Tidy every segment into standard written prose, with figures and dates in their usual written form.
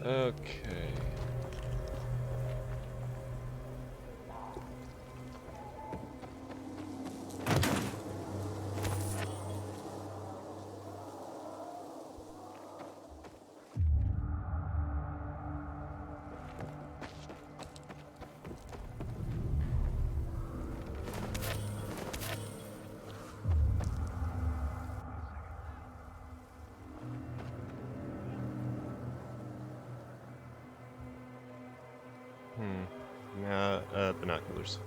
Okay. Binoculars.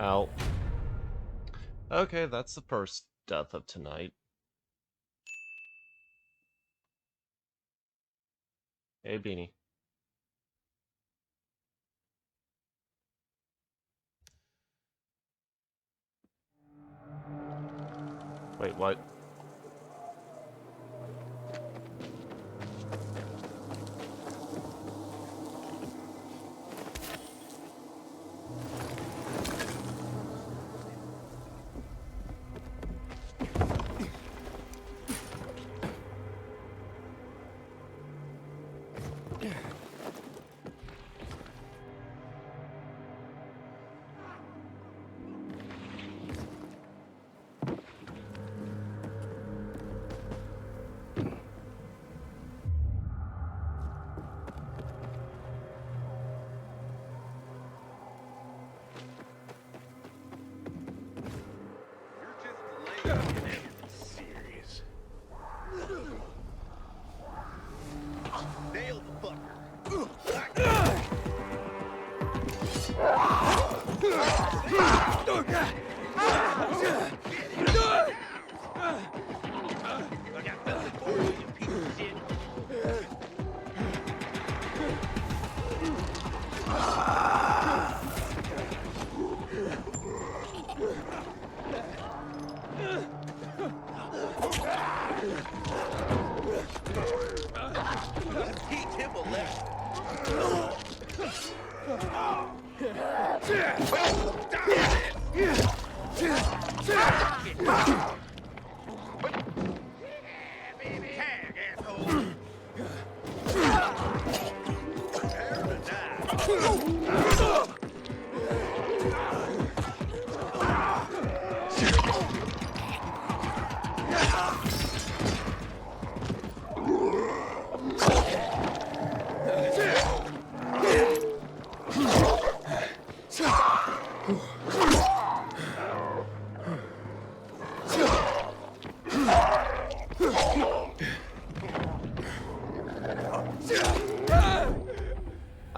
Ow. Okay, that's the first death of tonight. Hey, Beanie. Wait, what? Serious. Nail the fucker. I got nothing for you, you piece of shit. Teach him a lesson. Tag, asshole. Prepare to die.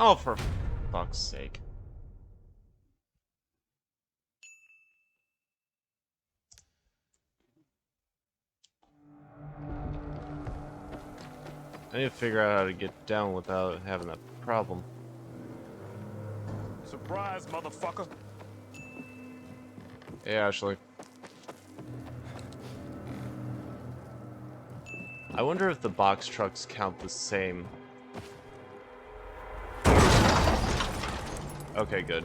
Oh, for fuck's sake. I need to figure out how to get down without having that problem. Surprise, motherfucker. Hey, Ashley. I wonder if the box trucks count the same. Okay, good.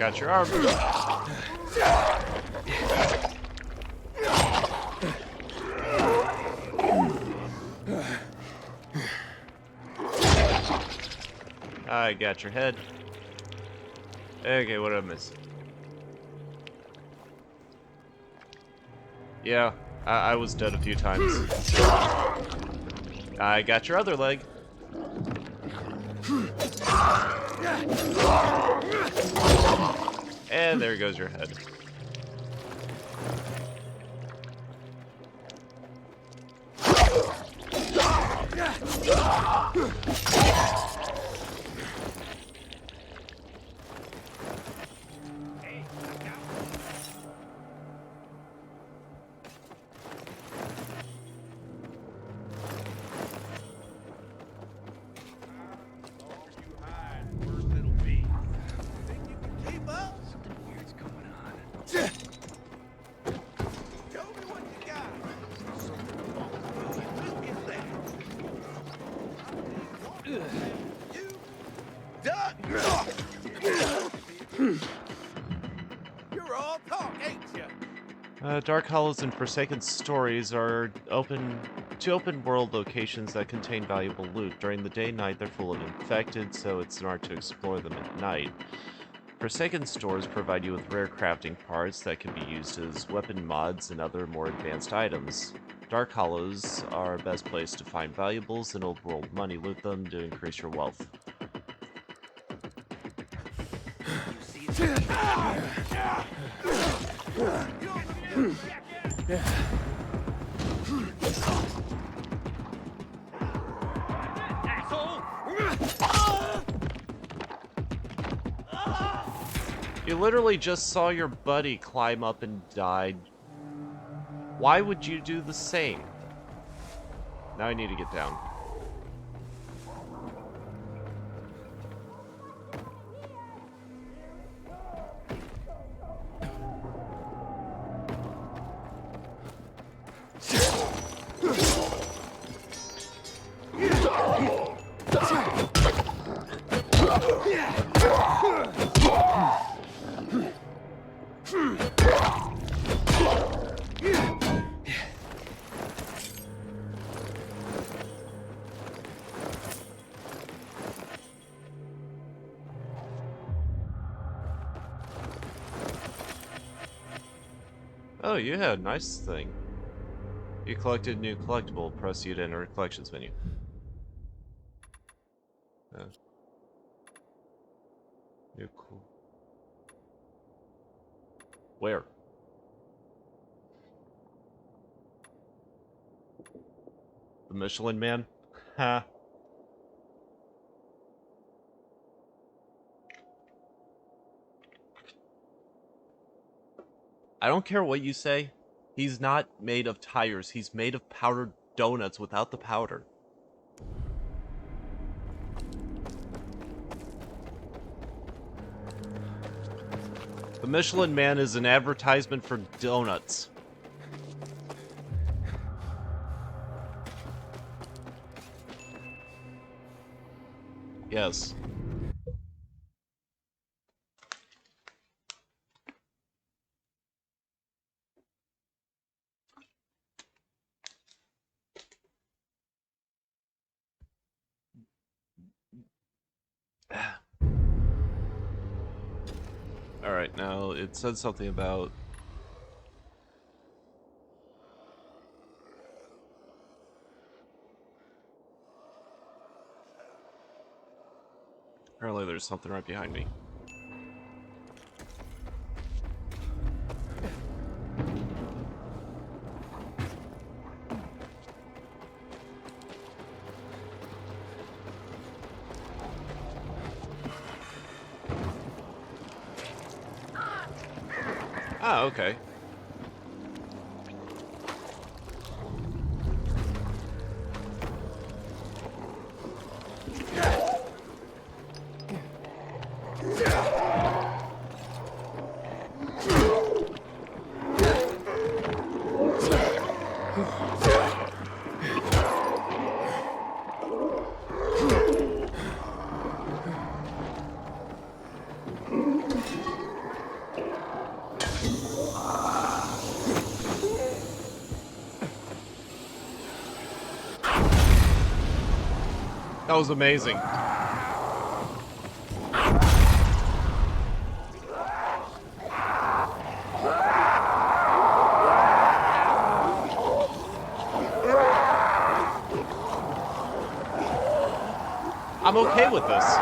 got your arm. I got your head. Okay, what did I miss? Yeah, I was dead a few times. I got your other leg. And there goes your head. You're all talk, ain't you? Dark Hollows and Forsaken Stories are two open world locations that contain valuable loot. During the day and night, they're full of infected, so it's smart to explore them at night. Forsaken stores provide you with rare crafting parts that can be used as weapon mods and other more advanced items. Dark Hollows are best place to find valuables and old world money. Loot them to increase your wealth. You literally just saw your buddy climb up and died. Why would you do the same? Now I need to get down. Oh, you had a nice thing. You collected a new collectible. Press U to enter a collections menu. New cool. Where? The Michelin Man? Ha. I don't care what you say. He's not made of tires. He's made of powdered donuts without the powder. The Michelin Man is an advertisement for donuts. Yes. Alright, now it said something about... Apparently there's something right behind me. Ah, okay. That was amazing. I'm okay with this.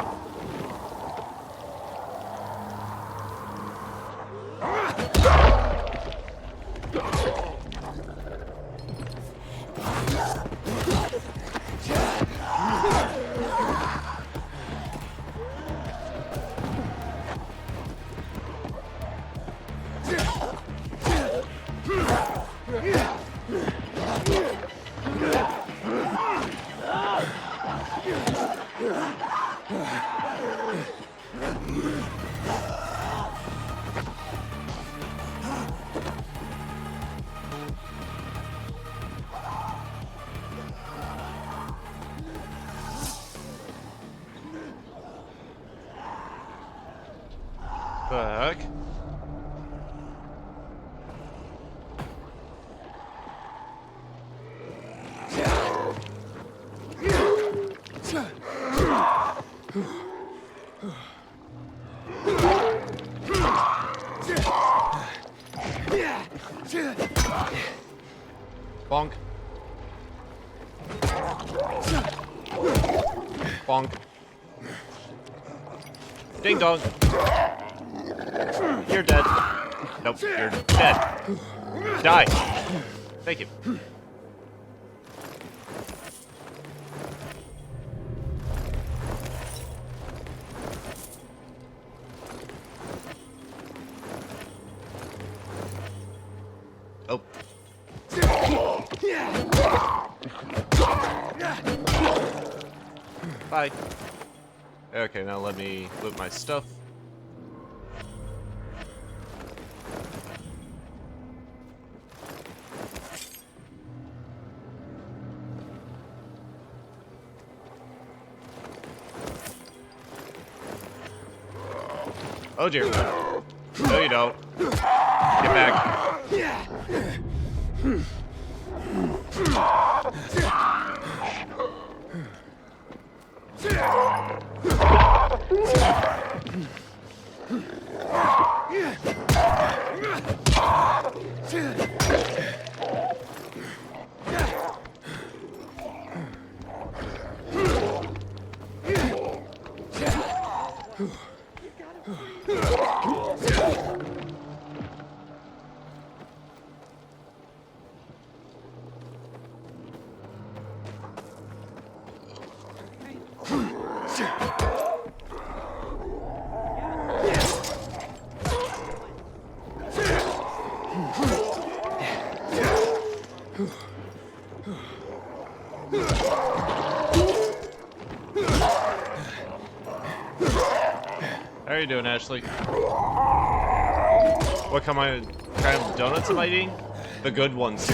The heck? Bonk. Bonk. Ding dong. You're dead. Nope, you're dead. Die. Thank you. Oh. Bye. Okay, now let me loot my stuff. Oh dear. No, you don't. Get back. How are you doing, Ashley? What kind of donuts am I eating? The good ones.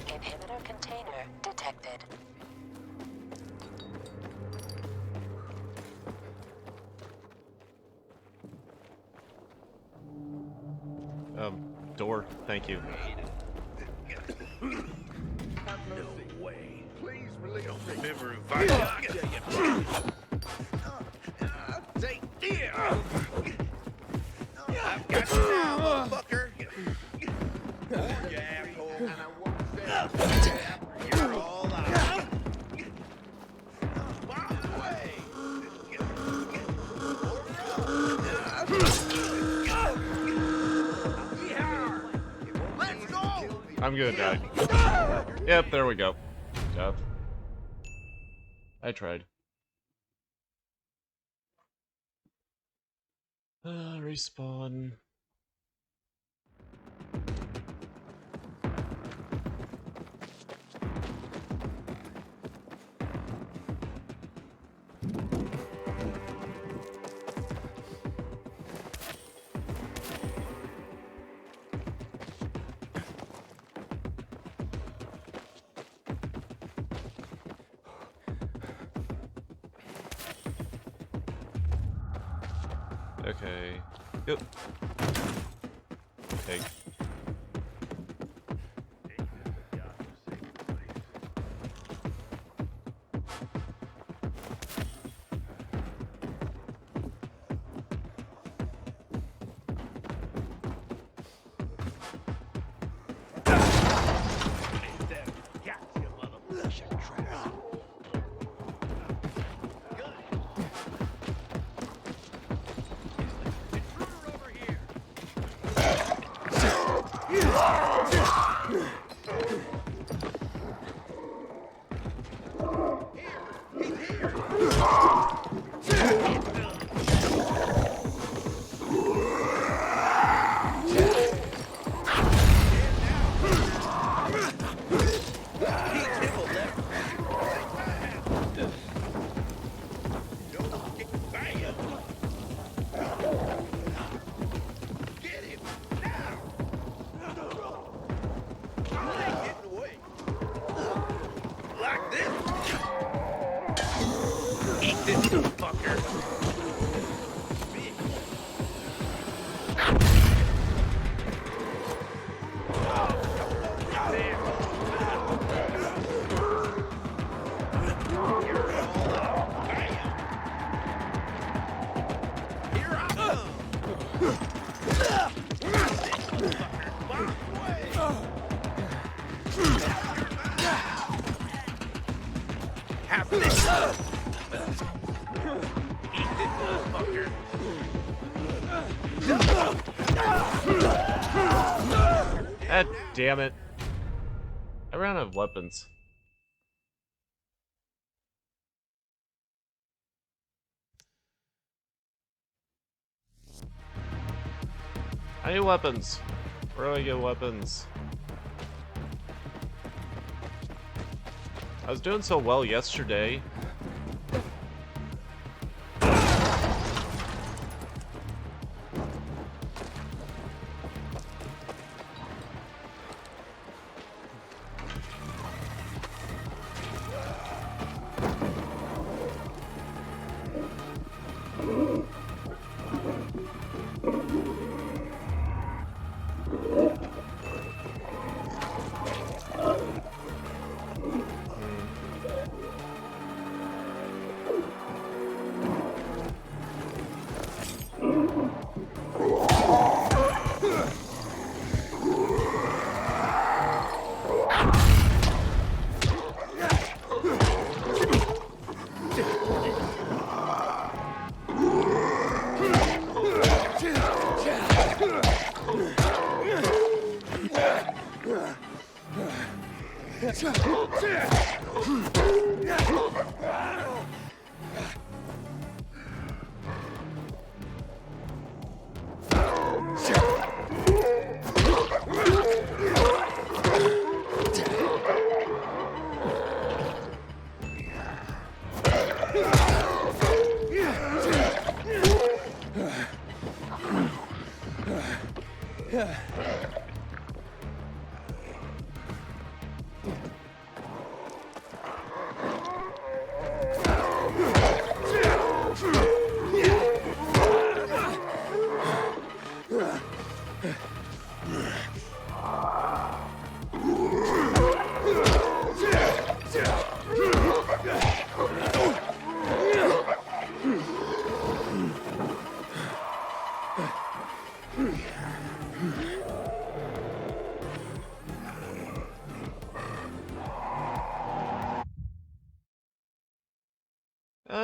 Inhibitor container detected. Door. Thank you. No way. Please release me. Remember inviting. Take here. I've got you now, motherfucker. You asshole. And I won't say you're all out. By the way. I'm gonna die. Yep, there we go. Death. I tried. Respawn. Okay. Yep. Take. God damn it. I ran out of weapons. I need weapons. Where do I get weapons? I was doing so well yesterday.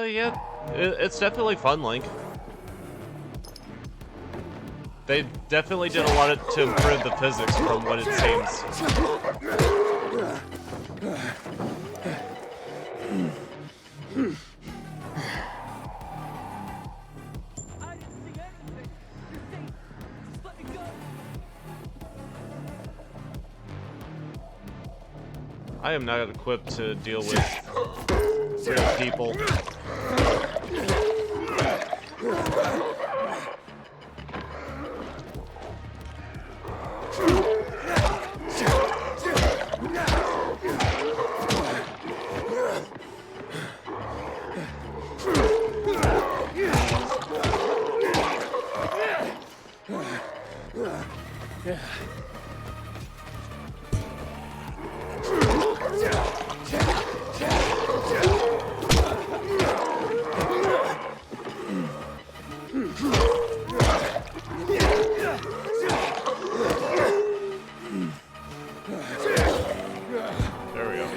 Yeah, it's definitely fun, Link. They definitely did a lot to improve the physics from what it seems. I am not equipped to deal with real people. There we go.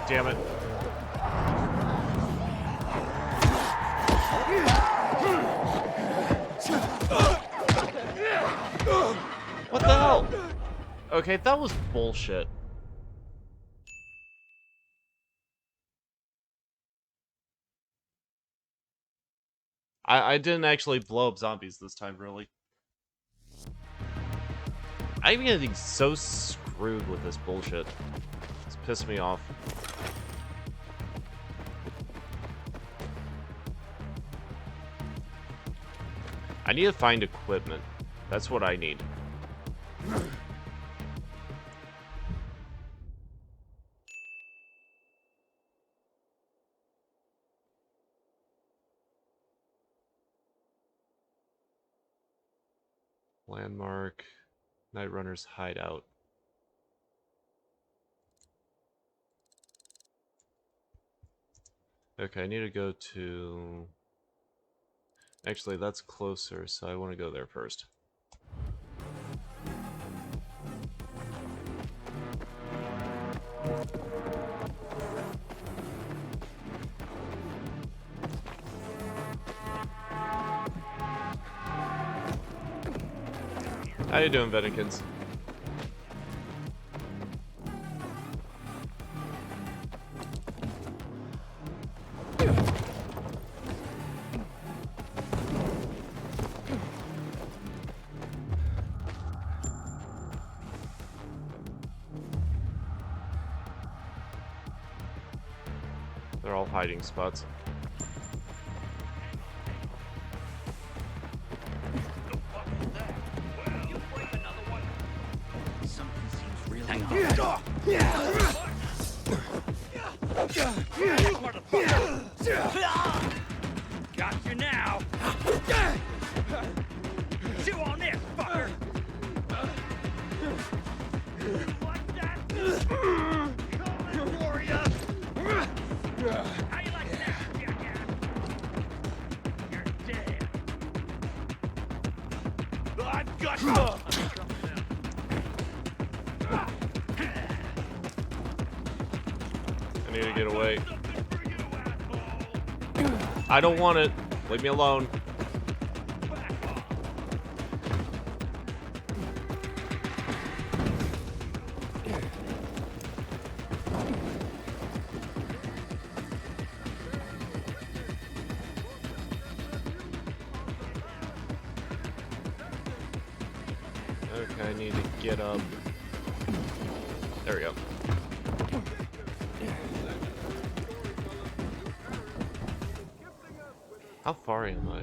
Damn it. What the hell? Okay, that was bullshit. I didn't actually blow up zombies this time, really. I'm getting so screwed with this bullshit. It's pissed me off. I need to find equipment. That's what I need. Landmark. Night Runner's hideout. Okay, I need to go to... Actually, that's closer, so I want to go there first. How you doing, Venikins? They're all hiding spots. Got you now. Chew on this, fucker. Like that? Coming for ya. How you like that, jackass? You're dead. I've got you. I need to get away. I don't want it. Leave me alone. Okay, I need to get up. There we go. How far am I?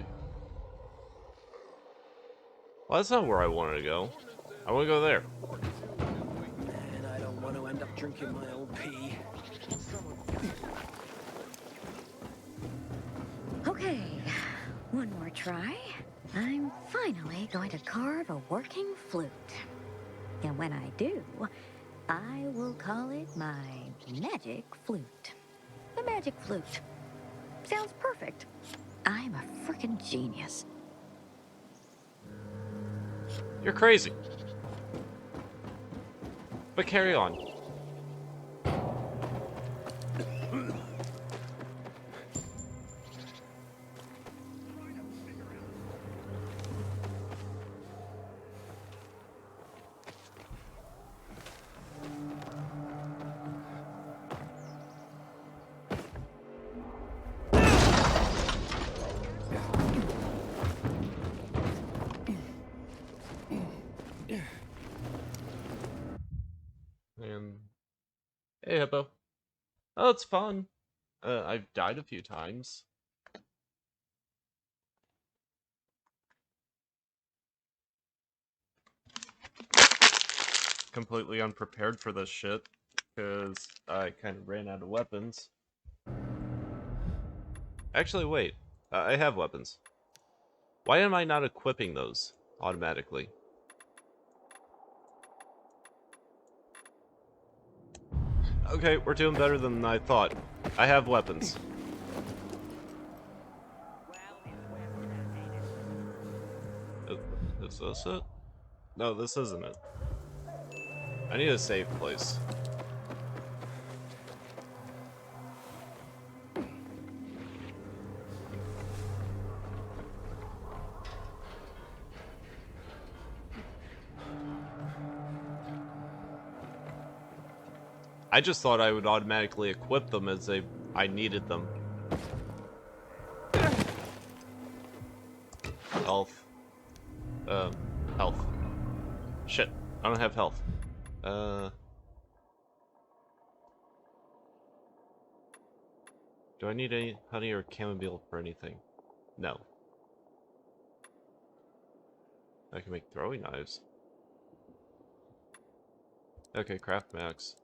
Well, that's not where I wanted to go. I want to go there. Man, I don't want to end up drinking my own pee. Okay, one more try. I'm finally going to carve a working flute. And when I do, I will call it my magic flute. The magic flute. Sounds perfect. I'm a frickin' genius. You're crazy. But carry on. And hey, Hippo. Oh, it's fun. I've died a few times. Completely unprepared for this shit, because I kind of ran out of weapons. Actually, wait. I have weapons. Why am I not equipping those automatically? Okay, we're doing better than I thought. I have weapons. Is this it? No, this isn't it. I need a safe place. I just thought I would automatically equip them as I needed them. Health. Health. Shit, I don't have health. Do I need any honey or chamomile for anything? No. I can make throwing knives. Okay, craft max.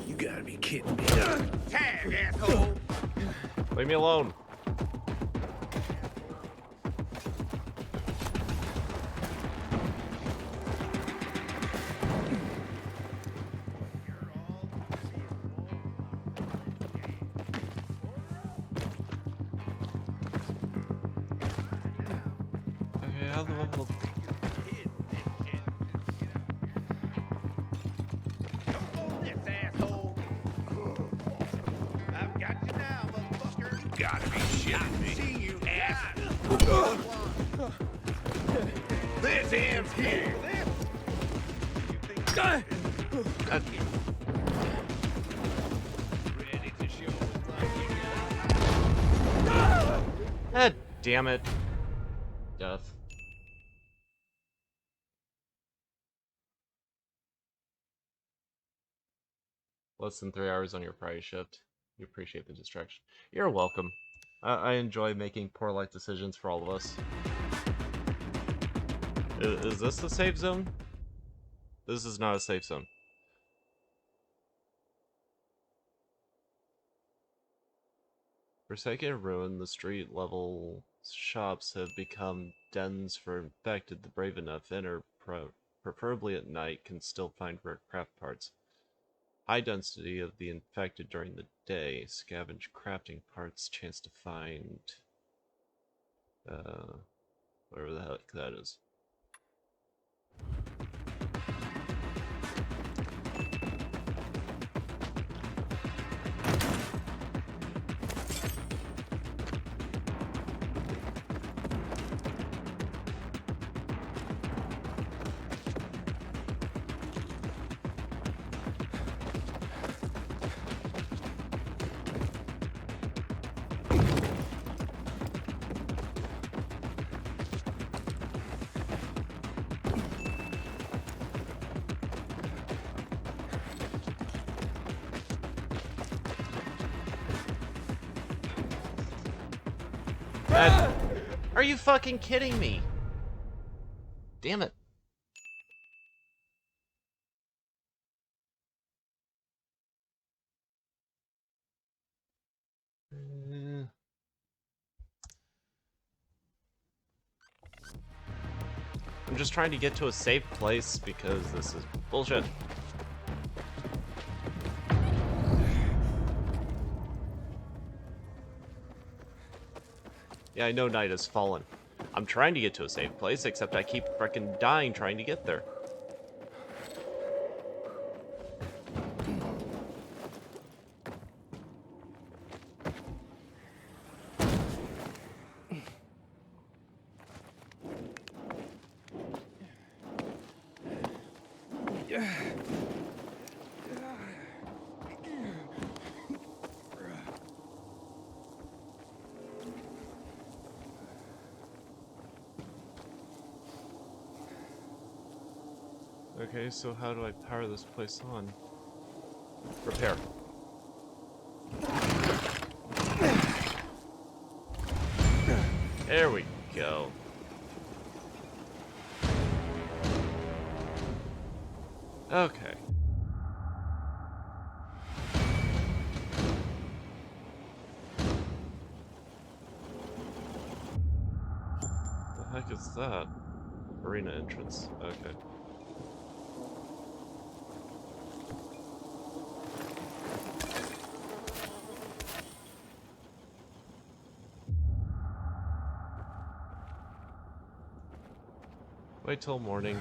You gotta be kidding me. Tag, asshole! Leave me alone. Okay, how the level? This asshole! I've got you now, motherfucker! You gotta be shitting me! See you, ass! This ends here! God. Ready to show like you got. God damn it. Death. Less than 3 hours on your prior shift. You appreciate the distraction. You're welcome. I enjoy making poor life decisions for all of us. Is this the safe zone? This is not a safe zone. Forsaken ruin, the street level shops have become dens for infected. The brave enough enter, preferably at night, can still find rare craft parts. High density of the infected during the day. Scavenge crafting parts, chance to find whatever the heck that is. Are you fucking kidding me? Damn it. I'm just trying to get to a safe place because this is bullshit. Yeah, I know night has fallen. I'm trying to get to a safe place, except I keep frickin' dying trying to get there. Okay, so how do I power this place on? Repair. There we go. Okay. The heck is that? Arena entrance. Okay. Wait till morning.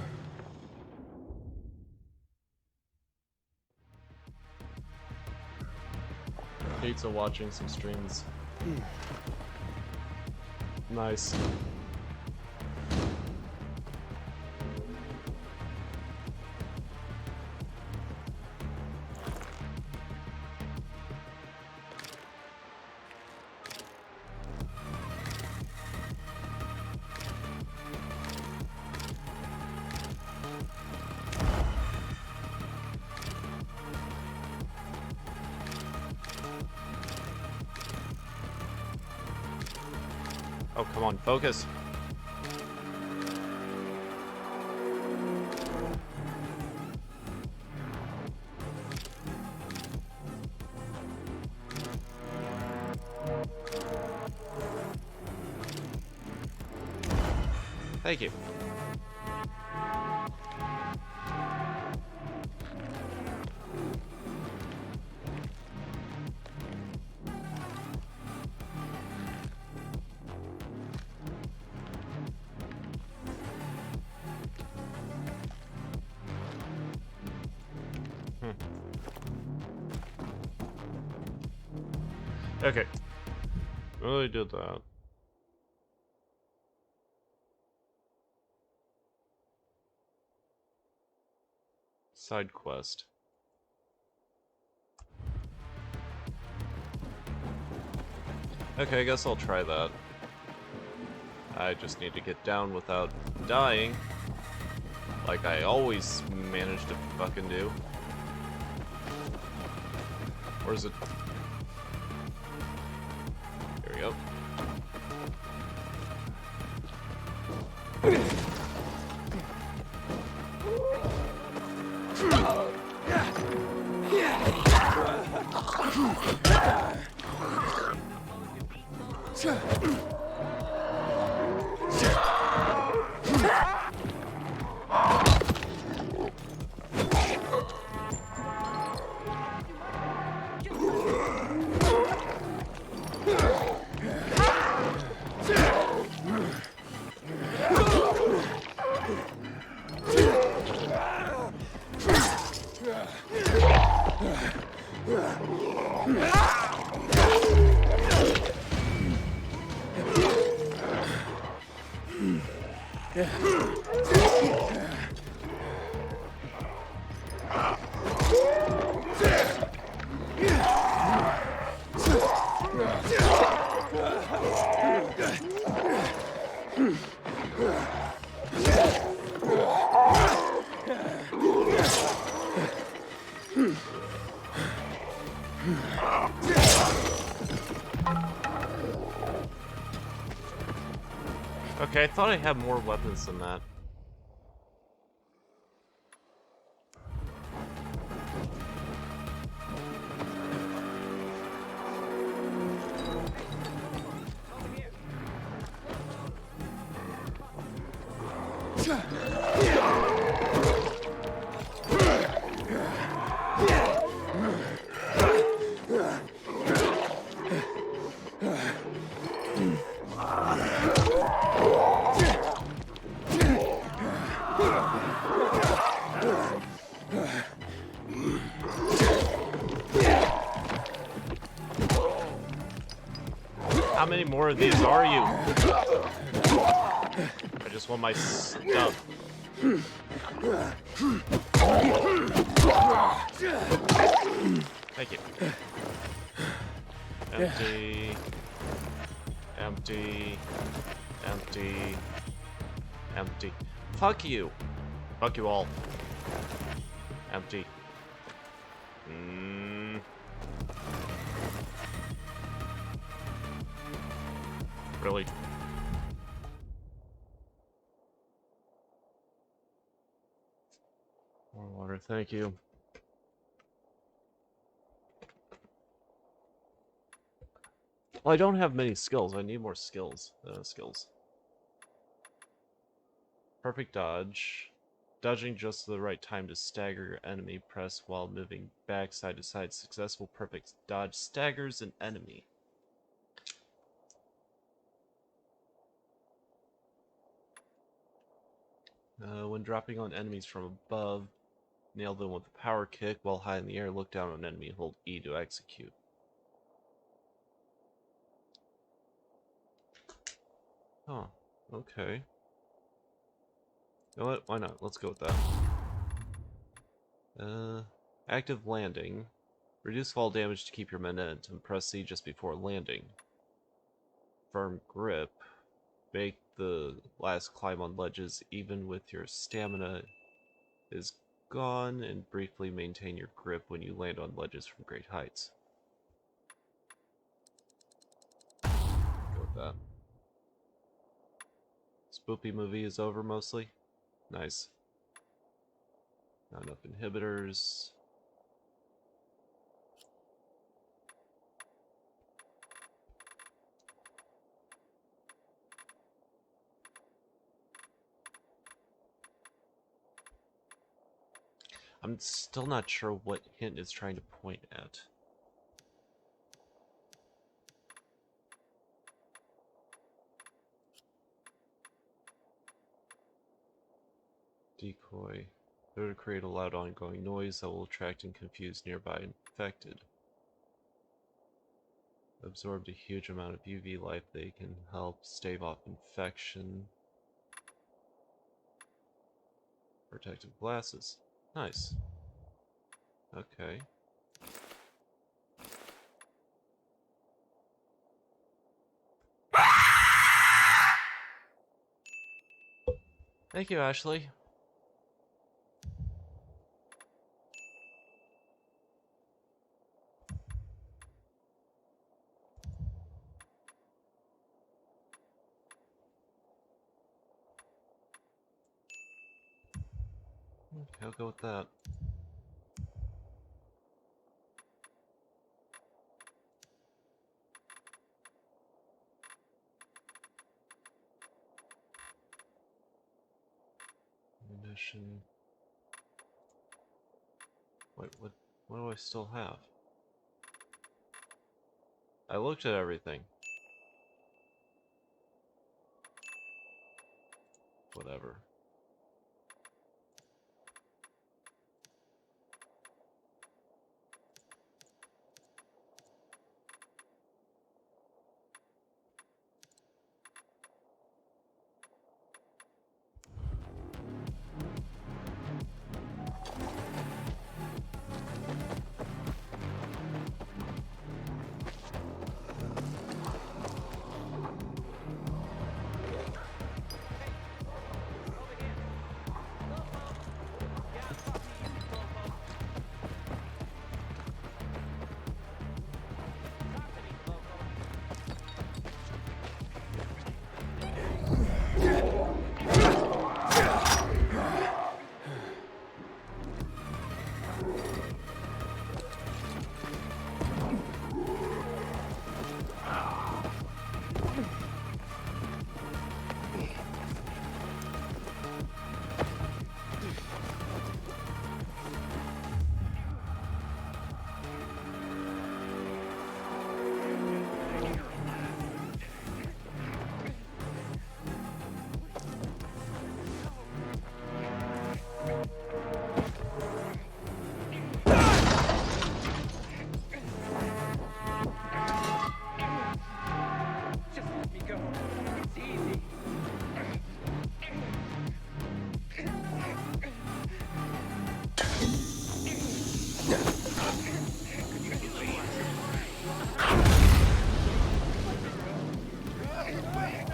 Pizza watching some streams. Nice. Oh, come on, focus. Thank you. Okay. Really did that. Side quest. Okay, I guess I'll try that. I just need to get down without dying. Like I always manage to fucking do. Or is it... Here we go. Okay, I thought I had more weapons than that. How many more of these are you? I just want my stuff. Thank you. Empty. Empty. Empty. Empty. Fuck you. Fuck you all. Empty. Really? More water, thank you. Well, I don't have many skills. I need more skills. Perfect dodge. Dodging just the right time to stagger your enemy. Press while moving back side to side. Successful perfect dodge staggers an enemy. When dropping on enemies from above, nail them with a power kick. While high in the air, look down on an enemy. Hold E to execute. Huh. Okay. You know what? Why not? Let's go with that. Active landing. Reduce fall damage to keep your momentum. Press C just before landing. Firm grip. Make the last climb on ledges even with your stamina is gone, and briefly maintain your grip when you land on ledges from great heights. Go with that. Spoopy movie is over mostly. Nice. Not enough inhibitors. I'm still not sure what hint it's trying to point at. Decoy. They're to create a loud ongoing noise that will attract and confuse nearby infected. Absorbed a huge amount of UV light. They can help stave off infection. Protective glasses. Nice. Okay. Thank you, Ashley. Okay, I'll go with that. Ammunition. Wait, what do I still have? I looked at everything. Whatever.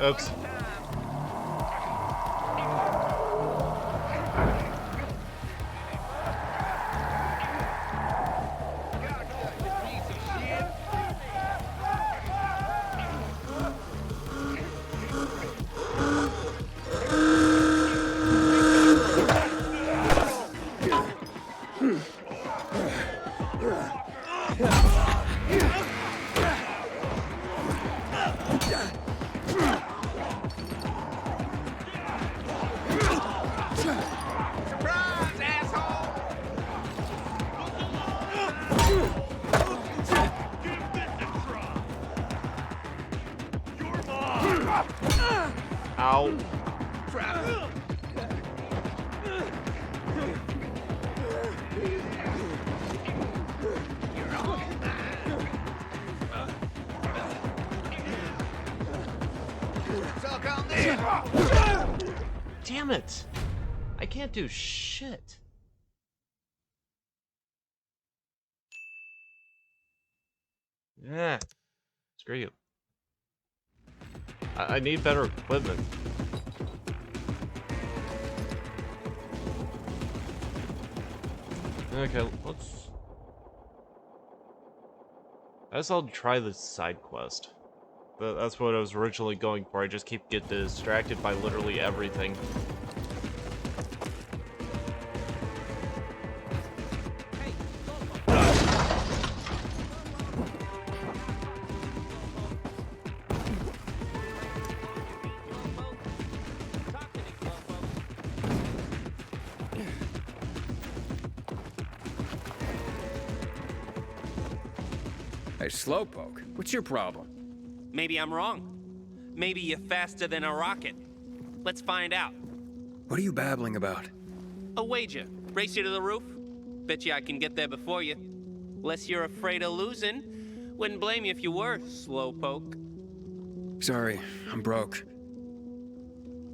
Oops. Surprise, asshole! Give this a try. You're mine. Ow. Suck on this. Damn it! I can't do shit. Yeah. Screw you. I need better equipment. Okay, let's... I guess I'll try this side quest. That's what I was originally going for. I just keep getting distracted by literally everything. Hey, Slowpoke, what's your problem? Maybe I'm wrong. Maybe you're faster than a rocket. Let's find out. What are you babbling about? A wager. Race you to the roof? Bet you I can get there before you. Unless you're afraid of losing. Wouldn't blame you if you were, Slowpoke. Sorry, I'm broke.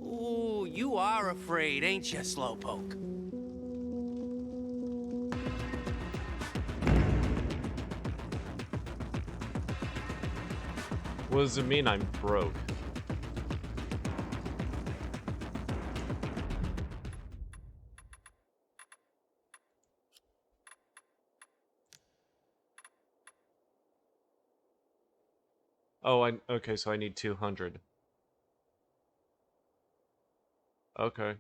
Ooh, you are afraid, ain't you, Slowpoke? What does it mean I'm broke? Oh, okay, so I need 200. Okay.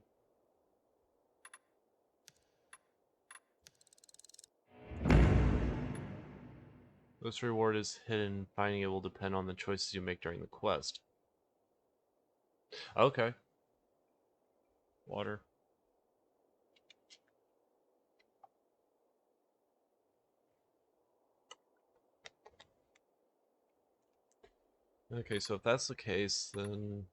This reward is hidden. Finding it will depend on the choices you make during the quest. Okay. Water. Okay, so if that's the case, then...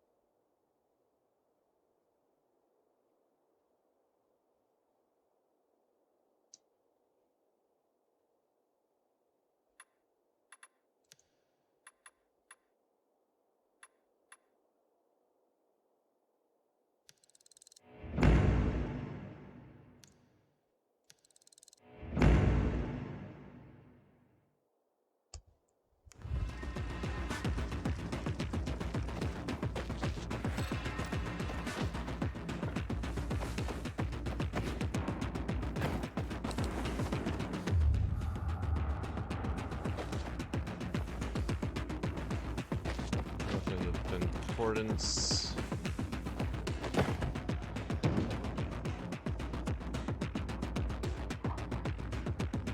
Nothing of importance.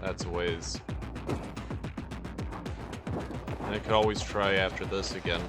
That's a ways. And I could always try after this again.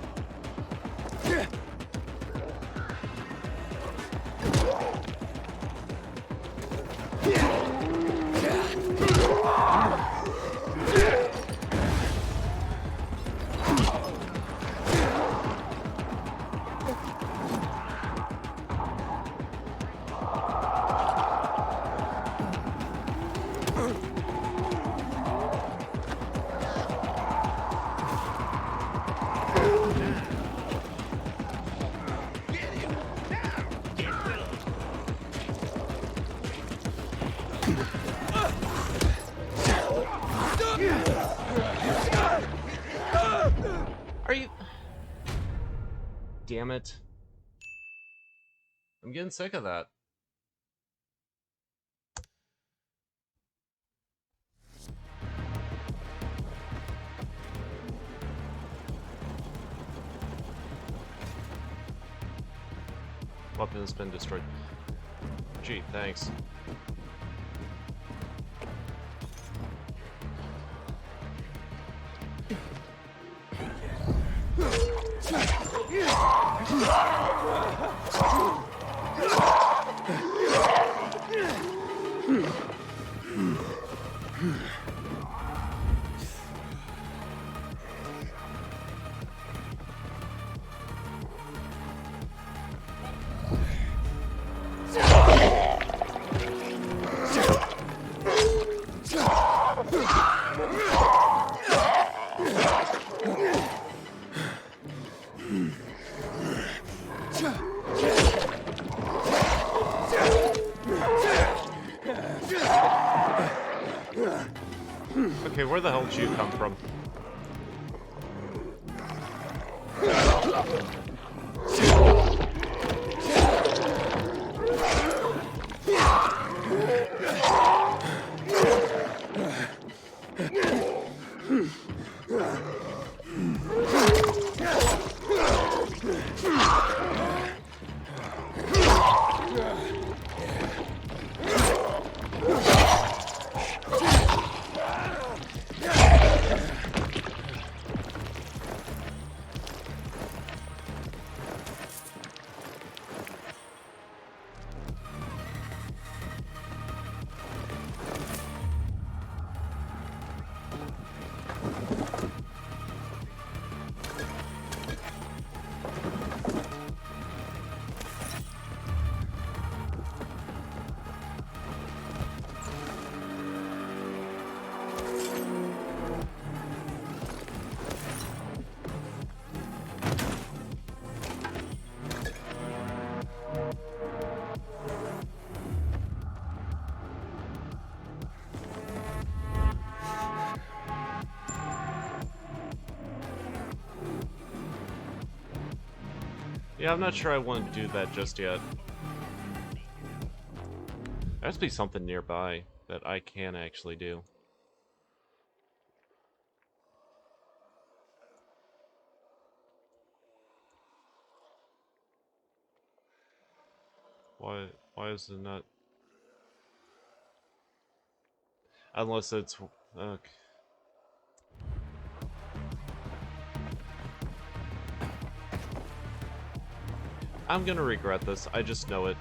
damn it. I'm getting sick of that. Weapon has been destroyed. Gee, thanks. Okay, where the hell did you come from? Yeah, I'm not sure I want to do that just yet. There has to be something nearby that I can actually do. Why is it not? Unless it's okay. I'm gonna regret this. I just know it.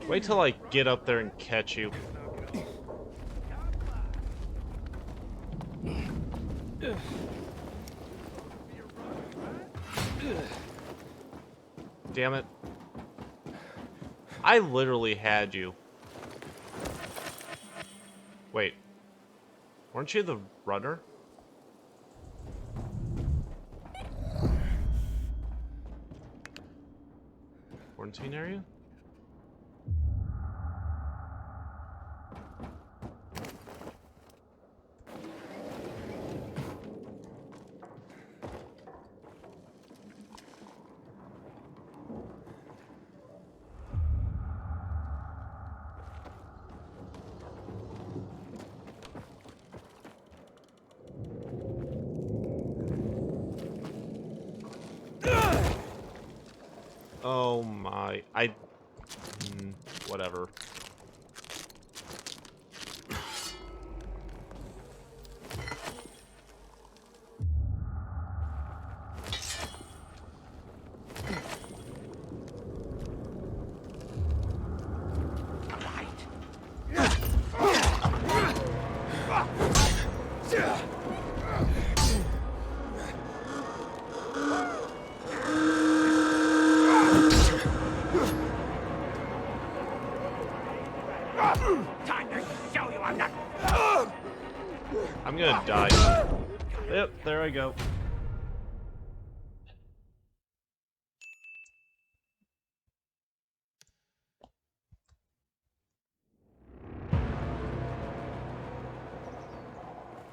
Wait till I get up there and catch you. Damn it. I literally had you. Wait. Weren't you the runner? Quarantine area? Oh my. Whatever. I'm gonna die. Yep, there I go.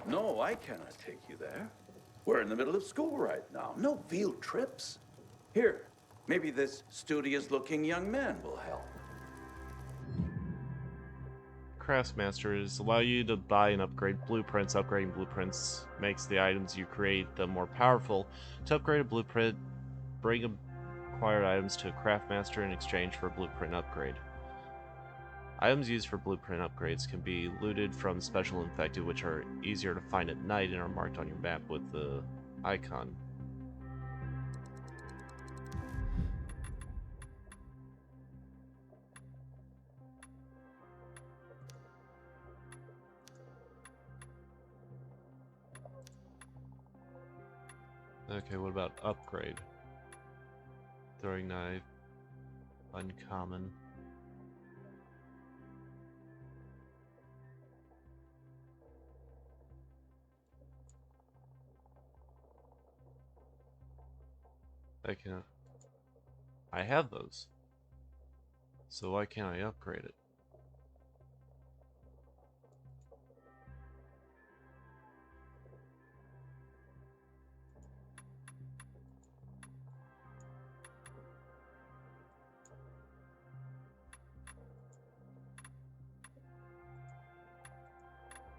No, I cannot take you there. We're in the middle of school right now. No field trips. Here, maybe this studious-looking young man will help. Craftsmasters allow you to buy and upgrade blueprints. Upgrading blueprints makes the items you create them more powerful. To upgrade a blueprint, bring acquired items to a craftmaster in exchange for a blueprint upgrade. Items used for blueprint upgrades can be looted from special infected, which are easier to find at night and are marked on your map with the icon. Okay, what about upgrade? Throwing knife, uncommon. I have those. So why can't I upgrade it?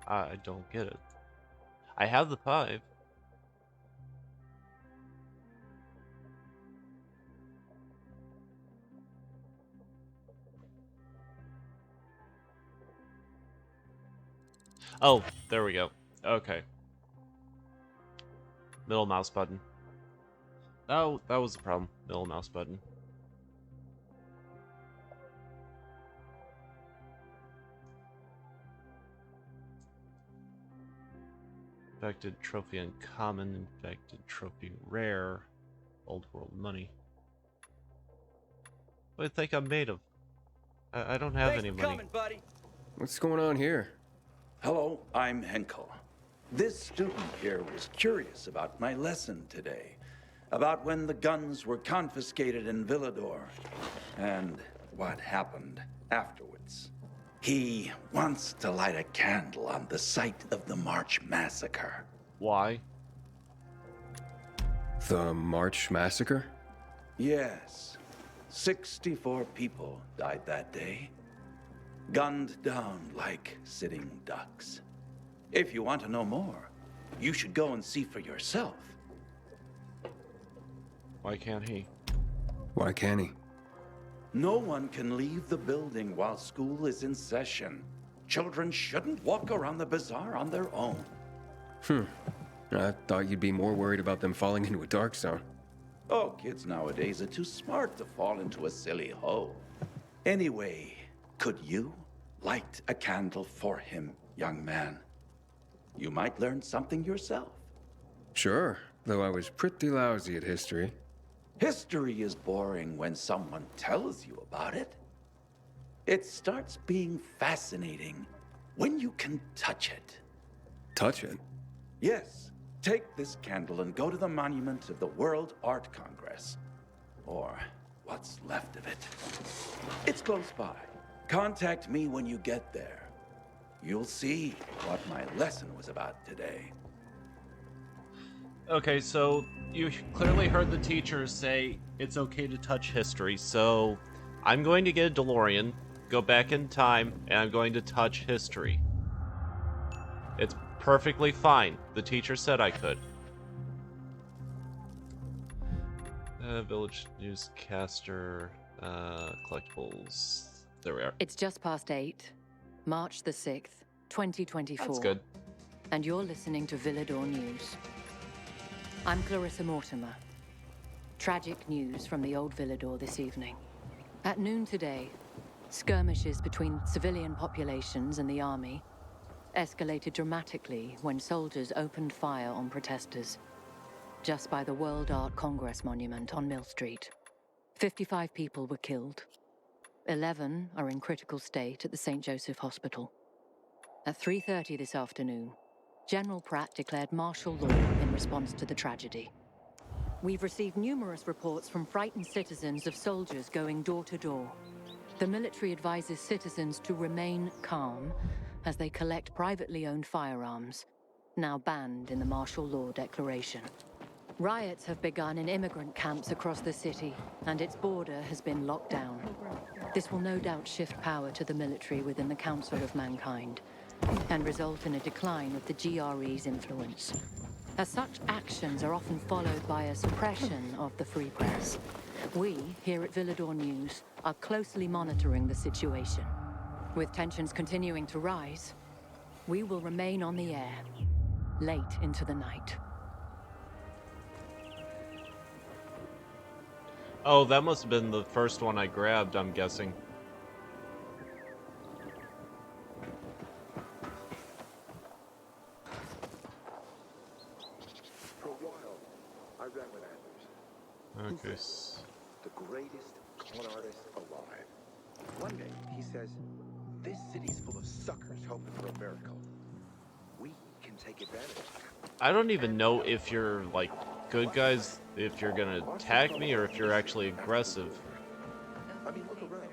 I don't get it. I have the 5. Oh, there we go. Okay. Middle mouse button. Oh, that was the problem. Middle mouse button. Infected trophy uncommon, infected trophy rare, old world money. What do you think I'm made of? I don't have any money. buddy. What's going on here? Hello, I'm Henkel. This student here was curious about my lesson today, about when the guns were confiscated in Villador, and what happened afterwards. He wants to light a candle on the site of the March Massacre. Why? The March Massacre? Yes, 64 people died that day, gunned down like sitting ducks. If you want to know more, you should go and see for yourself. Why can't he? Why can't he? No one can leave the building while school is in session. Children shouldn't walk around the bazaar on their own. I thought you'd be more worried about them falling into a dark zone. Oh, kids nowadays are too smart to fall into a silly hole. Anyway, could you light a candle for him, young man? You might learn something yourself. Sure, though I was pretty lousy at history. History is boring when someone tells you about it. It starts being fascinating when you can touch it. Touch it? Yes, take this candle and go to the monument of the World Art Congress. Or what's left of it. It's close by. Contact me when you get there. You'll see what my lesson was about today. Okay, so you clearly heard the teacher say it's okay to touch history, so I'm going to get a DeLorean, go back in time, and I'm going to touch history. It's perfectly fine. The teacher said I could. Village newscaster, collectibles. There we are. It's just past 8, March the 6th, 2024. That's good. And you're listening to Villador News. I'm Clarissa Mortimer. Tragic news from the old Villador this evening. At noon today, skirmishes between civilian populations and the army escalated dramatically when soldiers opened fire on protesters just by the World Art Congress monument on Mill Street. 55 people were killed. 11 are in critical state at the St. Joseph Hospital. At 3:30 this afternoon, General Pratt declared martial law in response to the tragedy. We've received numerous reports from frightened citizens of soldiers going door to door. The military advises citizens to remain calm as they collect privately owned firearms, now banned in the martial law declaration. Riots have begun in immigrant camps across the city, and its border has been locked down. This will no doubt shift power to the military within the Council of Mankind, and result in a decline of the GRE's influence. As such actions are often followed by a suppression of the free press. We, here at Villador News, are closely monitoring the situation. With tensions continuing to rise, we will remain on the air, late into the night. Oh, that must have been the first one I grabbed, I'm guessing. For a while, I ran with Anders. Okay. The greatest con artist alive. One day, he says, this city's full of suckers hoping for a miracle. We can take advantage. I don't even know if you're, like, good guys, if you're gonna attack me, or if you're actually aggressive. I mean, look around.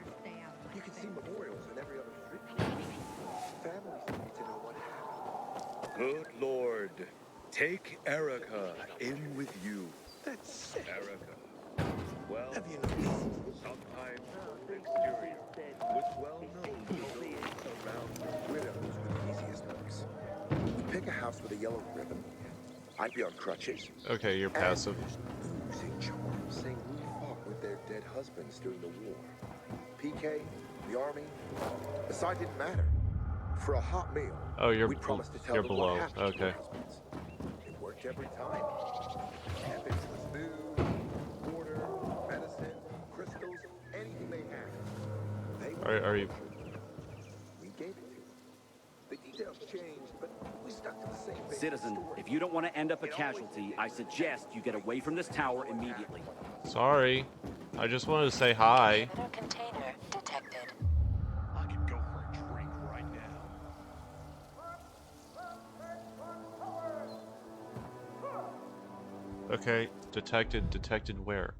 You can see memorials in every other street. Families need to know what happened. Good Lord, take Erica in with you. That's sick. Erica. Well, Have you noticed? sometimes the exterior was well known to those around. Widows were the easiest marks. You pick a house with a yellow ribbon. I'd be on crutches. Okay, you're passive. Oozing charms saying we fought with their dead husbands during the war. PK, the army, the side didn't matter. For a hot meal, Oh, you're we promised to tell you're them below. what happened to Okay. our husbands. It worked every time. Epics was food, water, medicine, crystals, anything they had. They Are you? We gave it to them. The details changed, but we stuck to the same basic Citizen, story. if you don't want to end up a casualty, I suggest you get away from this tower immediately. Sorry. I just wanted to say hi. Inhibitor container detected. I could go for a drink right now. Okay, detected. Detected where?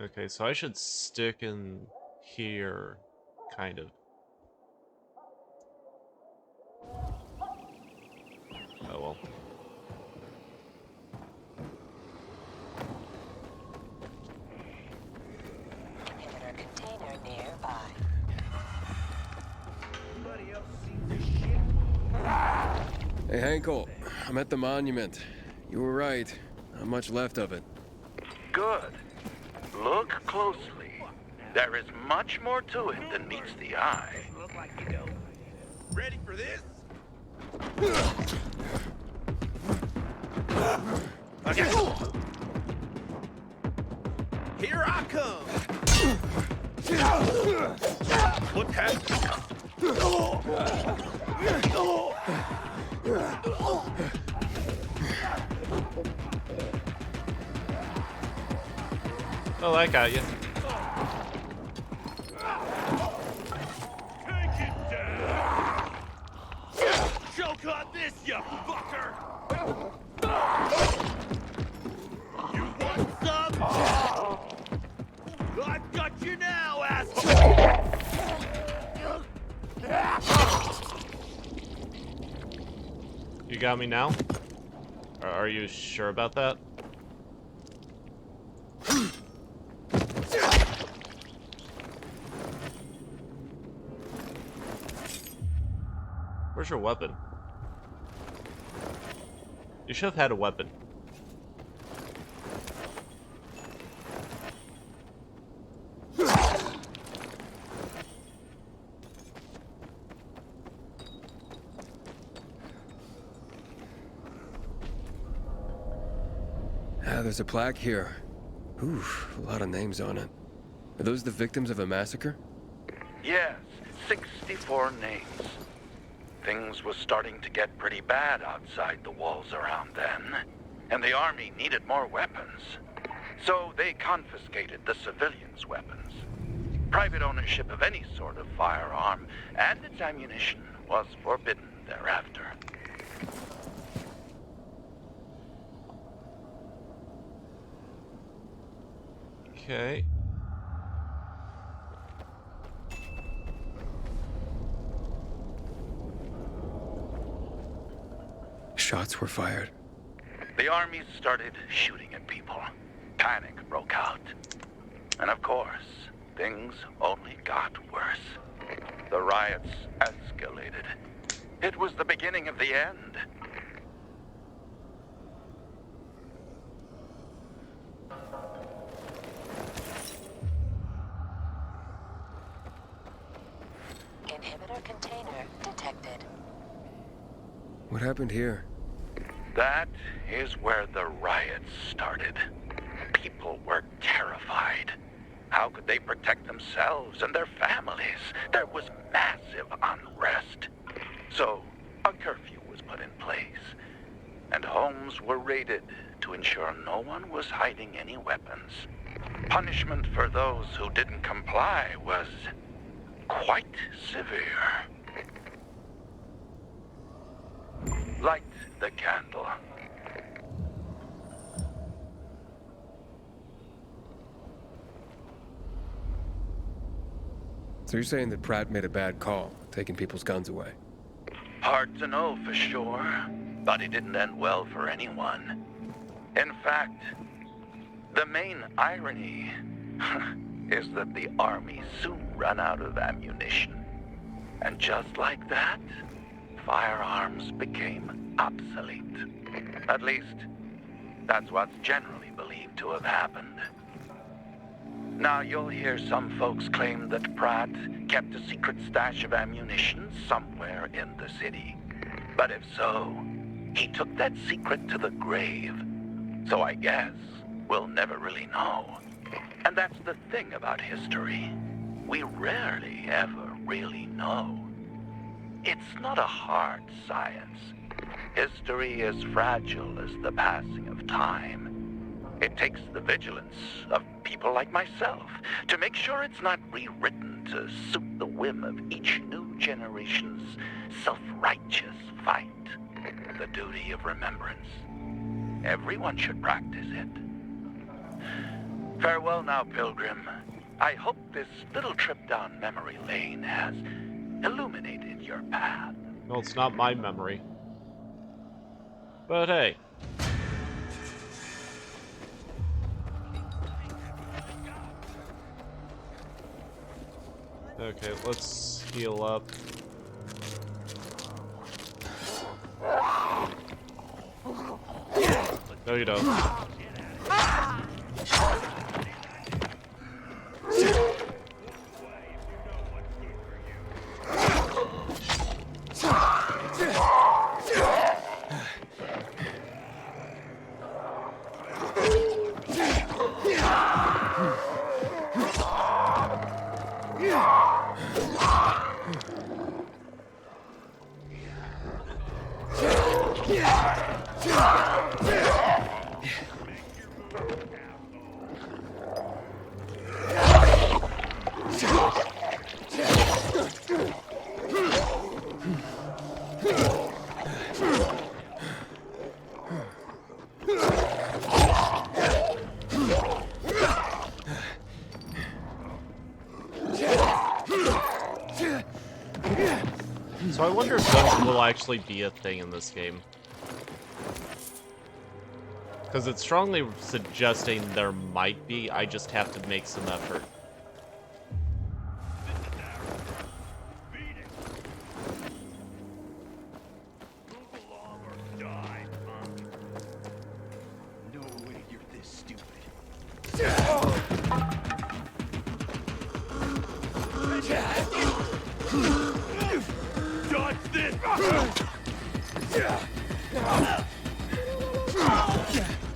Okay, so I should stick in here, kind of. Oh well. Inhibitor container nearby. Anybody else seen this shit? Hey, Henkel, I'm at the monument. You were right. Not much left of it. Good. Look closely. There is much more to it than meets the eye. Look like you don't. Ready for this? Here I come. What's happening? Oh, I got you. Take it down! Choke on this, you fucker! You want some? I've got you now, asshole! You got me now? Are you sure about that? Where's your weapon? You should have had a weapon. Ah, there's a plaque here. Oof, a lot of names on it. Are those the victims of a massacre? Yes, 64 names. Things was starting to get pretty bad outside the walls around then, and the army needed more weapons. So they confiscated the civilians' weapons. Private ownership of any sort of firearm and its ammunition was forbidden thereafter. Okay. Shots were fired. The army started shooting at people. Panic broke out. And of course, things only got worse. The riots escalated. It was the beginning of the end. Inhibitor container detected. What happened here? That is where the riots started. People were terrified. How could they protect themselves and their families? There was massive unrest. So, a curfew was put in place, and homes were raided to ensure no one was hiding any weapons. Punishment for those who didn't comply was quite severe. Light the candle. So you're saying that Pratt made a bad call, taking people's guns away? Hard to know for sure, but it didn't end well for anyone. In fact, the main irony is that the army soon ran out of ammunition. And just like that, firearms became obsolete. At least, that's what's generally believed to have happened. Now, you'll hear some folks claim that Pratt kept a secret stash of ammunition somewhere in the city. But if so, he took that secret to the grave. So I guess we'll never really know. And that's the thing about history. We rarely ever really know. It's not a hard science. History is fragile as the passing of time. It takes the vigilance of people like myself to make sure it's not rewritten to suit the whim of each new generation's self-righteous fight. The duty of remembrance. Everyone should practice it. Farewell now, Pilgrim. I hope this little trip down memory lane has illuminated your path. Well, it's not my memory. But hey. Okay, let's heal up. No, you don't. So I wonder if guns will actually be a thing in this game. Because it's strongly suggesting there might be, I just have to make some effort.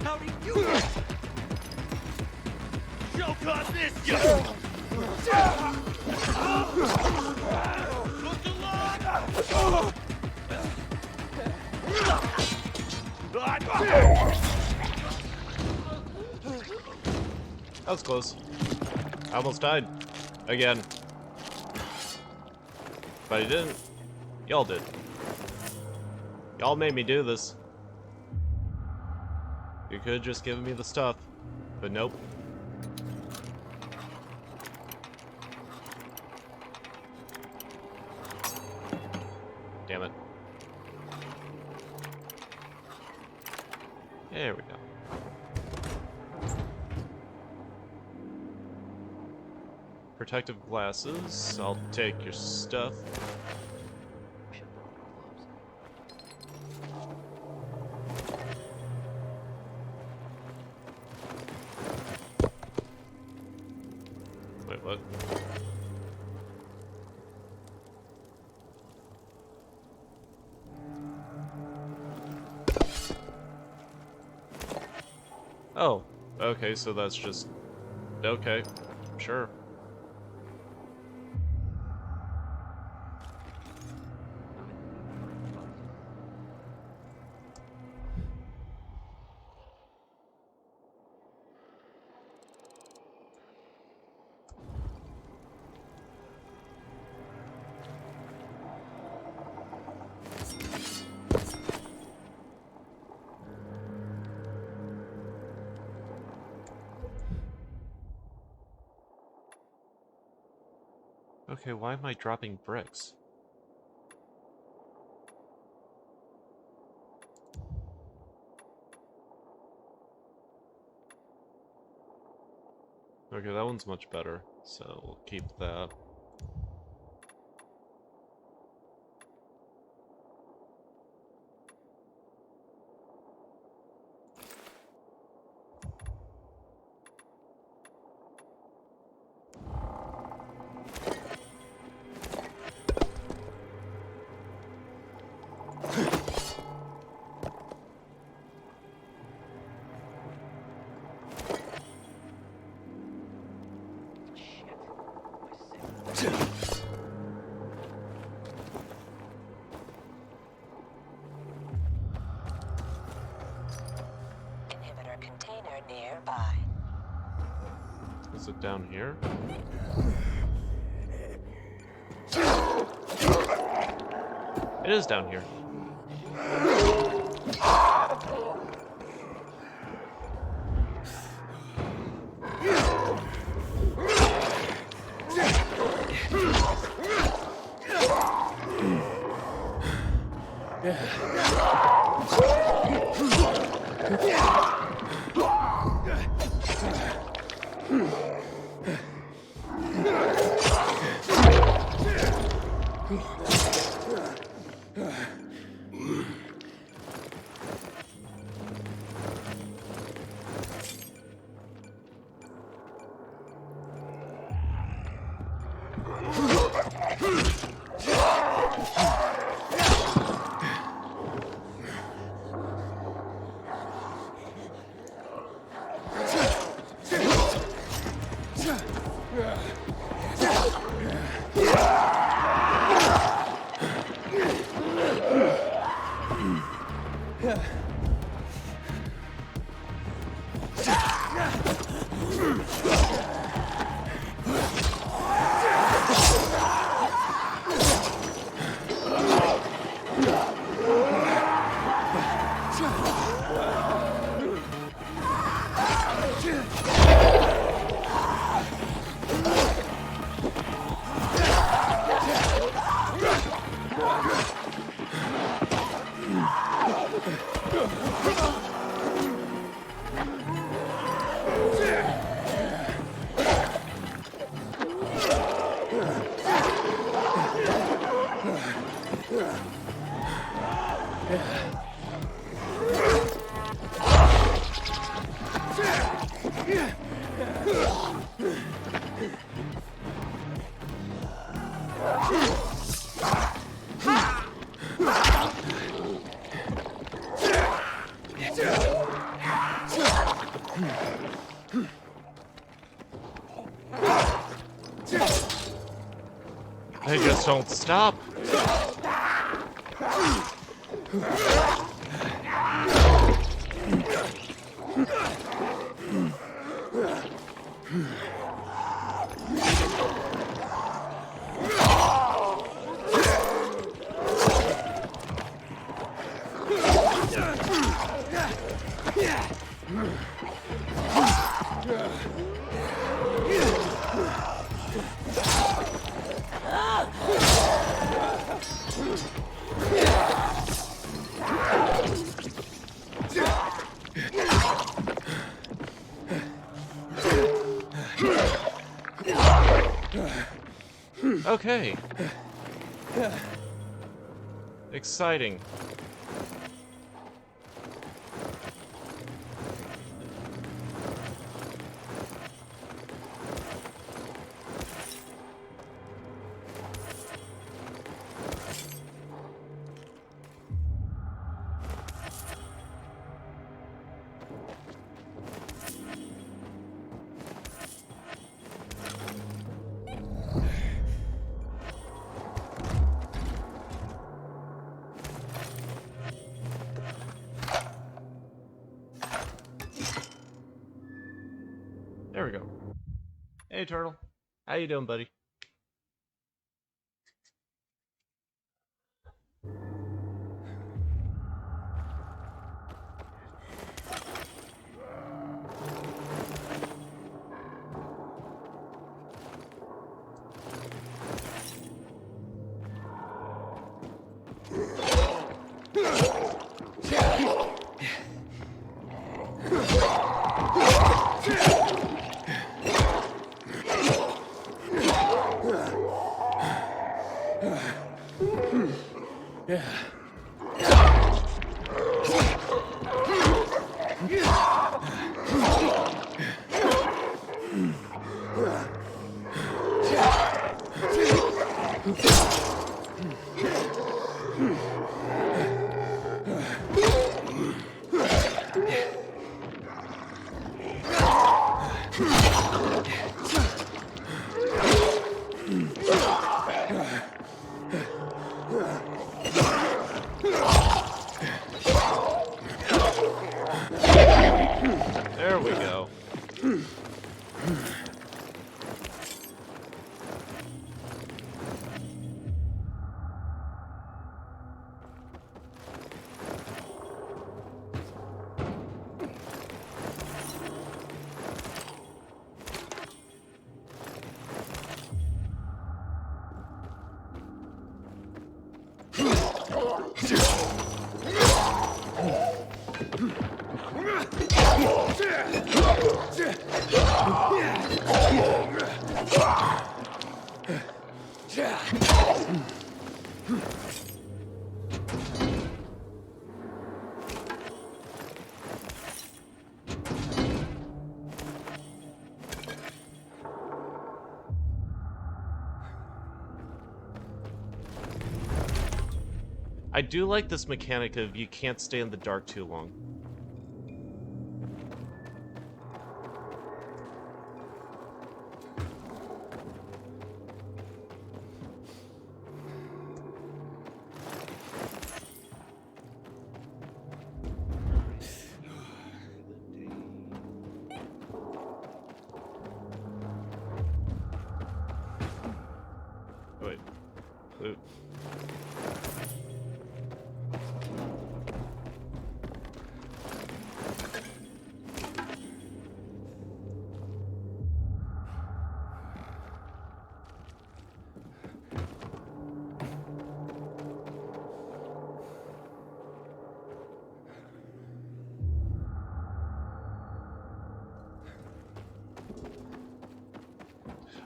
How did you... Show caught this, you... Look alive! That was close. I almost died. Again. But I didn't. Y'all did. Y'all made me do this. You could have just given me the stuff. But nope. Damn it. There we go. Protective glasses. I'll take your stuff. Wait, what? Oh, okay, so that's just... Okay, sure. Okay, why am I dropping bricks? Okay, that one's much better, so we'll keep that. Inhibitor container nearby. Is it down here? It is down here. just don't stop. Okay. Exciting. There we go. Hey, Turtle. How you doing, buddy? There we go. I do like this mechanic of you can't stay in the dark too long. Wait. Loot.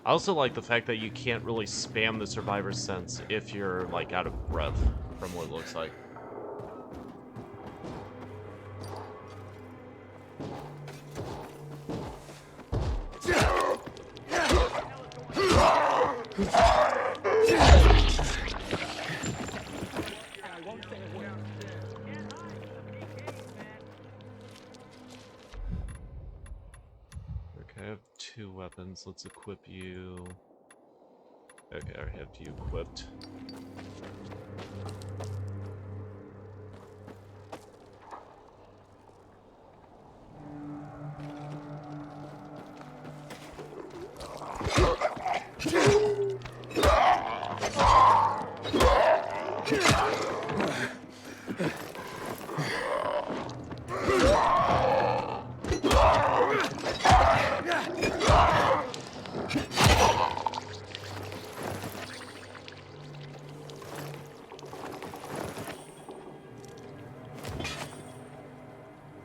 I also like the fact that you can't really spam the survivor's sense if you're, like, out of breath, from what it looks like. Okay, I have 2 weapons. Let's equip you. Okay, I have you equipped.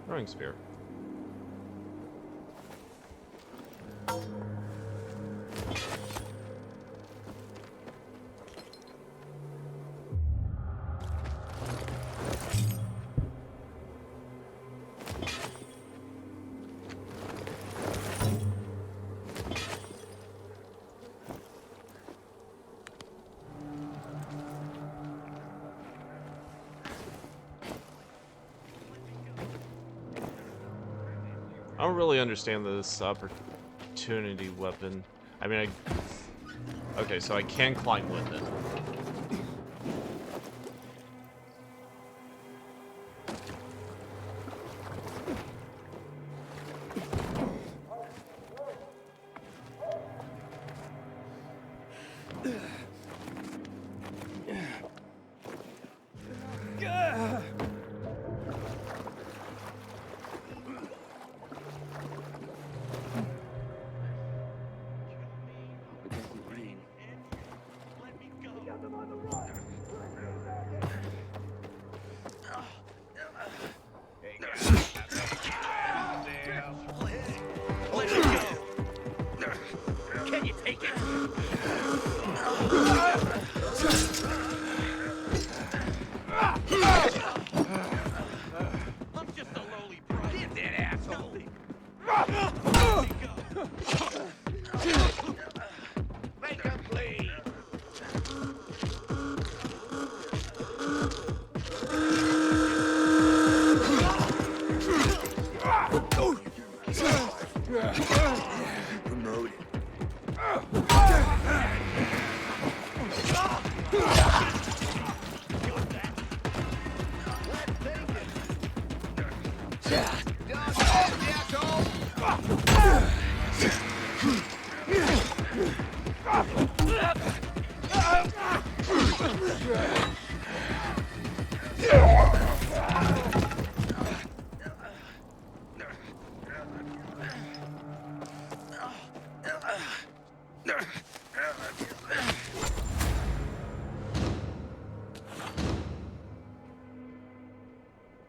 Throwing spear. I don't really understand this opportunity weapon. I mean, okay, so I can climb with it.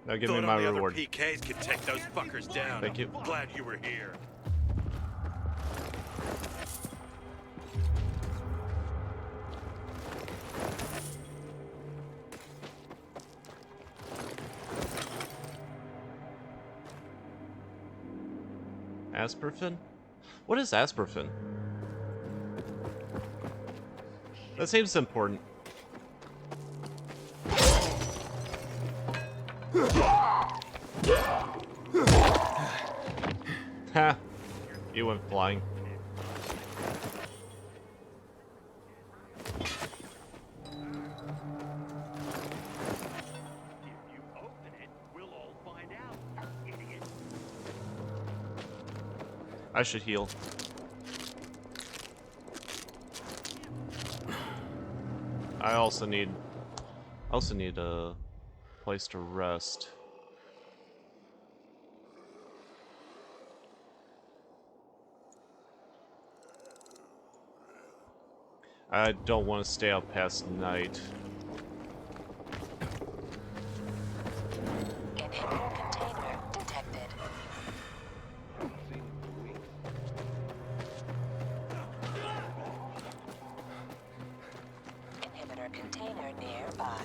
Now give me my reward. PKs could take those fuckers down. Thank you. Glad you were here. Asperfin? What is Asperfin? That seems important. Ha! You went flying. I should heal. I also need a place to rest. I don't want to stay out past night. Inhibitor container detected. Inhibitor container nearby.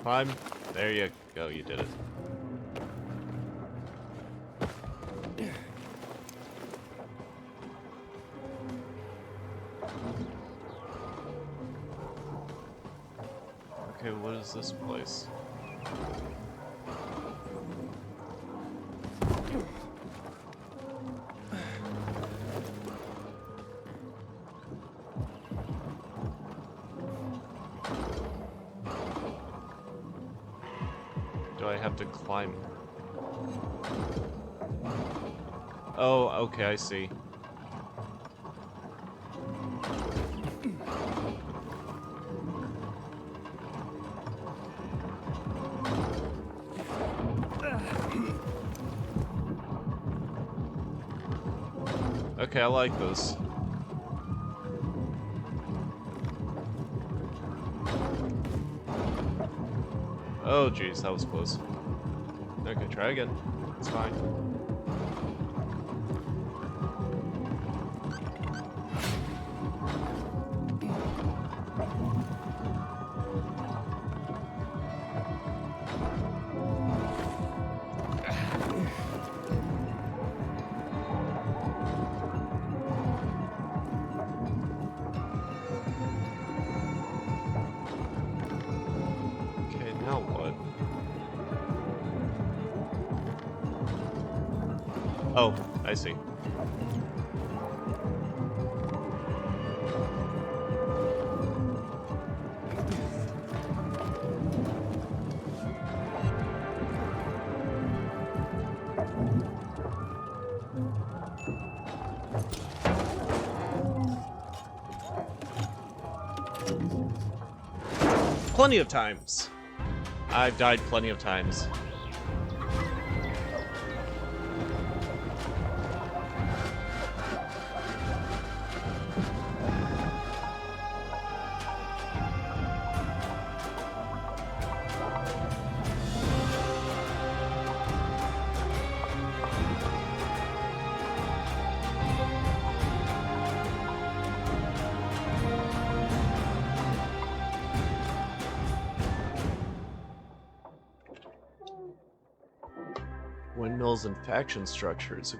Climb. There you go, you did it. Okay, what is this place? Do I have to climb? Oh, okay, I see. Okay, I like this. Oh, jeez, that was close. Okay, try again. It's fine. Okay, now what? Oh, I see. Plenty of times. I've died plenty of times. Windmills and faction structures.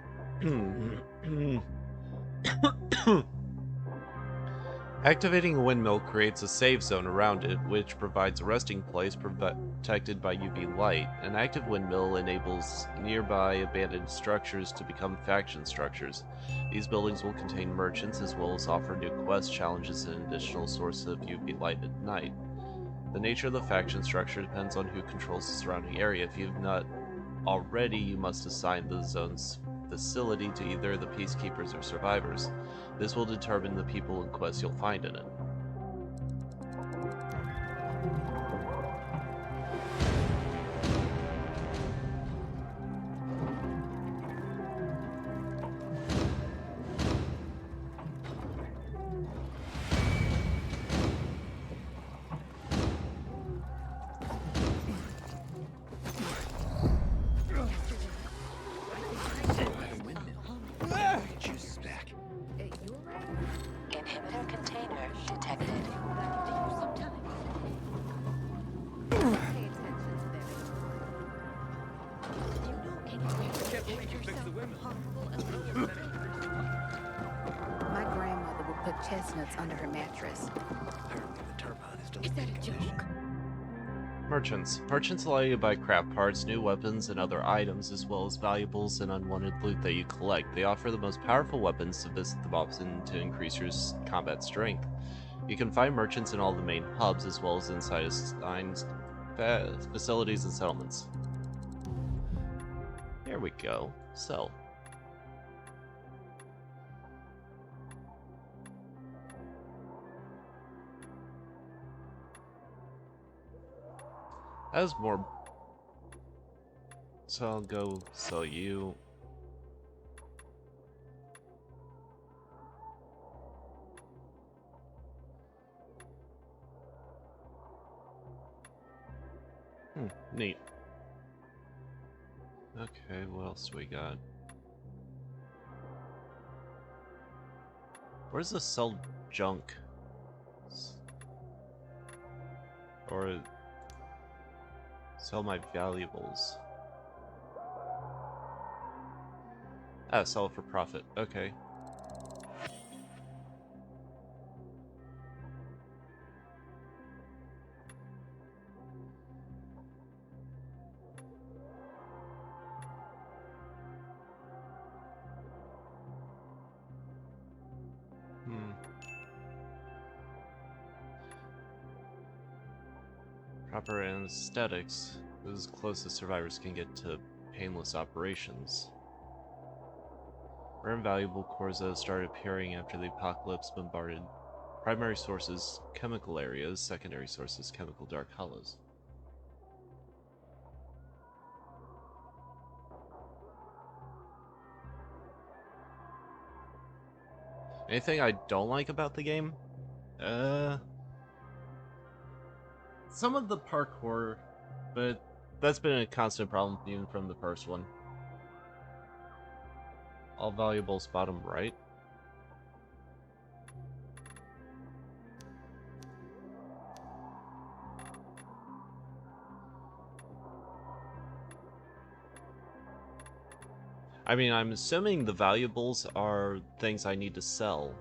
Activating a windmill creates a save zone around it, which provides a resting place protected by UV light. An active windmill enables nearby abandoned structures to become faction structures. These buildings will contain merchants as well as offer new quest challenges and an additional source of UV light at night. The nature of the faction structure depends on who controls the surrounding area. If you've not already, you must assign the zone's facility to either the peacekeepers or survivors. This will determine the people and quests you'll find in it. Inhibitor container detected. My grandmother would put chestnuts under her mattress. Apparently the turbine is Is that a joke? Merchants. Merchants allow you to buy craft parts, new weapons, and other items, as well as valuables and unwanted loot that you collect. They offer the most powerful weapons to visit the mobs and to increase your combat strength. You can find merchants in all the main hubs, as well as inside assigned facilities and settlements. There we go. Sell. As more, so I'll go sell you. Neat. Okay, what else do we got? Where's the sell junk? Or sell my valuables. Ah, sell it for profit. Okay. Proper anesthetics is as close as survivors can get to painless operations. Rare and valuable cores that started appearing after the apocalypse bombarded primary sources, chemical areas, secondary sources, chemical dark hollows. Anything I don't like about the game? Some of the parkour, but that's been a constant problem even from the first one. All valuables bottom right. I mean, I'm assuming the valuables are things I need to sell.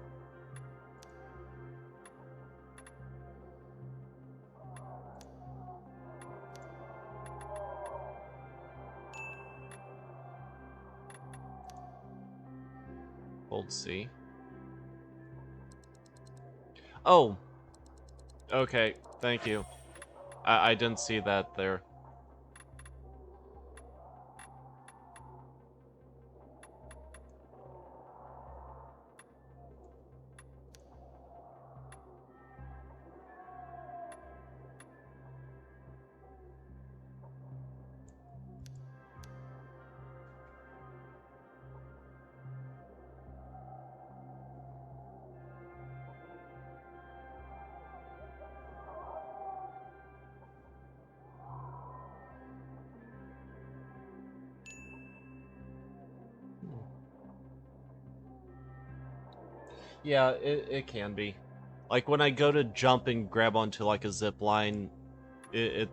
Hold C. Oh! Okay, thank you. I didn't see that there. Yeah, it can be. Like, when I go to jump and grab onto, like, a zip line, it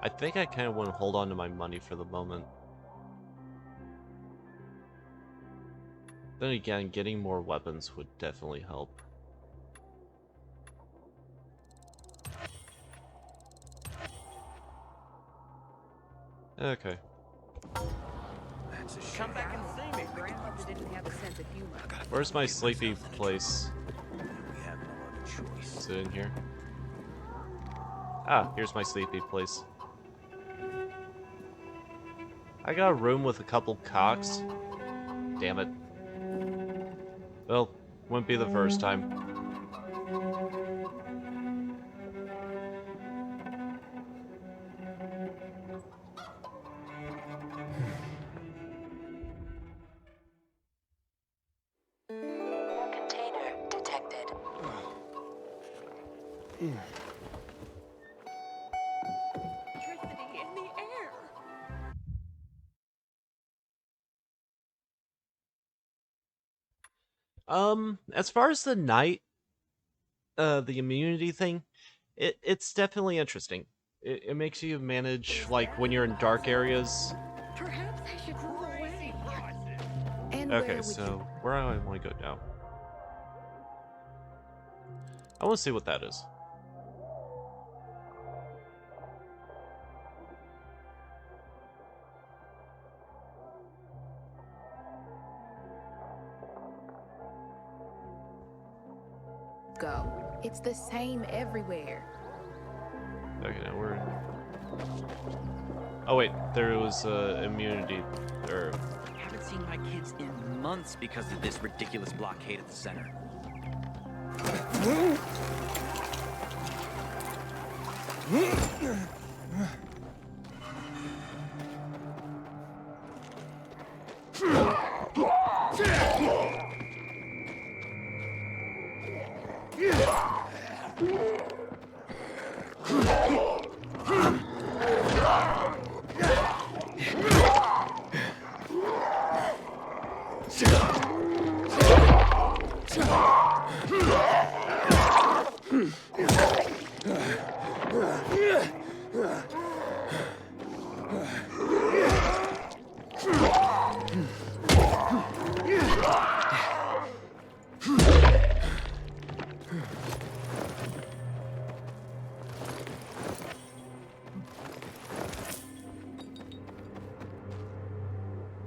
I think I kind of want to hold on to my money for the moment. Then again, getting more weapons would definitely help. Okay. Come back and see me. Grandmother didn't have a sense of humor. Where's my sleepy place? We have no other choice. Is it in here? Ah, here's my sleepy place. I got a room with a couple cocks. Damn it. Well, wouldn't be the first time. Container detected. Electricity in the air. As far as the night, the immunity thing, it's definitely interesting. It makes you manage, like, when you're in dark areas. Perhaps I should move away. And Okay, so where do I want to go now? I want to see what that is. go. It's the same everywhere. Okay, now we're... Oh wait, there was immunity, or... Haven't seen my kids in months because of this ridiculous blockade at the center.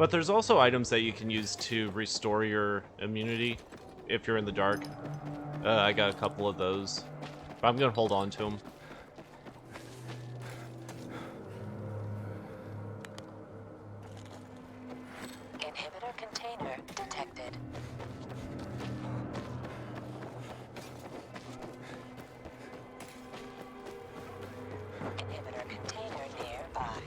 But there's also items that you can use to restore your immunity if you're in the dark. I got a couple of those. But I'm gonna hold on to them. Inhibitor container detected. Inhibitor container nearby.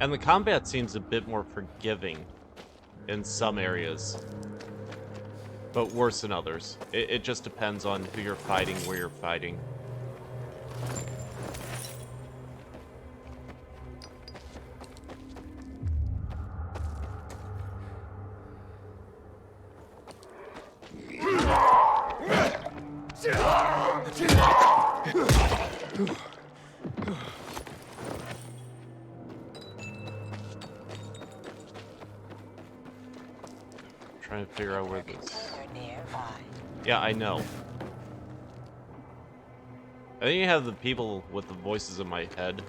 And the combat seems a bit more forgiving in some areas, but worse in others. It just depends on who you're fighting, where you're fighting. Trying to figure out where this... Yeah, I know. I think you have the people with the voices in my head.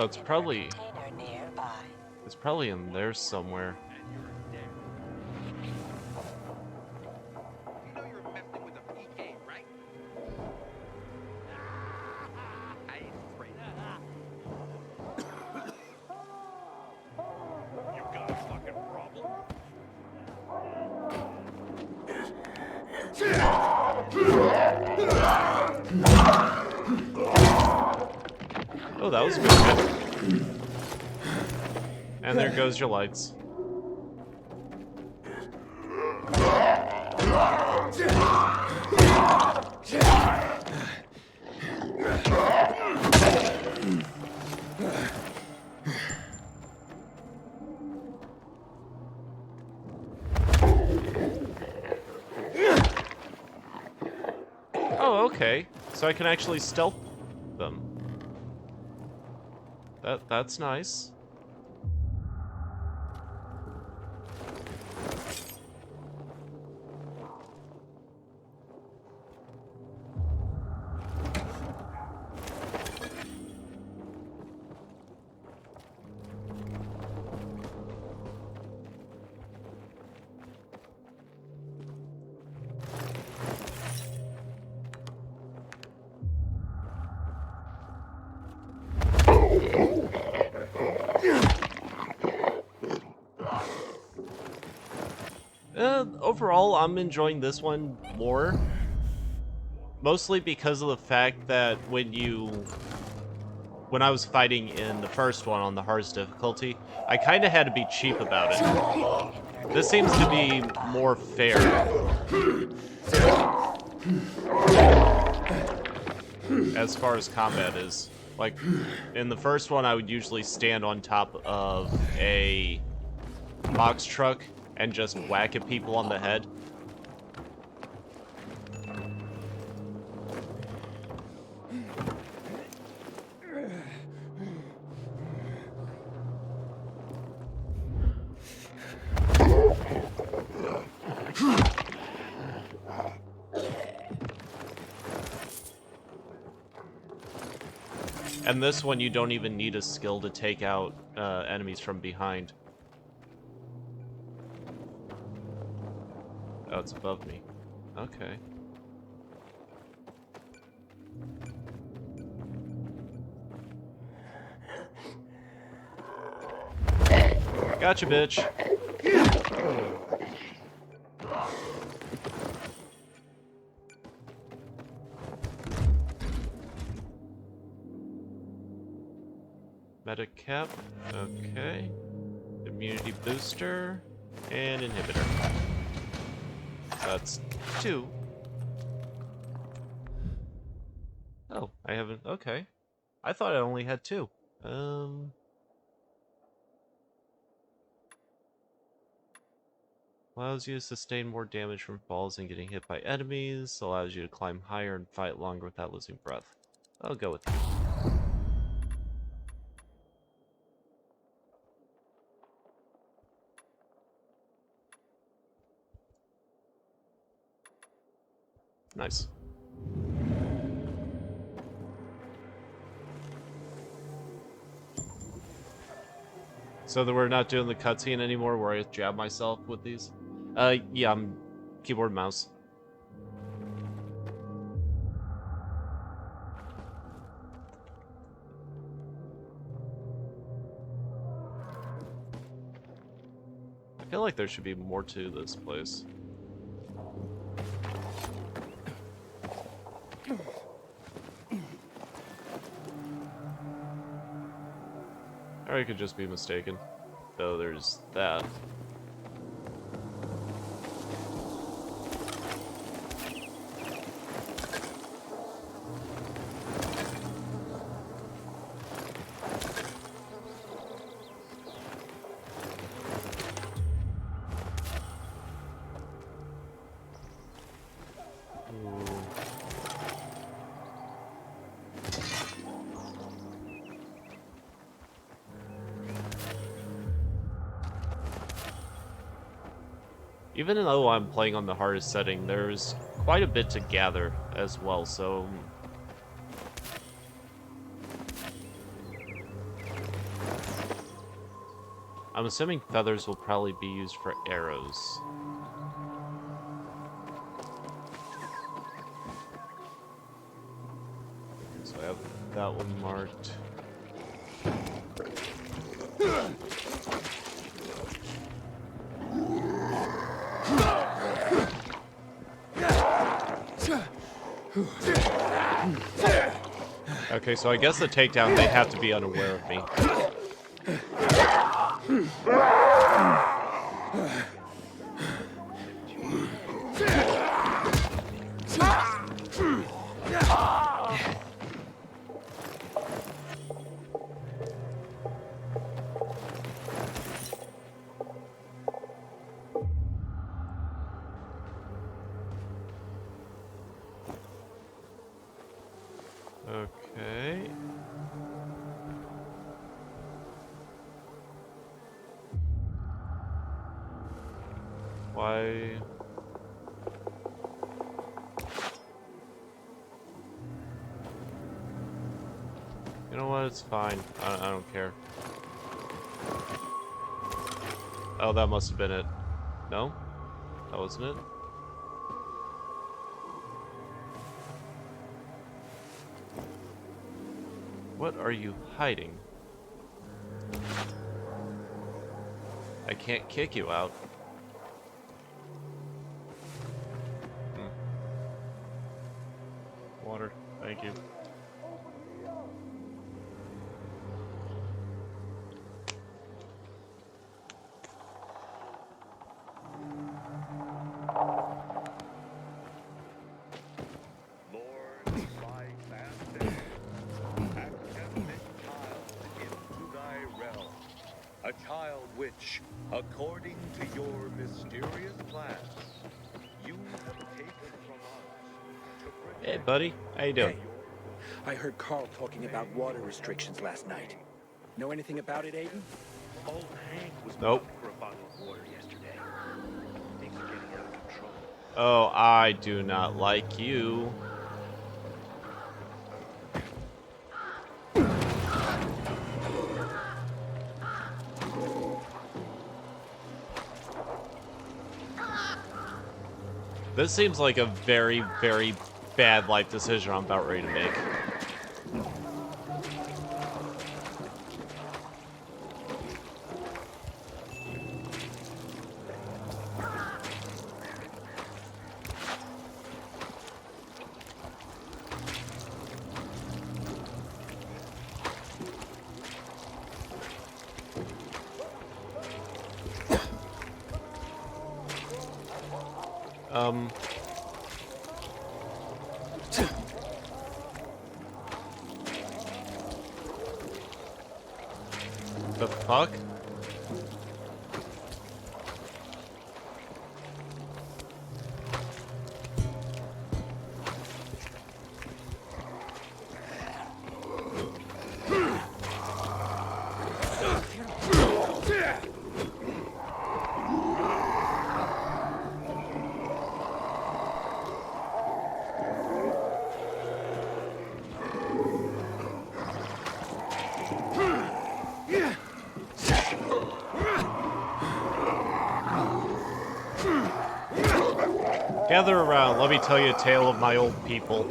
Oh, it's probably in there somewhere. Oh, that was good. And there goes your lights. Oh, okay. So I can actually stealth them. That's nice. Overall, I'm enjoying this one more. Mostly because of the fact that when I was fighting in the first one on the hardest difficulty, I kind of had to be cheap about it. This seems to be more fair. As far as combat is. Like, in the first one, I would usually stand on top of a box truck and just whack at people on the head. And this one, you don't even need a skill to take out enemies from behind. Oh, it's above me. Okay. Gotcha, bitch. Metacap. Okay. Immunity booster. And inhibitor. That's 2. Oh, I haven't. Okay. I thought I only had 2. Allows you to sustain more damage from falls and getting hit by enemies. Allows you to climb higher and fight longer without losing breath. I'll go with you. Nice. So that we're not doing the cutscene anymore where I jab myself with these? Yeah, I'm keyboard and mouse. I feel like there should be more to this place. Or I could just be mistaken. Though there's that. Even though I'm playing on the hardest setting, there's quite a bit to gather as well, so... I'm assuming feathers will probably be used for arrows. So I have that one marked. Okay, so I guess the takedown, they have to be unaware of me. Okay. Why? You know what? It's fine. I don't care. Oh, that must have been it. No? That wasn't it? What are you hiding? I can't kick you out. Water. Thank you. A child which, according to your mysterious plans, you have taken from us to protect. Hey, buddy. How you doing? Hey, I heard Carl talking about water restrictions last night. Know anything about it, Aiden? Old Hank was Nope. for a bottle of water yesterday. Things are getting out of control. Oh, I do not like you. This seems like a very, very bad life decision I'm about ready to make. The fuck? Gather around, let me tell you a tale of my old people.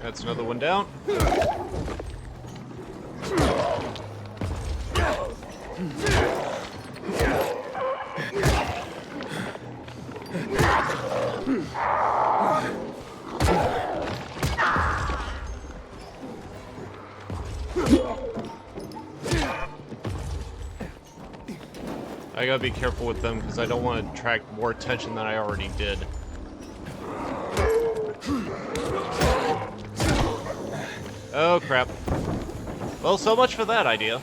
That's another one down. I gotta be careful with them because I don't want to attract more attention than I already did. Oh crap. Well, so much for that idea.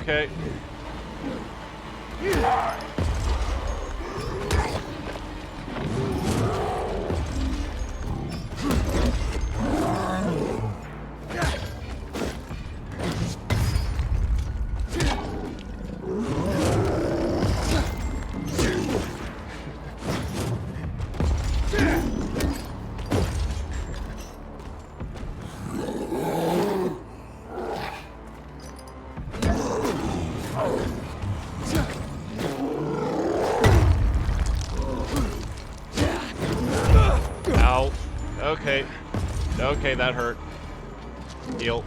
Okay. Ow. Okay. Okay, that hurt. Heal.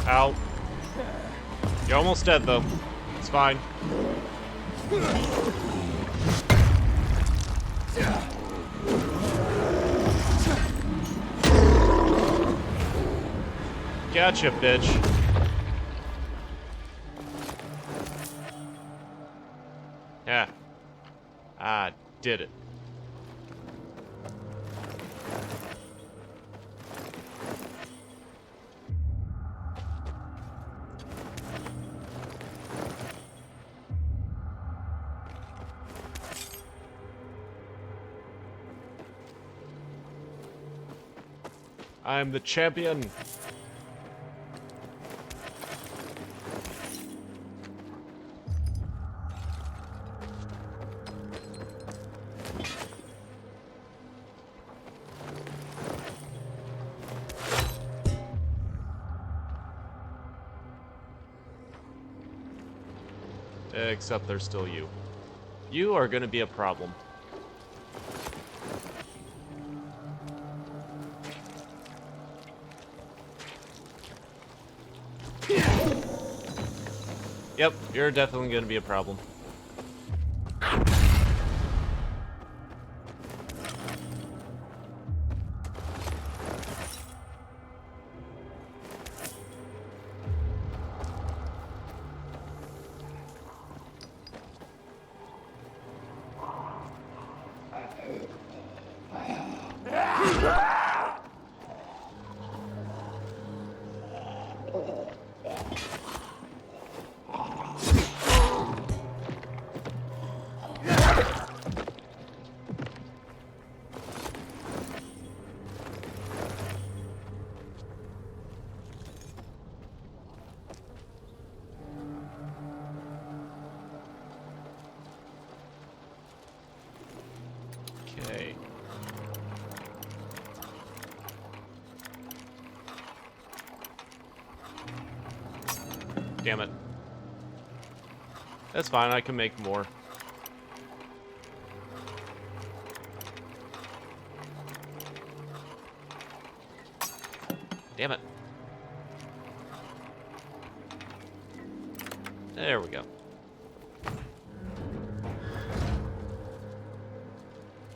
Ow. You're almost dead, though. It's fine. Gotcha, bitch. Yeah. I did it. I'm the champion. Except there's still you. You are gonna be a problem. Yep, you're definitely gonna be a problem. Okay. Damn it. That's fine, I can make more. Damn it. There we go.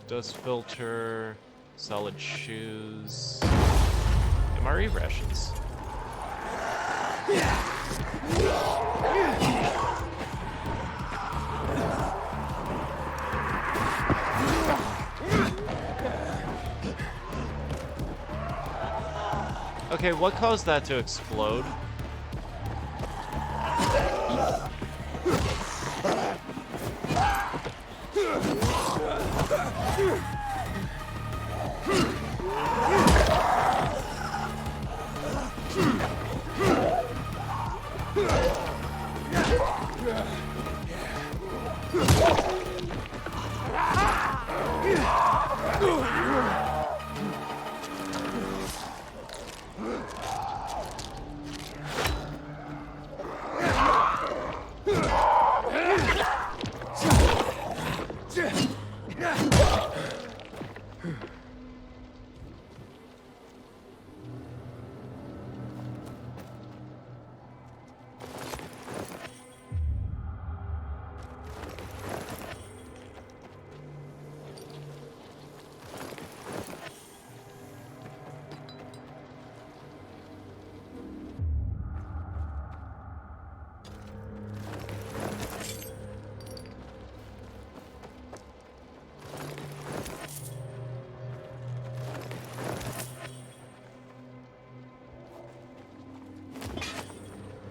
Dust filter, solid shoes, MRE rations. Okay, what caused that to explode?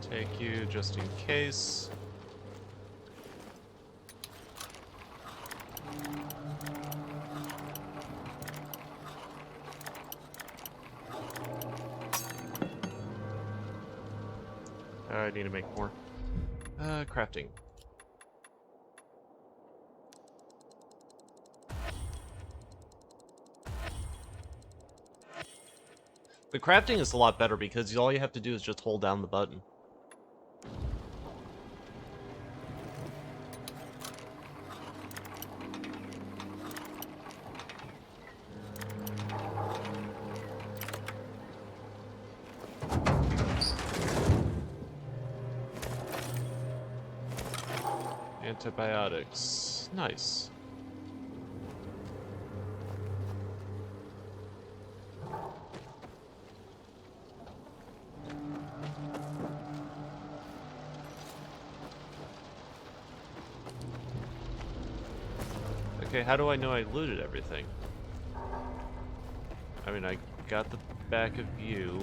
Take you just in case. I need to make more. Crafting. The crafting is a lot better because all you have to do is just hold down the button. Antibiotics. Nice. Okay, how do I know I looted everything? I mean, I got the back of you.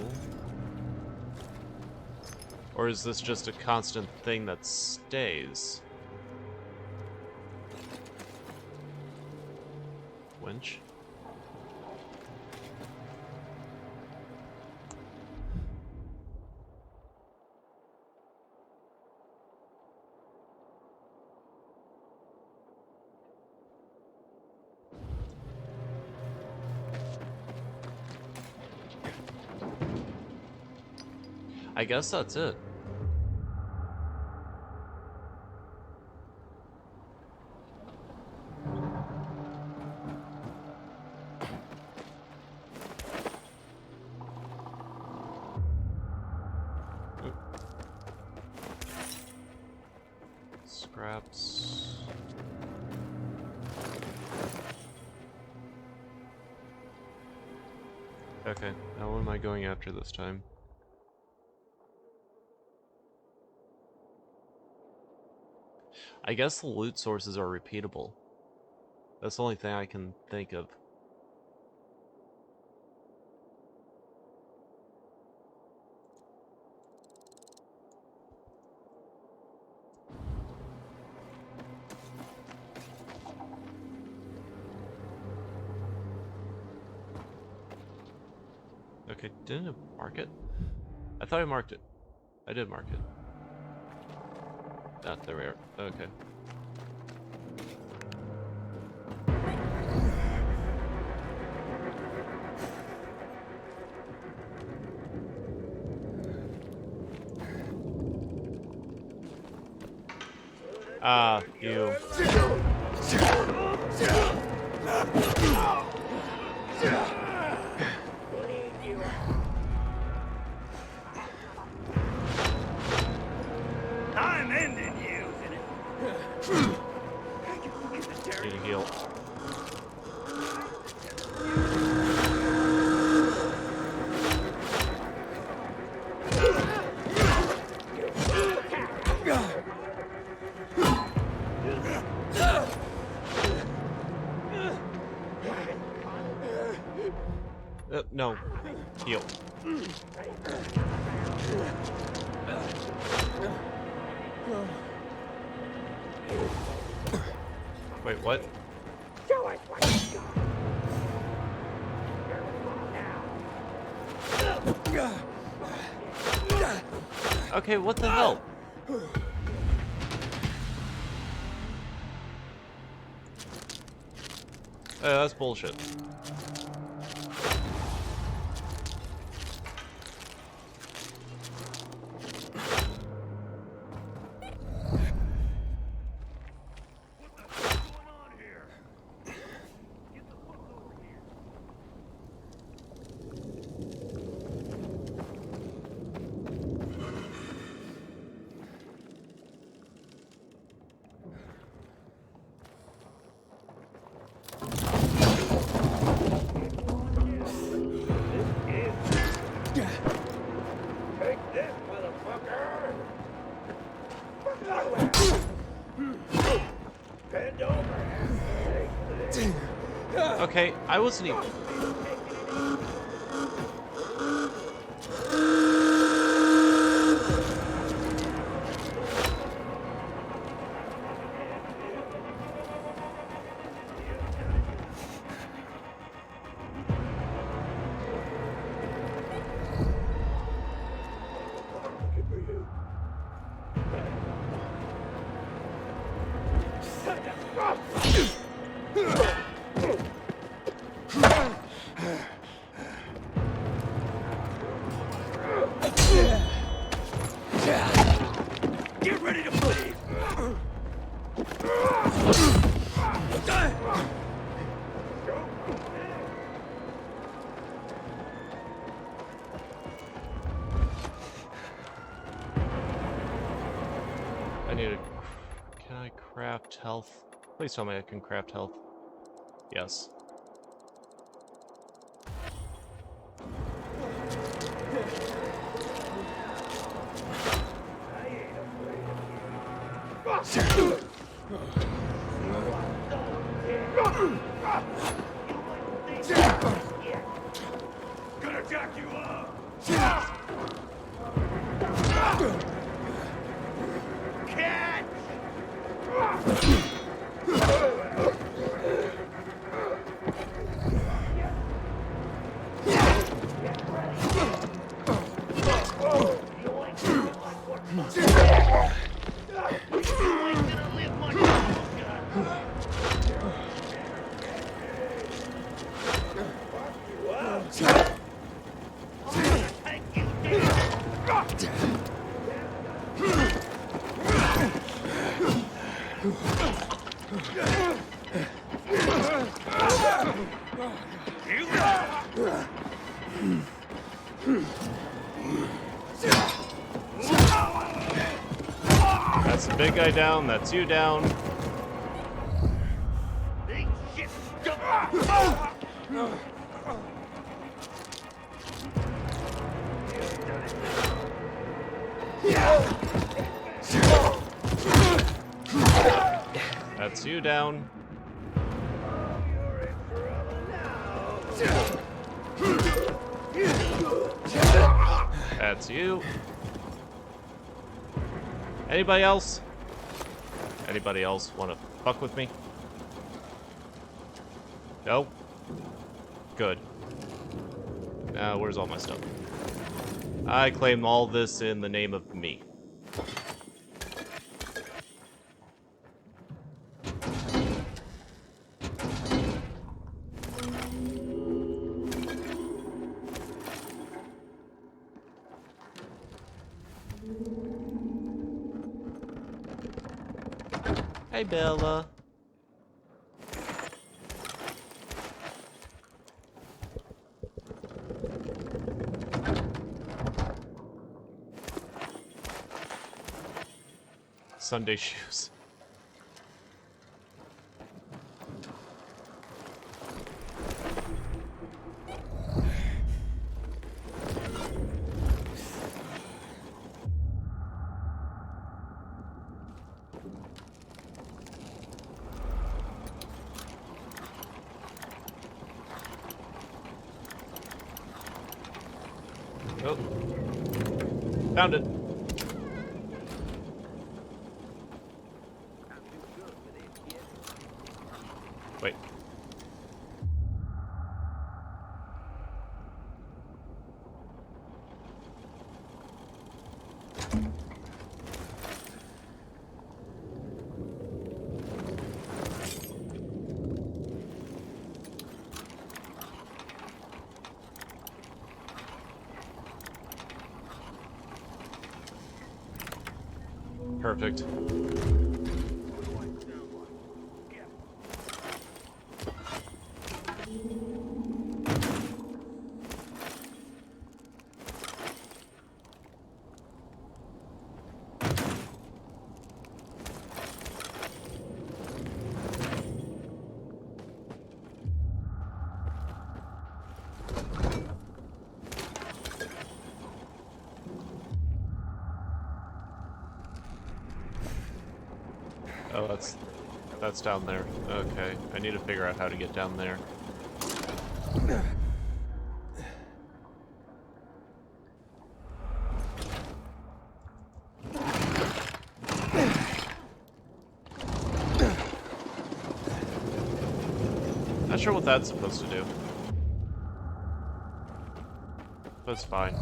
Or is this just a constant thing that stays? Winch? I guess that's it. Scraps. Okay, now what am I going after this time? I guess the loot sources are repeatable. That's the only thing I can think of. Okay, didn't it mark it? I thought I marked it. I did mark it. Ah, there we are. Okay. Ah, you. No. Heal. Wait, what? Okay, what the hell? That's bullshit. Okay, I wasn't even... Get ready to bleed! I need a... Can I craft health? Please tell me I can craft health. Yes. Gonna jack you up! Catch! That's the big guy down, that's you down. That's you down. That's you. Anybody else? Anybody else want to fuck with me? No? Good. Now, where's all my stuff? I claim all this in the name of me. Hey, Bella. Sunday shoes. Oh. Found it. Wait. Perfect. Oh, that's down there. Okay, I need to figure out how to get down there. Not sure what that's supposed to do. But it's fine.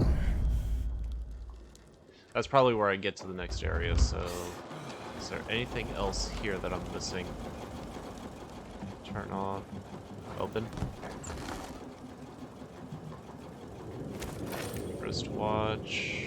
That's probably where I get to the next area, so... Is there anything else here that I'm missing? Turn off. Open. Wristwatch.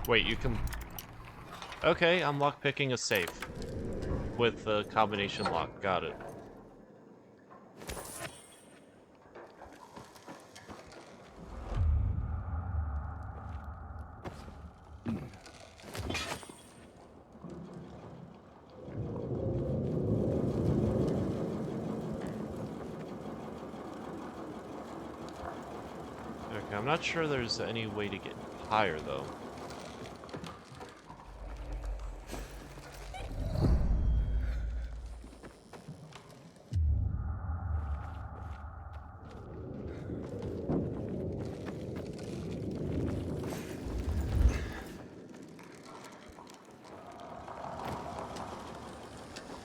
Wait, you can... Okay, I'm lockpicking a safe. With a combination lock. Got it. Okay, I'm not sure there's any way to get higher, though.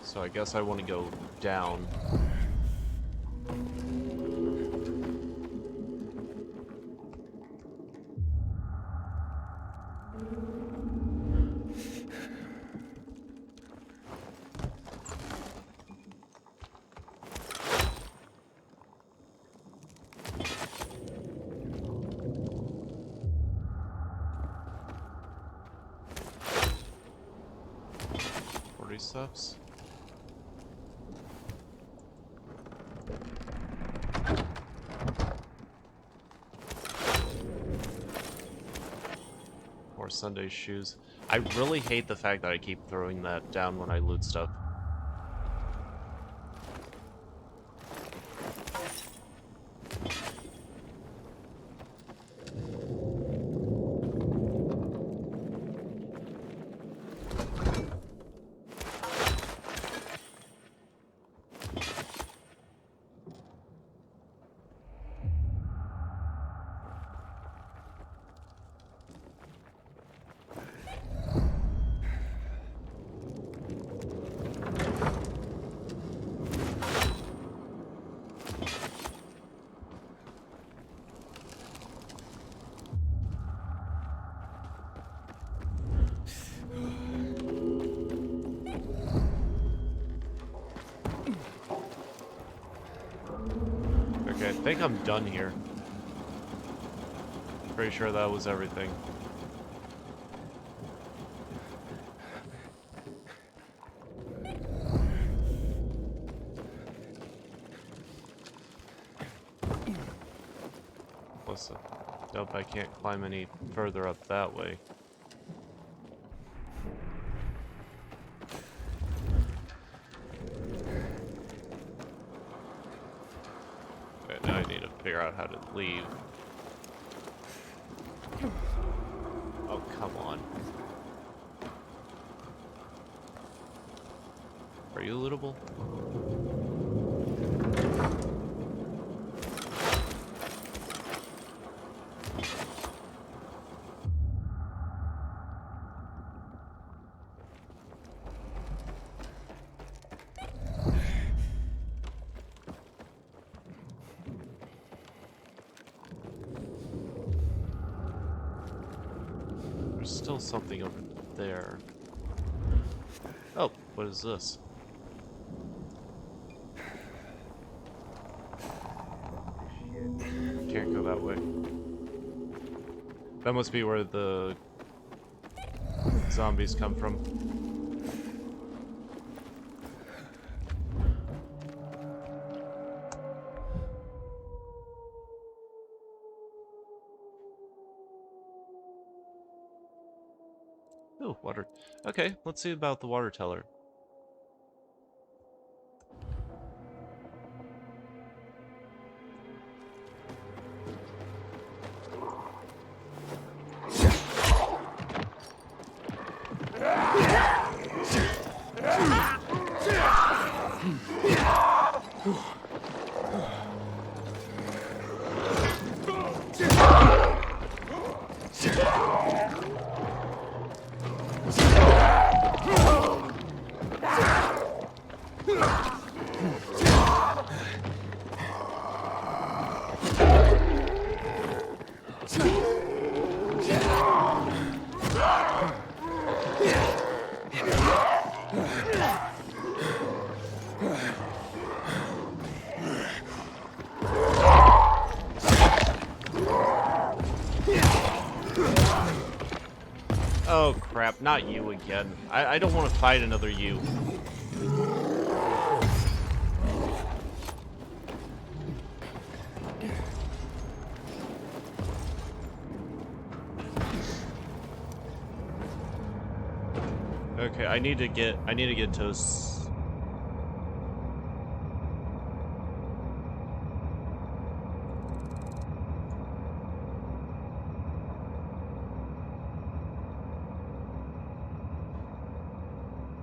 So I guess I want to go down. Steps. Or Sunday shoes. I really hate the fact that I keep throwing that down when I loot stuff. Okay, I think I'm done here. Pretty sure that was everything. Plus, nope, I can't climb any further up that way. Okay, now I need to figure out how to leave. Oh, come on. Are you lootable? There's still something over there. Oh, what is this? Can't go that way. That must be where the zombies come from. Oh, water. Okay, let's see about the water teller. Oh crap, not you again. I don't want to fight another you. Okay, I need to get to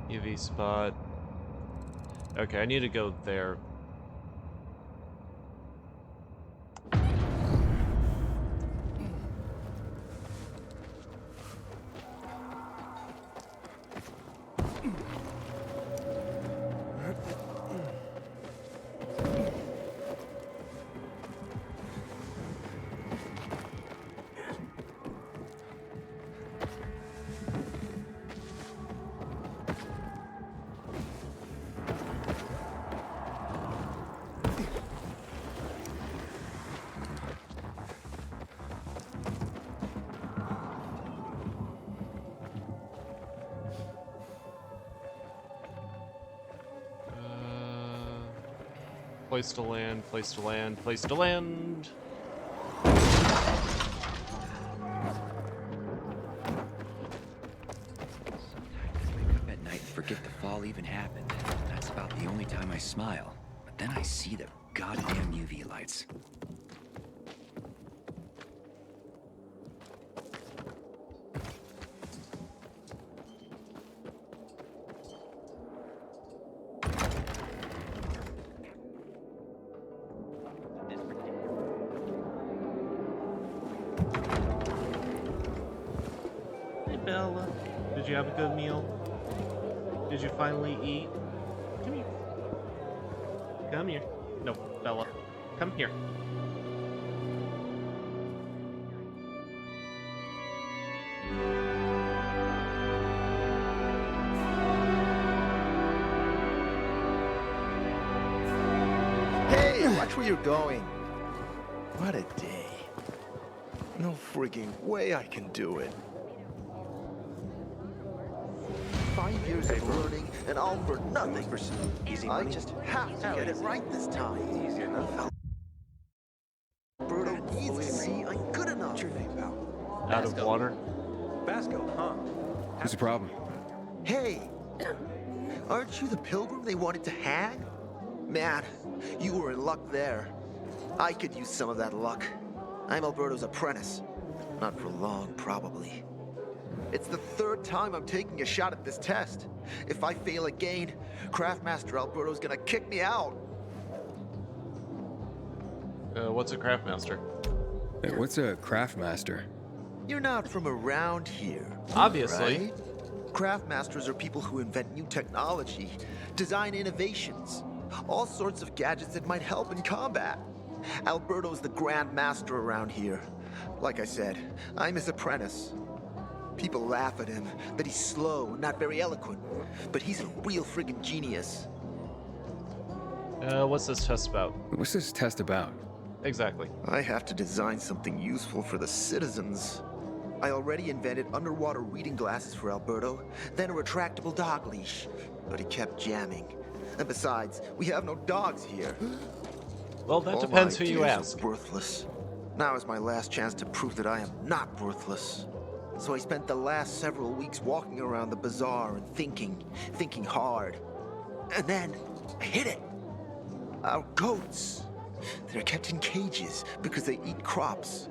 UV spot. Okay, I need to go there. Place to land, place to land, place to land. At night, forget the fall even happened. That's about the only time I smile. But then I see the goddamn UV lights. Hey Bella, did you have a good meal? Did you finally eat? Come here. Come here. No, Bella. Come here. Hey, watch where you're going. What a day. No frigging way I can do it. 5 years of learning and all for nothing. I just have to get it right this time. Easy enough. Brutal needs to see out of water. Vasco, huh? What's the problem? Hey! Aren't you the pilgrim they wanted to hang? Man, you were in luck there. I could use some of that luck. I'm Alberto's apprentice. Not for long, probably. It's the third time I'm taking a shot at this test. If I fail again, Craftmaster Alberto's gonna kick me out. What's a craftmaster? Hey, what's a craftmaster? You're not from around here. Obviously. Right? Craftmasters are people who invent new technology, design innovations, all sorts of gadgets that might help in combat. Alberto's the Grand Master around here. Like I said, I'm his apprentice. People laugh at him, that he's slow and not very eloquent, but he's a real friggin' genius. What's this test about? What's this test about? Exactly. I have to design something useful for the citizens. I already invented underwater reading glasses for Alberto, then a retractable dog leash, but he kept jamming. And besides, we have no dogs here. Well, that All depends my who you ideas ask. are worthless. Now is my last chance to prove that I am not worthless. So I spent the last several weeks walking around the bazaar and thinking hard. And then I hit it. Our goats. They're kept in cages because they eat crops.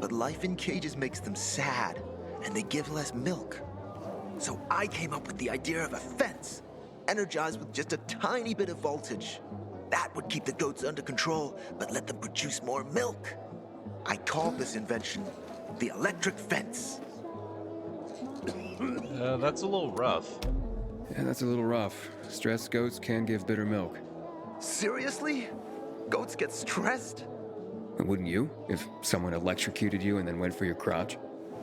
But life in cages makes them sad, and they give less milk. So I came up with the idea of a fence, energized with just a tiny bit of voltage. That would keep the goats under control, but let them produce more milk. I called this invention the electric fence. That's a little rough. Yeah, that's a little rough. Stressed goats can give bitter milk. Seriously? Goats get stressed? Wouldn't you, if someone electrocuted you and then went for your crotch?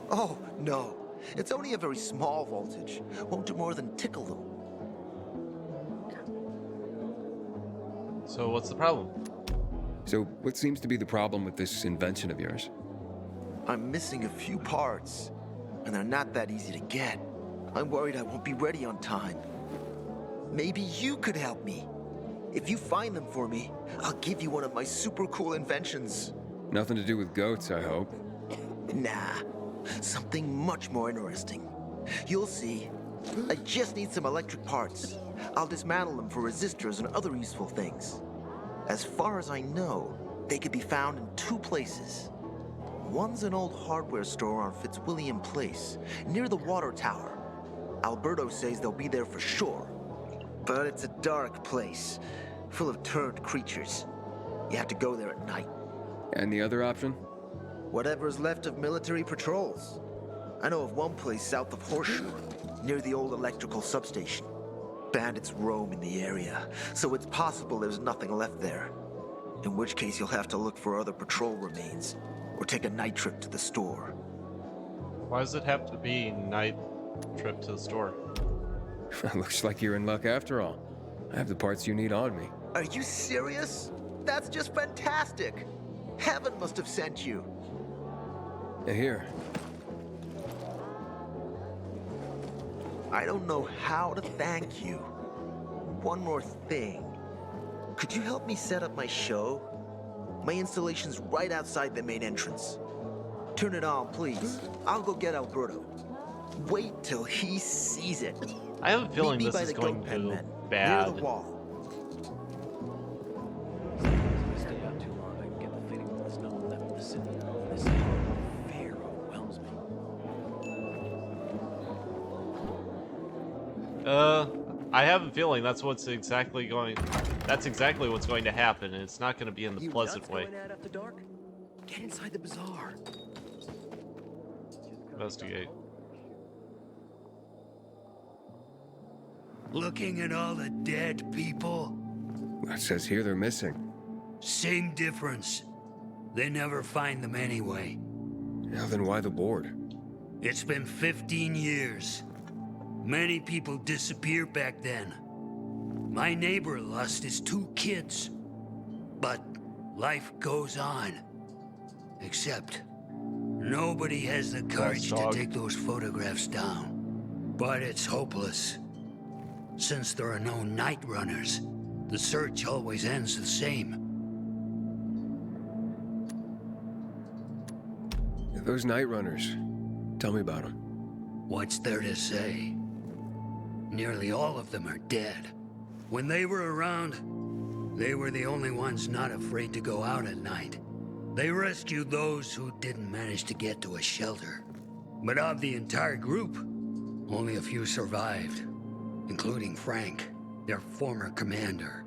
Oh, no. It's only a very small voltage. Won't do more than tickle them. So what's the problem? So what seems to be the problem with this invention of yours? I'm missing a few parts, and they're not that easy to get. I'm worried I won't be ready on time. Maybe you could help me. If you find them for me, I'll give you one of my super cool inventions. Nothing to do with goats, I hope. Nah, something much more interesting. You'll see. I just need some electric parts. I'll dismantle them for resistors and other useful things. As far as I know, they could be found in two places. One's an old hardware store on Fitzwilliam Place, near the water tower. Alberto says they'll be there for sure. But it's a dark place, full of turned creatures. You have to go there at night. And the other option? Whatever's left of military patrols. I know of one place south of Horseshoe, near the old electrical substation. Bandits roam in the area, so it's possible there's nothing left there. In which case you'll have to look for other patrol remains, or take a night trip to the store. Why does it have to be night trip to the store? Looks like you're in luck after all. I have the parts you need on me. Are you serious? That's just fantastic! Heaven must have sent you. Here. I don't know how to thank you. One more thing. Could you help me set up my show? My installation's right outside the main entrance. Turn it on, please. I'll go get Alberto. Wait till he sees it. I have a feeling Meet me this by is the going goat pen to men, bad. near the wall. Stay out too long, I get the feeling that there's no one left in the city. This fear overwhelms me. I have a feeling that's exactly what's going to happen, and it's not going to be in the pleasant way. Going out after dark? Get inside the bazaar. Investigate. Looking at all the dead people? It says here they're missing. Same difference. They never find them anyway. Now then why the board? It's been 15 years. Many people disappeared back then. My neighbor lost his 2 kids. But life goes on. Except, nobody has the courage to take those photographs down. But it's hopeless. Since there are no night runners, the search always ends the same. Those night runners, Tell me about them. What's there to say? Nearly all of them are dead. When they were around, they were the only ones not afraid to go out at night. They rescued those who didn't manage to get to a shelter. But of the entire group, only a few survived, including Frank, their former commander.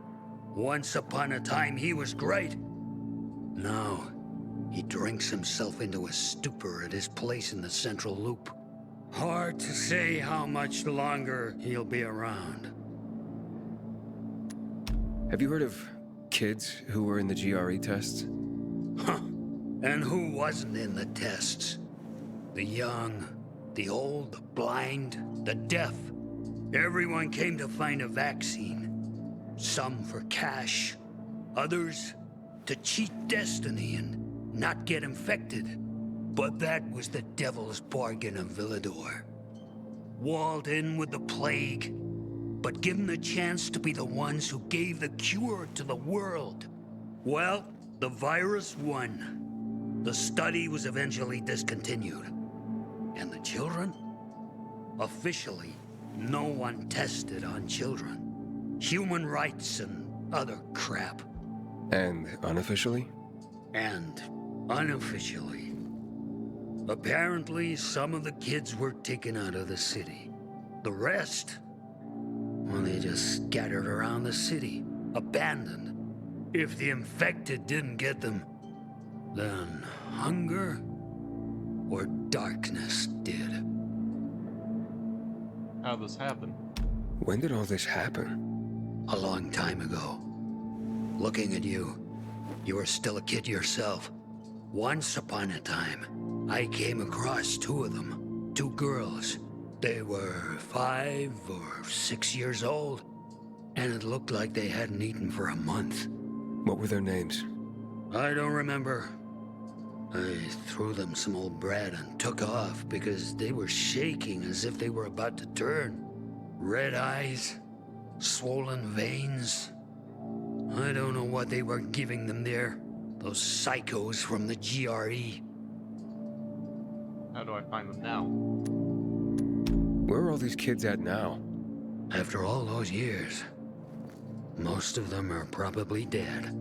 Once upon a time, he was great. Now, he drinks himself into a stupor at his place in the Central Loop. Hard to say how much longer he'll be around. Have you heard of kids who were in the GRE tests? Huh. And who wasn't in the tests? The young, the old, the blind, the deaf. Everyone came to find a vaccine. Some for cash, others to cheat destiny and not get infected. But that was the devil's bargain of Villador. Walled in with the plague, but given the chance to be the ones who gave the cure to the world. Well, the virus won. The study was eventually discontinued. And the children? Officially, no one tested on children. Human rights and other crap. And unofficially? And unofficially. Apparently, some of the kids were taken out of the city. The rest, well, they just scattered around the city, abandoned. If the infected didn't get them, then hunger or darkness did. How'd this happen? When did all this happen? A long time ago. Looking at you, you were still a kid yourself. Once upon a time, I came across two of them. Two girls. They were 5 or 6 years old, and it looked like they hadn't eaten for a month. What were their names? I don't remember. I threw them some old bread and took off because they were shaking as if they were about to turn. Red eyes, swollen veins. I don't know what they were giving them there. Those psychos from the GRE. How do I find them now? Where are all these kids at now? After all those years, most of them are probably dead.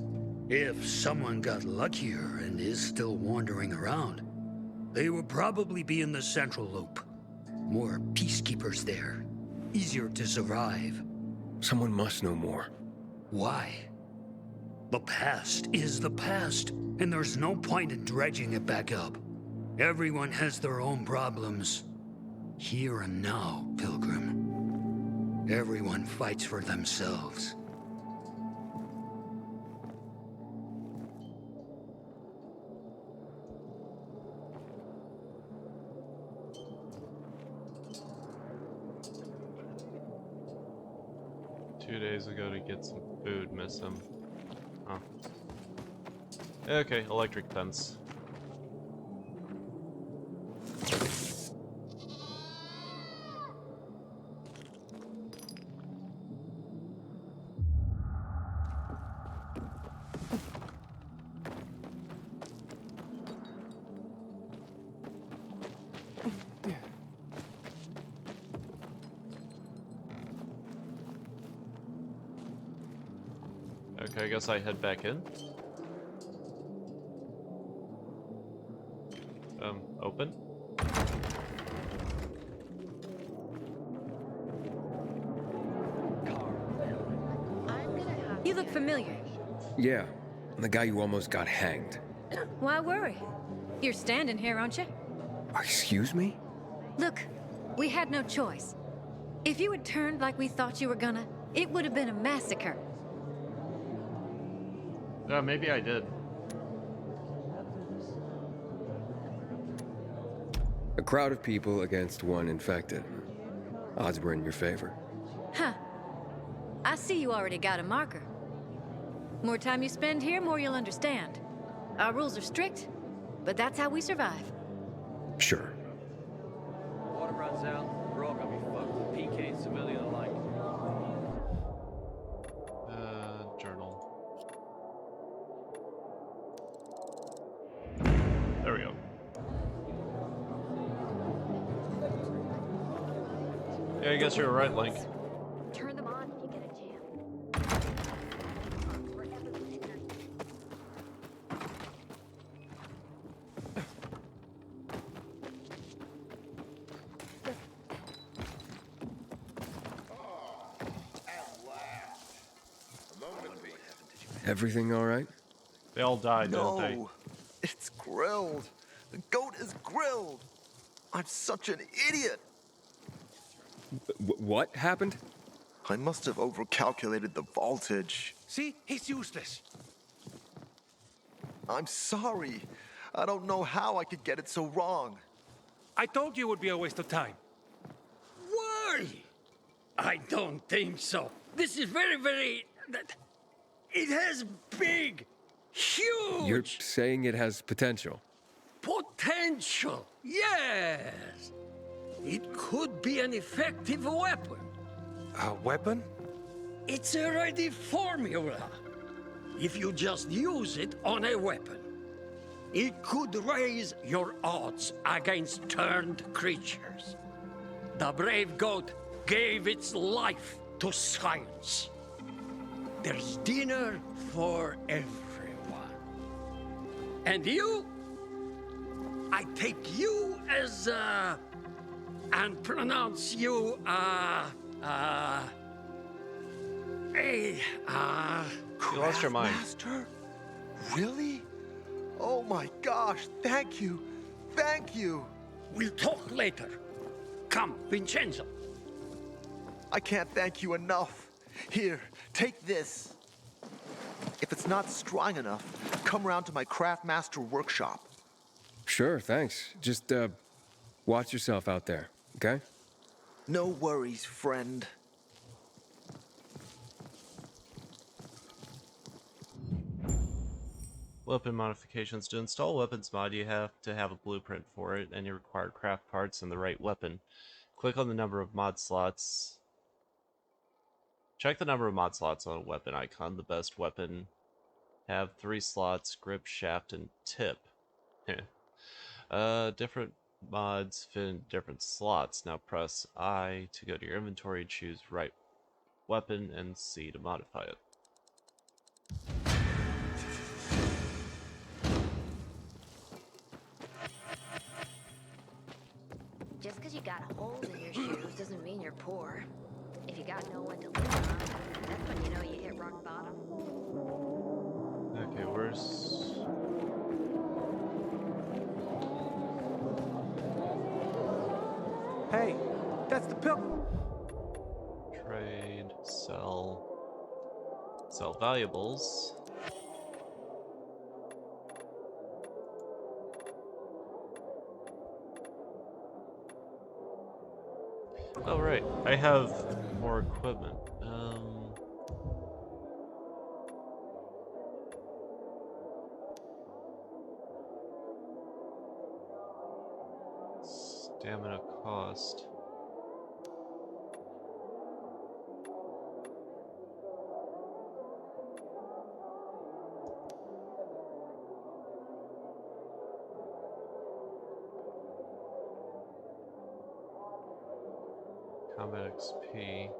If someone got luckier and is still wandering around, they would probably be in the Central Loop. More peacekeepers there. Easier to survive. Someone must know more. Why? The past is the past, and there's no point in dredging it back up. Everyone has their own problems. Here and now, Pilgrim. Everyone fights for themselves. Days ago to get some food, miss him. Huh. Okay, electric fence. Okay, I guess I head back in. Open. You look familiar. Yeah, the guy who almost got hanged. Why worry? You're standing here, aren't you? Excuse me? Look, we had no choice. If you had turned like we thought you were gonna, it would have been a massacre. Maybe I did. A crowd of people against one infected. Odds were in your favor. Huh. I see you already got a marker. More time you spend here, more you'll understand. Our rules are strict, but that's how we survive. Sure. Water runs out, we're all gonna be fucked. PK, civilian alike. Journal. There we go. Yeah, I guess you're right, Link. Turn them on if you get a chance. Everything all right? They all died, didn't they? No, it's grilled. The goat is grilled. I'm such an idiot. What happened? I must have overcalculated the voltage. See? He's useless. I'm sorry. I don't know how I could get it so wrong. I told you it would be a waste of time. Why? I don't think so. This is very... It has big, huge... You're saying it has potential? Potential, yes. It could be an effective weapon. A weapon? It's a ready formula. If you just use it on a weapon, it could raise your odds against turned creatures. The brave goat gave its life to science. There's dinner for everyone. And you? I take you as, and pronounce you, You lost your mind. Master? Really? Oh my gosh, thank you. Thank you. We'll talk later. Come, Vincenzo. I can't thank you enough. Here, take this. If it's not strong enough, come round to my craft master workshop. Sure, thanks. Just, watch yourself out there, okay? No worries, friend. Weapon modifications. To install weapons mod, you have to have a blueprint for it, and you require craft parts and the right weapon. Click on the number of mod slots. Check the number of mod slots on a weapon icon. The best weapon have 3 slots: grip, shaft, and tip. Different mods fit in different slots. Now press I to go to your inventory, choose right weapon, and C to modify it. Just because you got holes in your shoes doesn't mean you're poor. If you got no one to live on, that's when you know you hit rock bottom. Okay, where's... Hey, that's the pill. Trade, sell valuables. Oh right, I have more equipment. Stamina cost. Combat XP.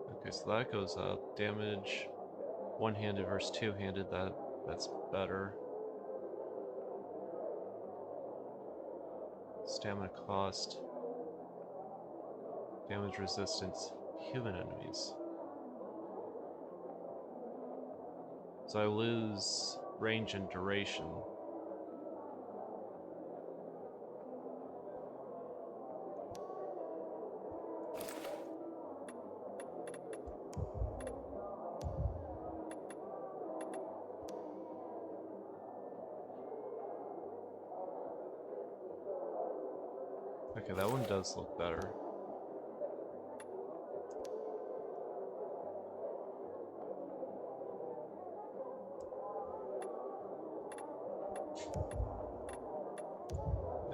Okay, so that goes up. Damage, one-handed versus two-handed. That's better. Stamina cost. Damage resistance. Human enemies. So I lose range and duration. Okay, that one does look better.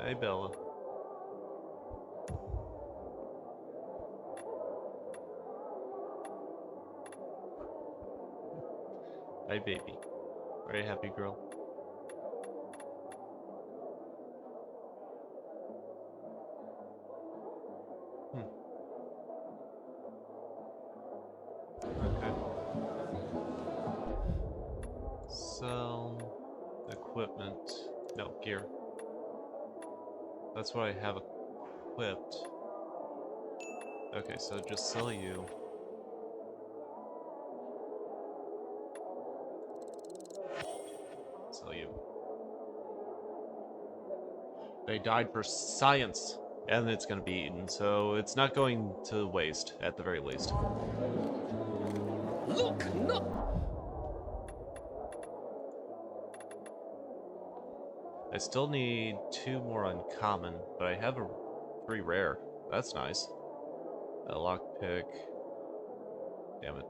Hey, Bella. Hi, baby. Very happy girl. Okay. Sell equipment. No, gear. That's what I have equipped. Okay, so just sell you. Sell you. They died for science, and it's gonna be eaten, so it's not going to waste, at the very least. Look, no! I still need 2 more uncommon, but I have a 3 rare. That's nice. A lockpick. Damn it.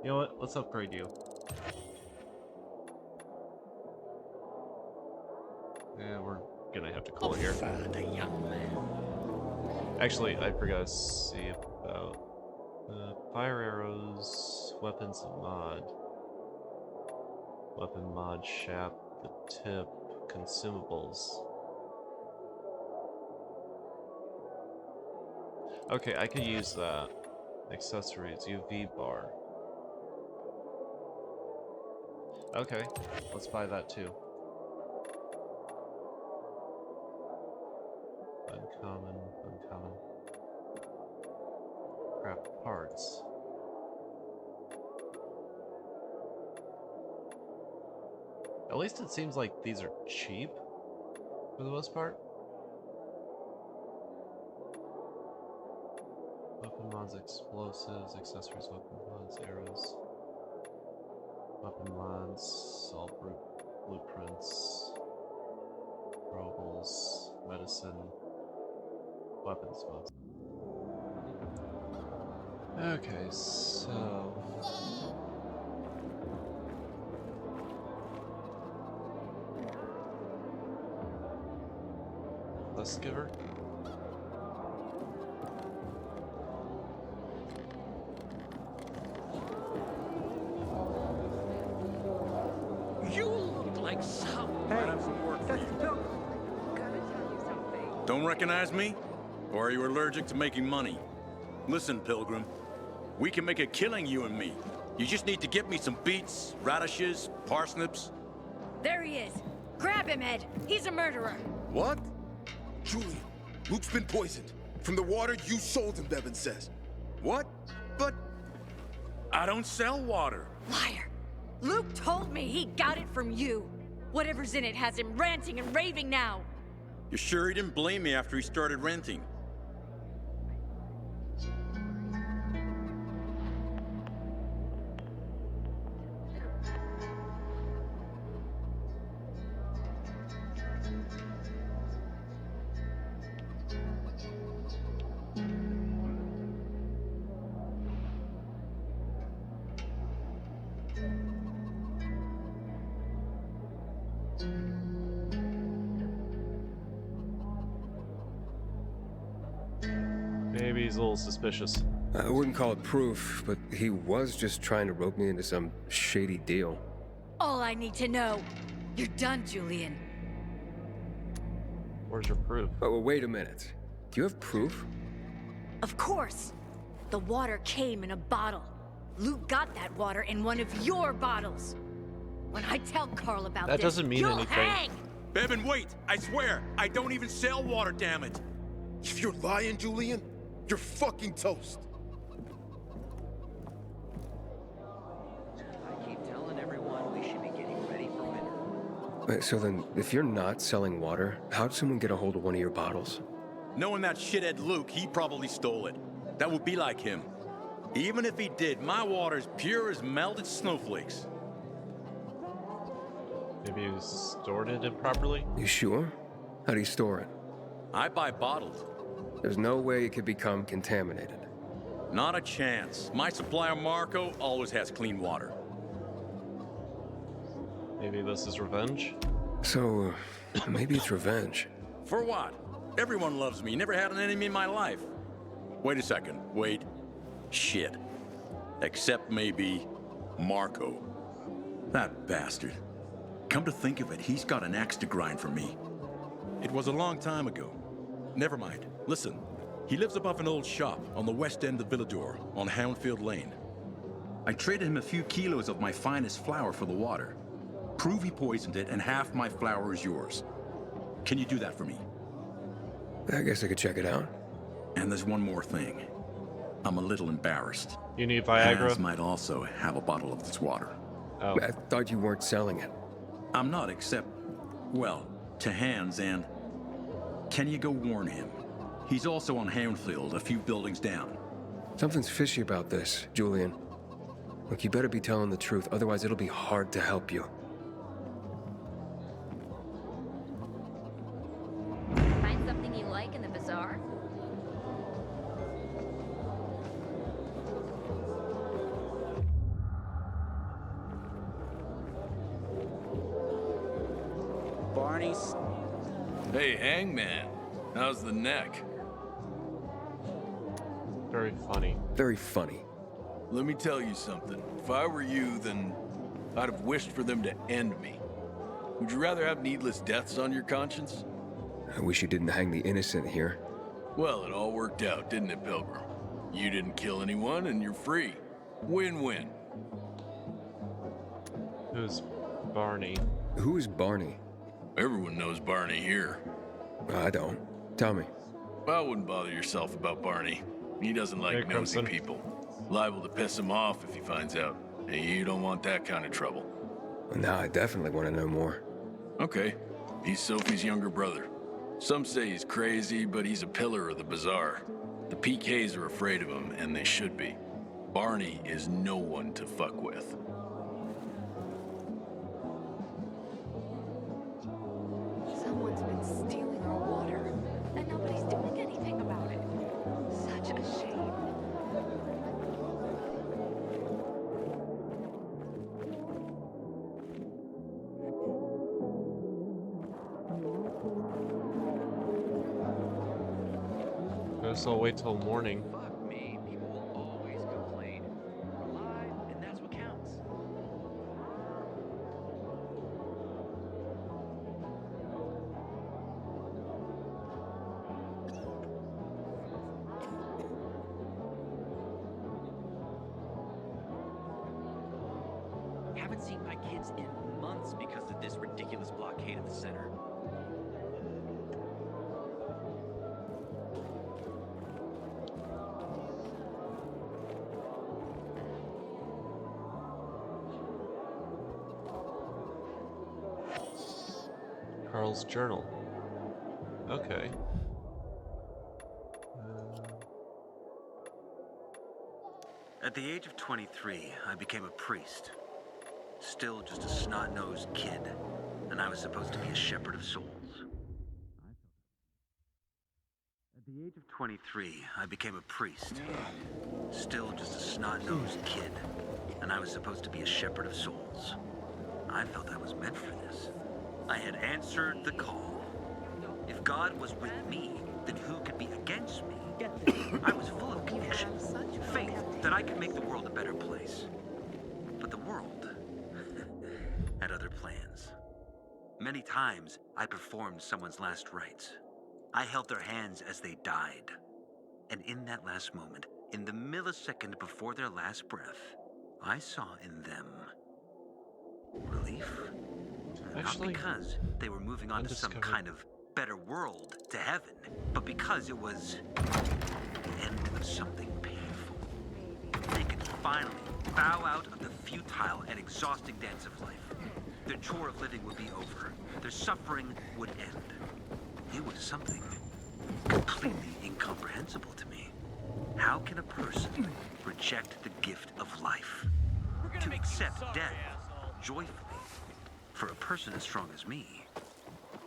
You know what? Let's upgrade you. Yeah, we're gonna have to call it here. Actually, I forgot to see about fire arrows, weapons mod. Weapon mod, shaft, the tip, consumables. Okay, I could use that. Accessories, UV bar. Okay, let's buy that too. Uncommon, uncommon. Craft parts. At least it seems like these are cheap, for the most part. Weapon mods, explosives, accessories, weapon mods, arrows. Weapon mods, all blueprints, throwables, medicine, weapons mods. Okay, so... Let's give her. You look like some. Might have some work for you. Don't recognize me? Or are you allergic to making money? Listen, Pilgrim. We can make a killing, you and me. You just need to get me some beets, radishes, parsnips. There he is. Grab him, Ed. He's a murderer. What? Julian, Luke's been poisoned. From the water you sold him, Bevan says. What? But I don't sell water. Liar. Luke told me he got it from you. Whatever's in it has him ranting and raving now. You sure he didn't blame me after he started renting? Maybe he's a little suspicious. I wouldn't call it proof, but he was just trying to rope me into some shady deal. All I need to know. You're done, Julian. Where's your proof? Oh, wait a minute. Do you have proof? Of course. The water came in a bottle. Luke got that water in one of your bottles. When I tell Carl about that this, doesn't mean you'll anything. hang! Bevan, wait! I swear, I don't even sell water, damn it! If you're lying, Julian, you're fucking toast. I keep telling everyone we should be getting ready for winter. Wait, so then, if you're not selling water, how'd someone get a hold of one of your bottles? Knowing that shithead Luke, he probably stole it. That would be like him. Even if he did, my water's pure as melted snowflakes. Maybe you stored it improperly? You sure? How do you store it? I buy bottled. There's no way it could become contaminated. Not a chance. My supplier, Marco, always has clean water. Maybe this is revenge? So, maybe it's revenge. For what? Everyone loves me. Never had an enemy in my life. Wait a second. Wait. Shit. Except maybe Marco. That bastard. Come to think of it, he's got an axe to grind for me. It was a long time ago. Never mind. Listen. He lives above an old shop on the west end of Villador, on Houndfield Lane. I traded him a few kilos of my finest flour for the water. Prove he poisoned it, and half my flour is yours. Can you do that for me? I guess I could check it out. And there's one more thing. I'm a little embarrassed. You need Viagra? Hans might also have a bottle of this water. Oh. I thought you weren't selling it. I'm not, except, well, to Hans, and can you go warn him? He's also on Houndfield, a few buildings down. Something's fishy about this, Julian. Look, you better be telling the truth, otherwise it'll be hard to help you. Find something you like in the bazaar? Barney's. Hey, Hangman. How's the neck? Very funny. Very funny. Let me tell you something. If I were you, then I'd have wished for them to end me. Would you rather have needless deaths on your conscience? I wish you didn't hang the innocent here. Well, it all worked out, didn't it, Pilgrim? You didn't kill anyone, and you're free. Win-win. Who's Barney? Who's Barney? Everyone knows Barney here. I don't. Tell me. I wouldn't bother yourself about Barney. He doesn't like nosy people. Liable to piss him off if he finds out. And you don't want that kind of trouble. Well, now I definitely want to know more. Okay. He's Sophie's younger brother. Some say he's crazy, but he's a pillar of the bazaar. The PKs are afraid of him, and they should be. Barney is no one to fuck with. Someone's been stealing our water, and nobody's doing anything about it. Such a shame. Guess I'll wait till morning. Fuck me, people will always complain. We're alive, and that's what counts. Haven't seen my kids in months because of this ridiculous blockade of the center. Carl's journal. Okay. At the age of 23, I became a priest. Still just a snot-nosed kid, and I was supposed to be a shepherd of souls. At the age of 23, I became a priest. Still just a snot-nosed kid, and I was supposed to be a shepherd of souls. I felt I was meant for this. I had answered the call. If God was with me, then who could be against me? I was full of conviction, faith that I could make the world a better place. But the world had other plans. Many times, I performed someone's last rites. I held their hands as they died. And in that last moment, in the millisecond before their last breath, I saw in them relief. Actually, not because they were moving on to some kind of better world, to heaven, but because it was the end of something painful. They could finally bow out of the futile and exhausting dance of life. Their chore of living would be over. Their suffering would end. It was something completely incomprehensible to me. How can a person reject the gift of life? To accept death joyfully? For a person as strong as me,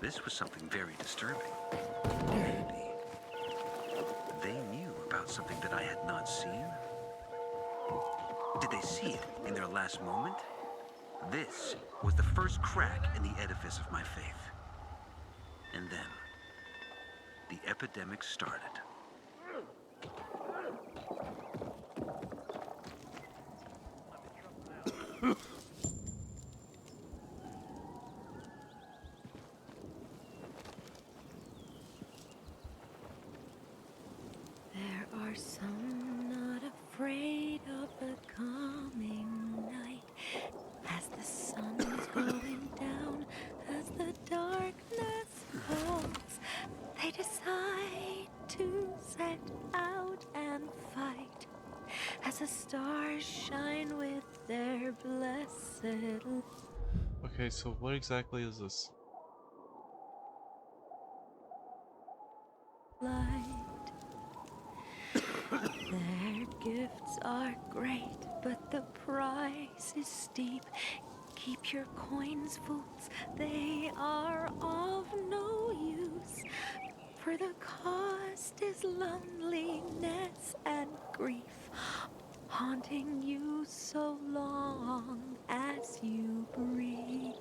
this was something very disturbing. Maybe they knew about something that I had not seen. Did they see it in their last moment? This was the first crack in the edifice of my faith. And then, the epidemic started. some not afraid of the coming night. As the sun is going down, as the darkness falls, they decide to set out and fight. As the stars shine with their blessed Okay, so what exactly is this? light. Their gifts are great, but the price is steep. Keep your coins, fools, they are of no use. For the cost is loneliness and grief, haunting you so long as you breathe.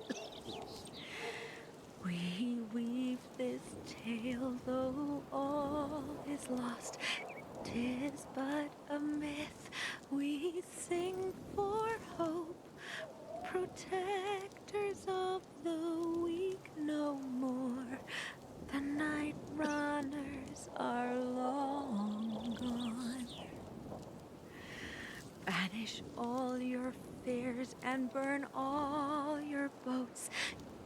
We weave this tale, though all is lost. 'Tis but a myth. We sing for hope, protectors of the weak no more. The night runners are long gone. Banish all your fears and burn all your boats.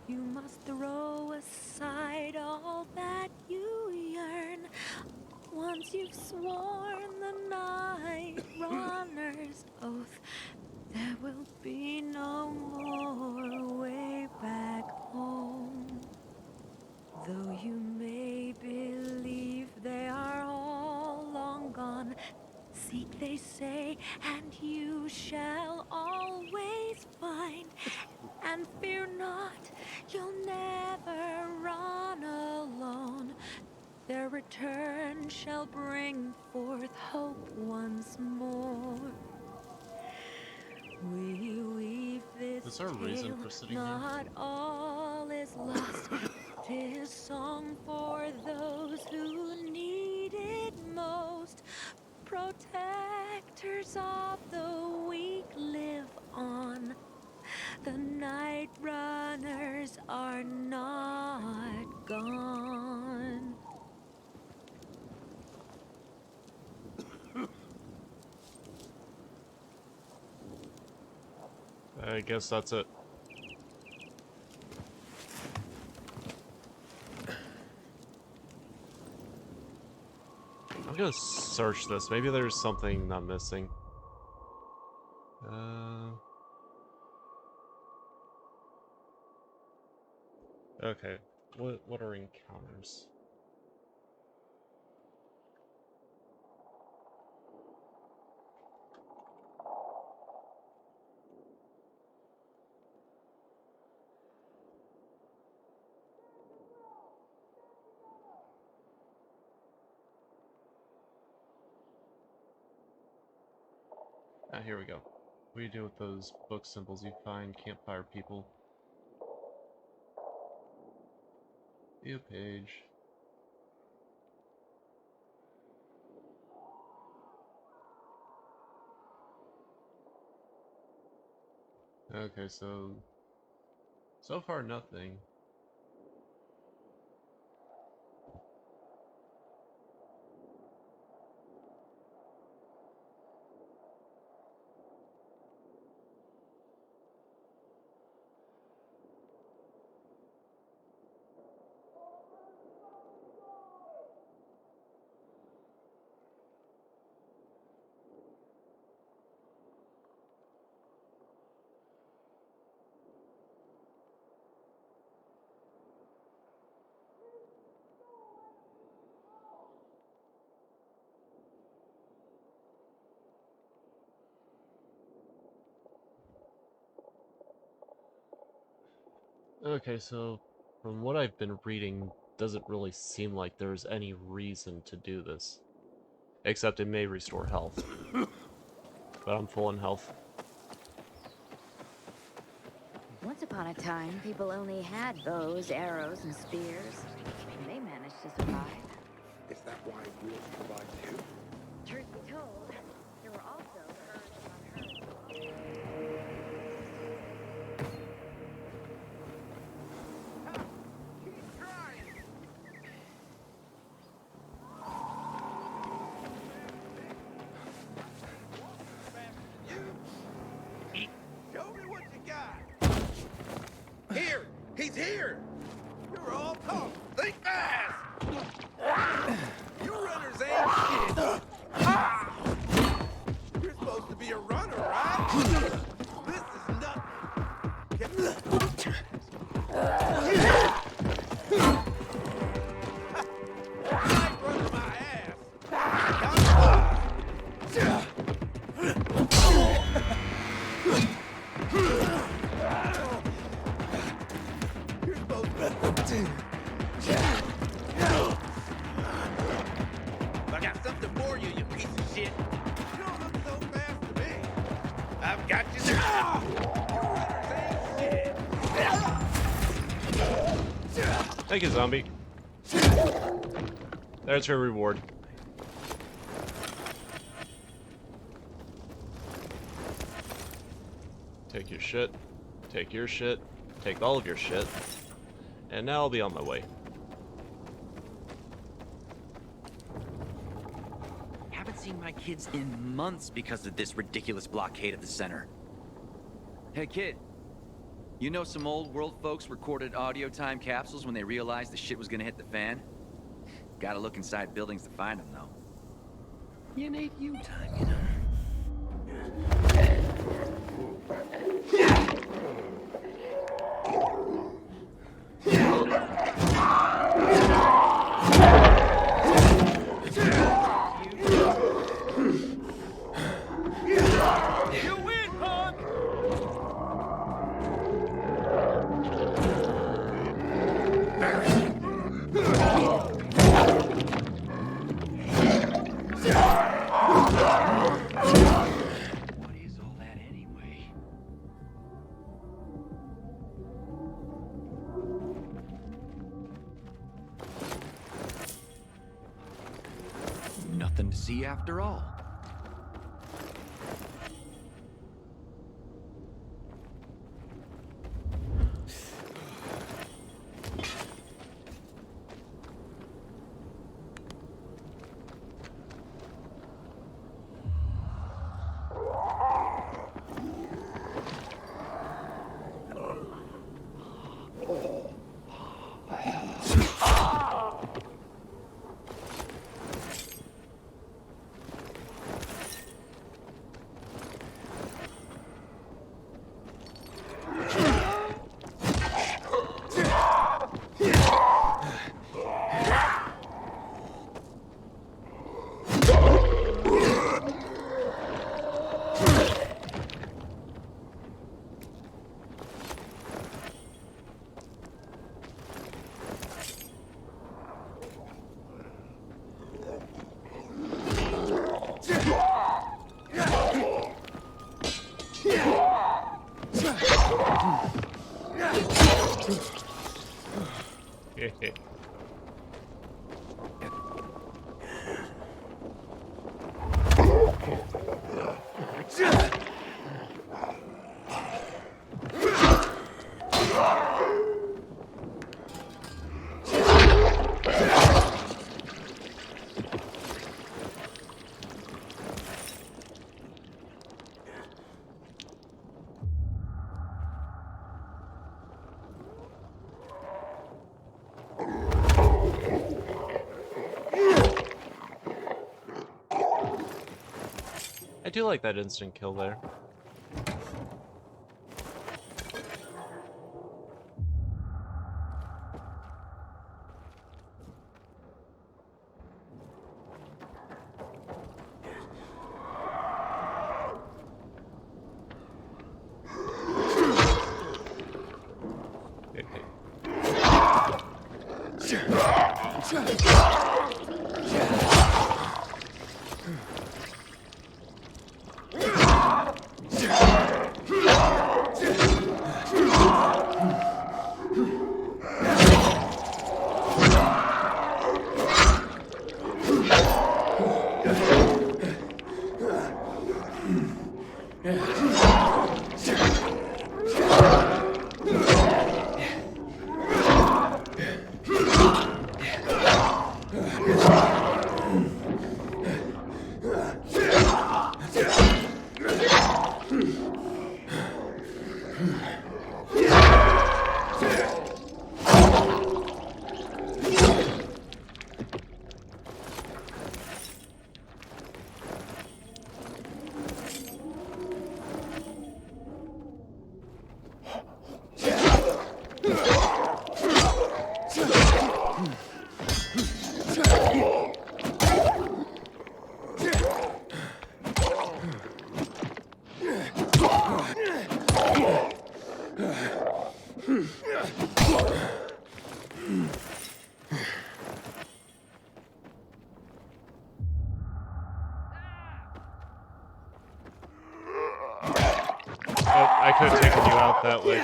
You must throw aside all that you yearn. Once you've sworn the night runner's oath, there will be no more way back home. Though you may believe they are all long gone, seek, they say, and you shall always find. And fear not, you'll never run alone. Their return shall bring forth hope once more. We weave this Is there a reason tale, for sitting not here? all is lost. 'Tis song for those who need it most. Protectors of the weak live on. The night runners are not gone. I guess that's it. I'm gonna search this. Maybe there's something I'm missing. Okay. What are encounters? Ah, here we go. What do you do with those book symbols you find? Campfire people. View page. Okay, so far nothing. Okay, so from what I've been reading, doesn't really seem like there's any reason to do this. Except it may restore health. But I'm full in health. Once upon a time, people only had bows, arrows, and spears. And they managed to survive. Is that why rules provide too? Truth be told, there were also herds upon herds. I got something for you, you piece of shit. You don't look so fast to me. I've got you now. Thank you, zombie. There's your reward. Take your shit. Take your shit. Take all of your shit. And now I'll be on my way. Haven't seen my kids in months because of this ridiculous blockade at the center. Hey, kid. You know some old world folks recorded audio time capsules when they realized the shit was gonna hit the fan? Gotta look inside buildings to find them, though. You need you time, you know. You win, punk! What is all that anyway? Nothing to see after all. I do like that instant kill there. I could have taken you out that way.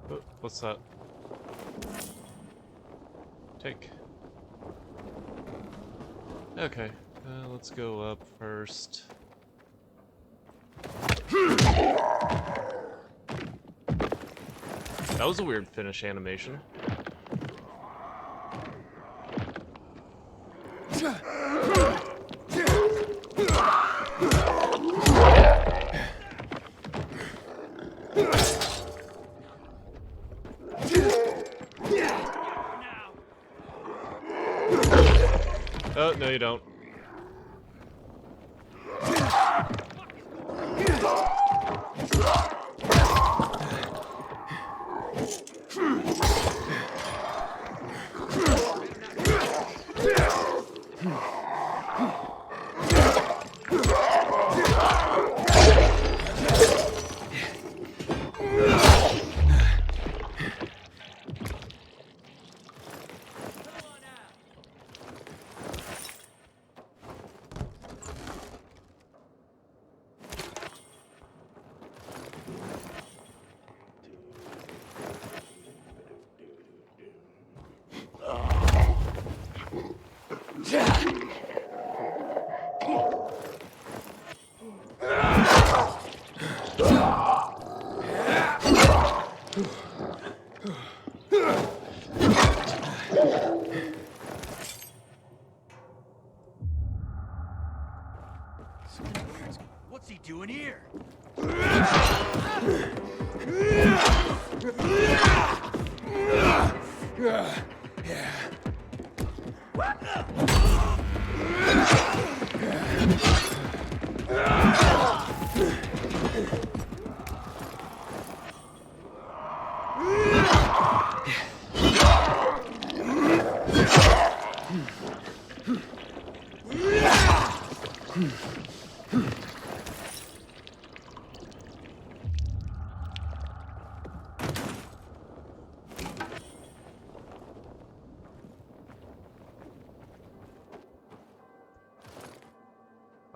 Oh, what's that? Take. Okay, let's go up first. That was a weird finish animation. Oh, no you don't. What's he doing here?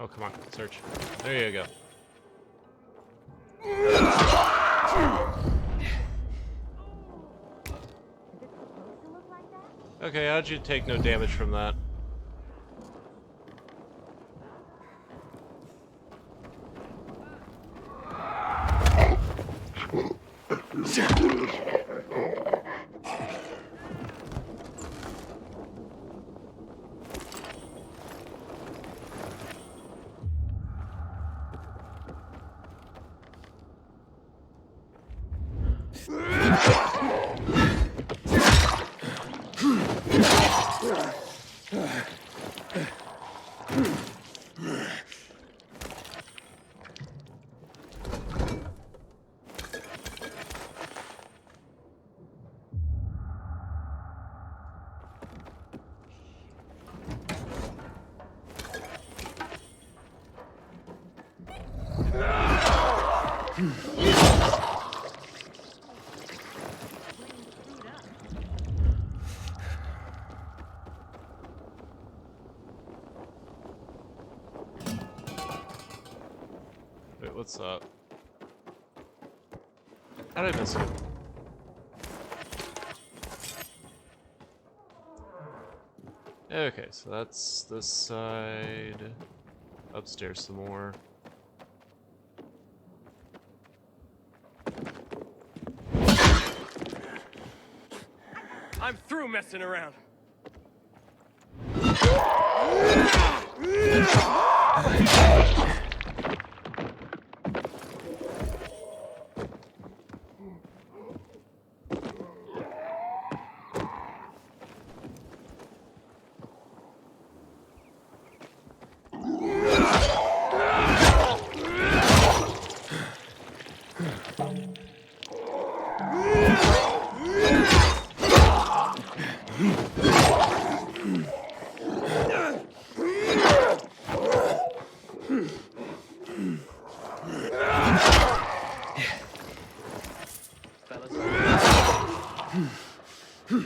Oh, come on, search. There you go. Okay, how'd you take no damage from that? Wait, what's up? How did I miss it? Okay, so that's this side. Upstairs some more. I'm through messing around. Okay.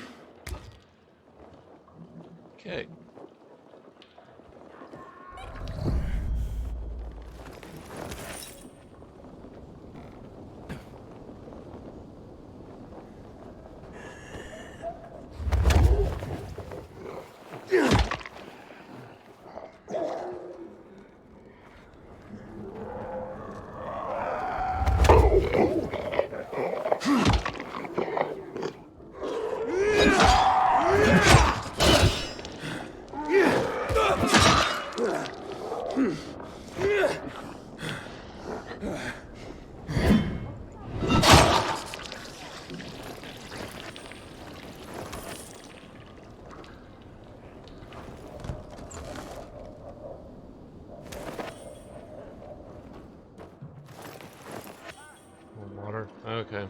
More water. Okay.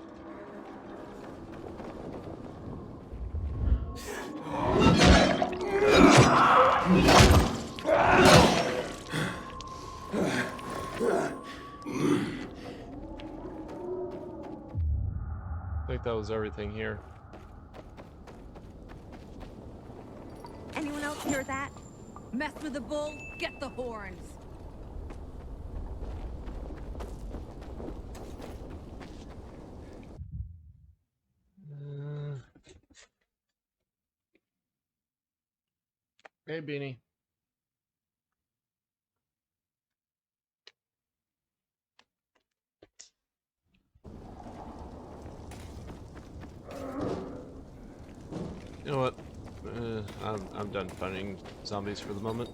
I think that was everything here. Anyone else hear that? Mess with the bull, get the horns. Hey, Beanie. You know what? I'm done fighting zombies for the moment.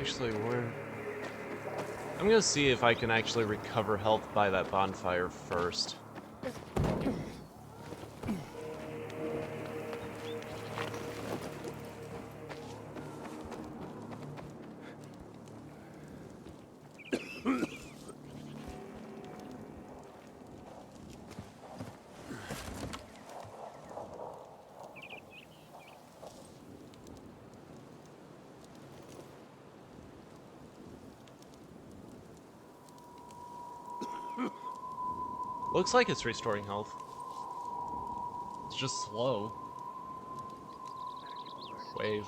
Actually, where... I'm gonna see if I can actually recover health by that bonfire first. Looks like it's restoring health. It's just slow. Wave.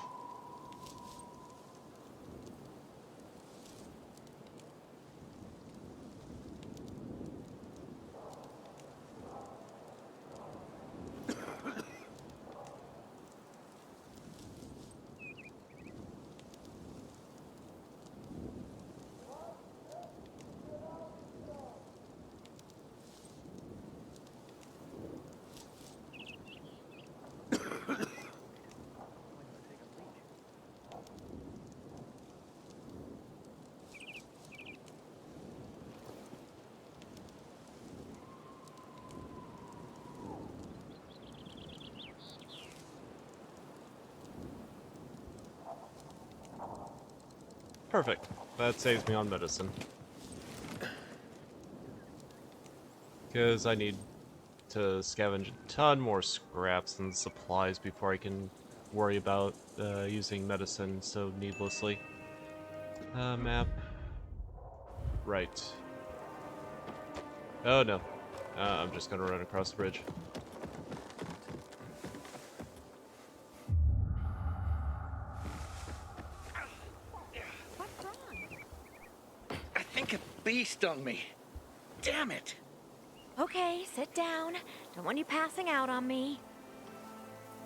Perfect. That saves me on medicine. Because I need to scavenge a ton more scraps and supplies before I can worry about using medicine so needlessly. Map. Right. Oh no. I'm just gonna run across the bridge. I think a bee stung me. Damn it! Okay, sit down. Don't want you passing out on me.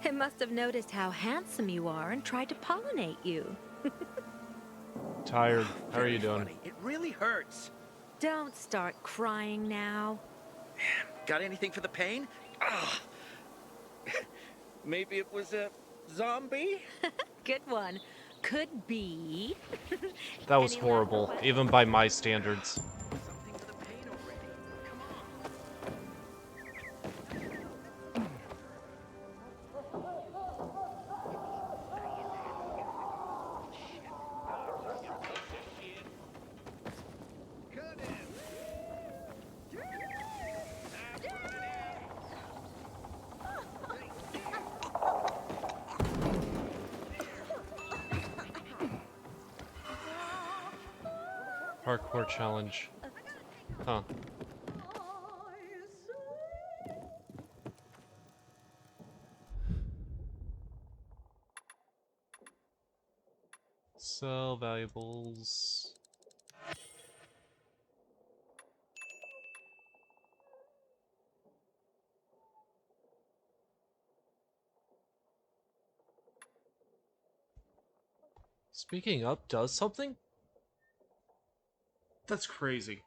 It must have noticed how handsome you are and tried to pollinate you. Tired. How are you Very doing? funny. It really hurts. Don't start crying now. Got anything for the pain? Ugh. Maybe it was a zombie? Good one. Could be. That was horrible, even by my standards. Parkour challenge. Huh. Sell valuables. Speaking up does something? That's crazy.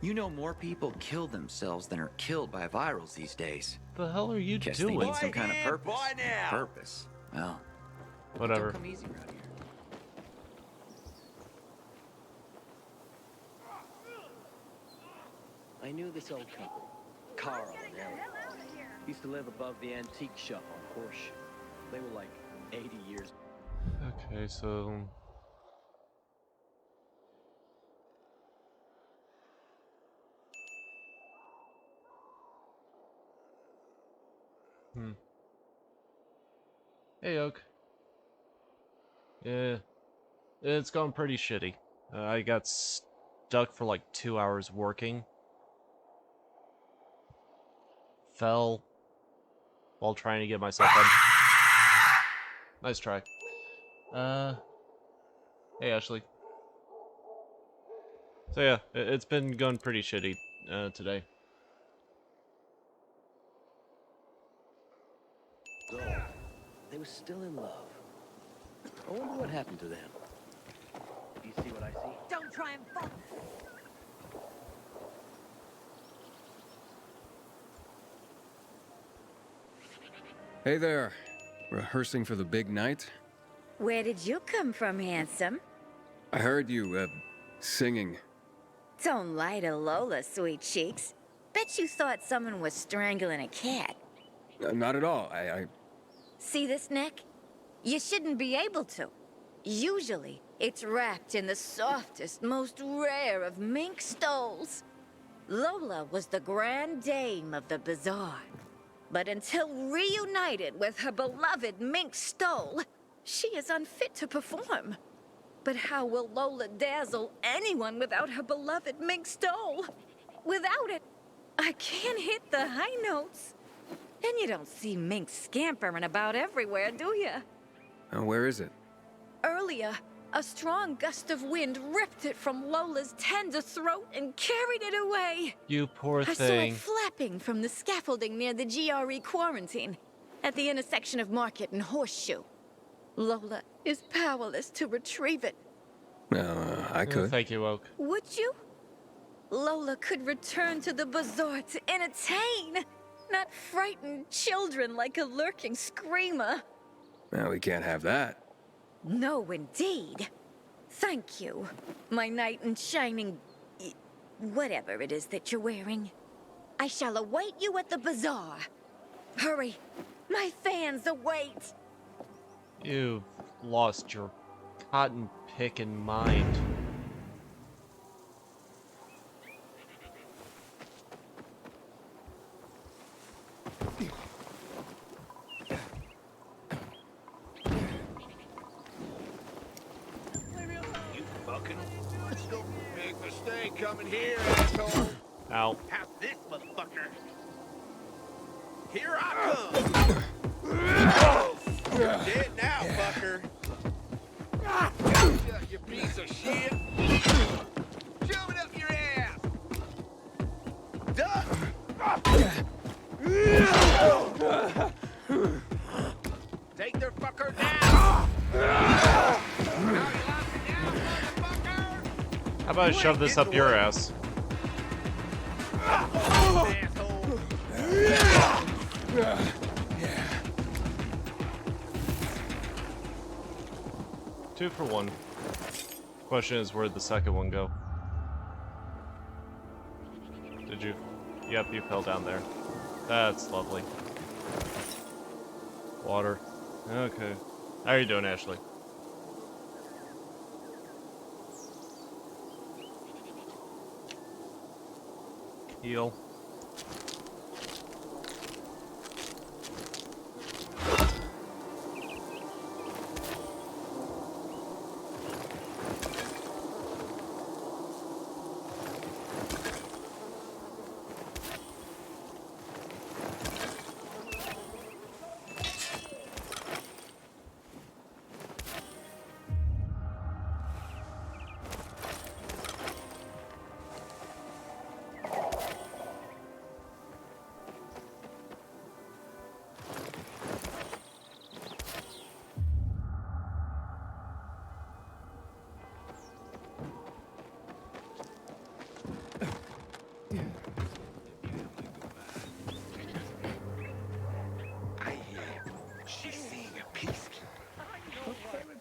You know more people kill themselves than are killed by virals these days. The hell are you Guess doing? they need some kind of purpose. Boy now. Purpose. Well, Whatever. don't come easy around here. I knew this old couple, Carl and Ellie. Used to live above the antique shop on Porsche. They were like 80 years. Okay, so... Hey, Oak. Yeah, it's gone pretty shitty. I got stuck for like 2 hours working. Fell while trying to get myself done. Nice try. Hey, Ashley. So yeah, it's been going pretty shitty today. Old. They were still in love. I wonder what happened to them. Do you see what I see? Don't try and fall. Hey there. Rehearsing for the big night? Where did you come from, handsome? I heard you, singing. Don't lie to Lola, sweet cheeks. Bet you thought someone was strangling a cat. Not at all. I See this neck? You shouldn't be able to. Usually, it's wrapped in the softest, most rare of mink stoles. Lola was the grand dame of the bazaar. But until reunited with her beloved mink stole, she is unfit to perform. But how will Lola dazzle anyone without her beloved mink stole? Without it, I can't hit the high notes. And you don't see minks scampering about everywhere, do you? where is it? Earlier, a strong gust of wind ripped it from Lola's tender throat and carried it away. You poor I saw thing. it flapping from the scaffolding near the GRE quarantine, at the intersection of Market and Horseshoe. Lola is powerless to retrieve it. I could. Thank you, Oak. Would you? Lola could return to the bazaar to entertain, not frighten children like a lurking screamer. Well, we can't have that. No, indeed. Thank you, my knight in shining... whatever it is that you're wearing. I shall await you at the bazaar. Hurry, my fans await. You've lost your cotton-picking mind. You fucking big mistake coming here, asshole. Ow. How's this motherfucker? Here I come. You're dead now, fucker. Gotcha, you piece of shit. Shove it up your ass. Duck. Take their fucker down. How about I shove this up your ass? Two for one. Question is, where'd the second one go? Did you? Yep, you fell down there. That's lovely. Water. Okay. How are you doing, Ashley? Heal.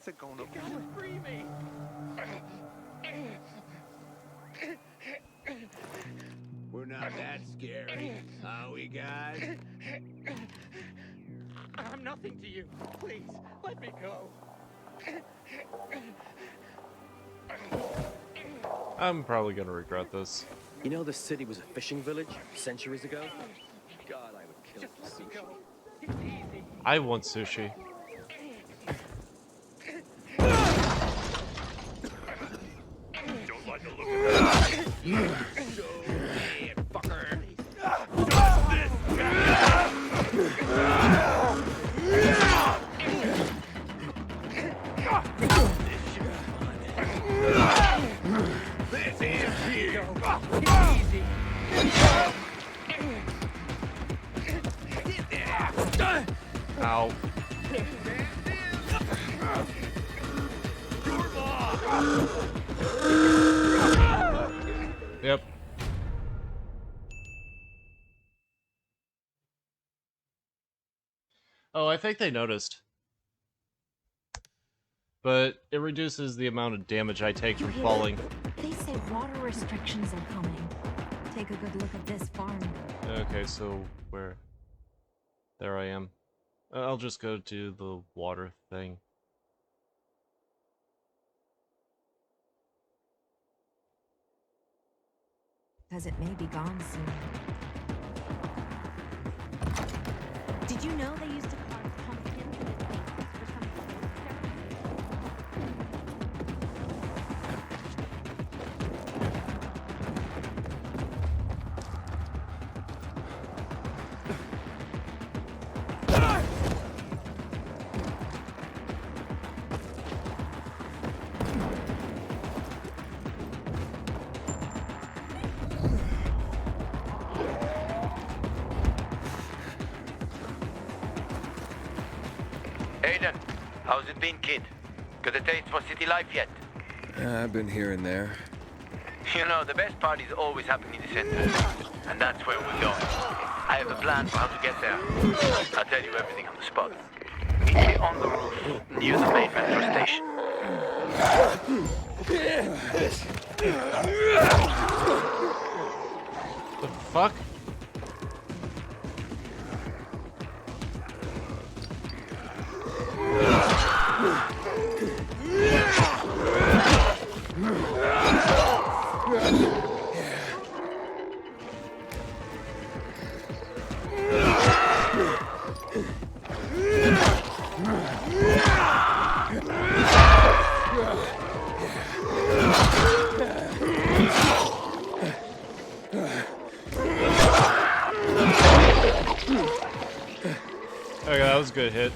What's it gonna be? Free me! We're not that scary, are we, guys? I'm nothing to you. Please, let me go. I'm probably gonna regret this. You know, this city was a fishing village centuries ago? God, I would kill for sushi. I want sushi. Don't like the look of that. So dead, fucker. This is here. Easy. Ow. Yep. Oh, I think they noticed. But it reduces the amount of damage I take from falling. They say water restrictions are coming. Take a good look at this farm. Okay, so where? There I am. I'll just go to the water thing. Because it may be gone soon. Did you know they used to carve pumpkins in its bases for some Aiden, how's it been, kid? Got a taste for city life yet? I've been here and there. You know, the best parties always happen in the center. And that's where we're going. I have a plan for how to get there. I'll tell you everything on the spot. Meet me on the roof, near the main metro station. The fuck? Okay, that was a good hit.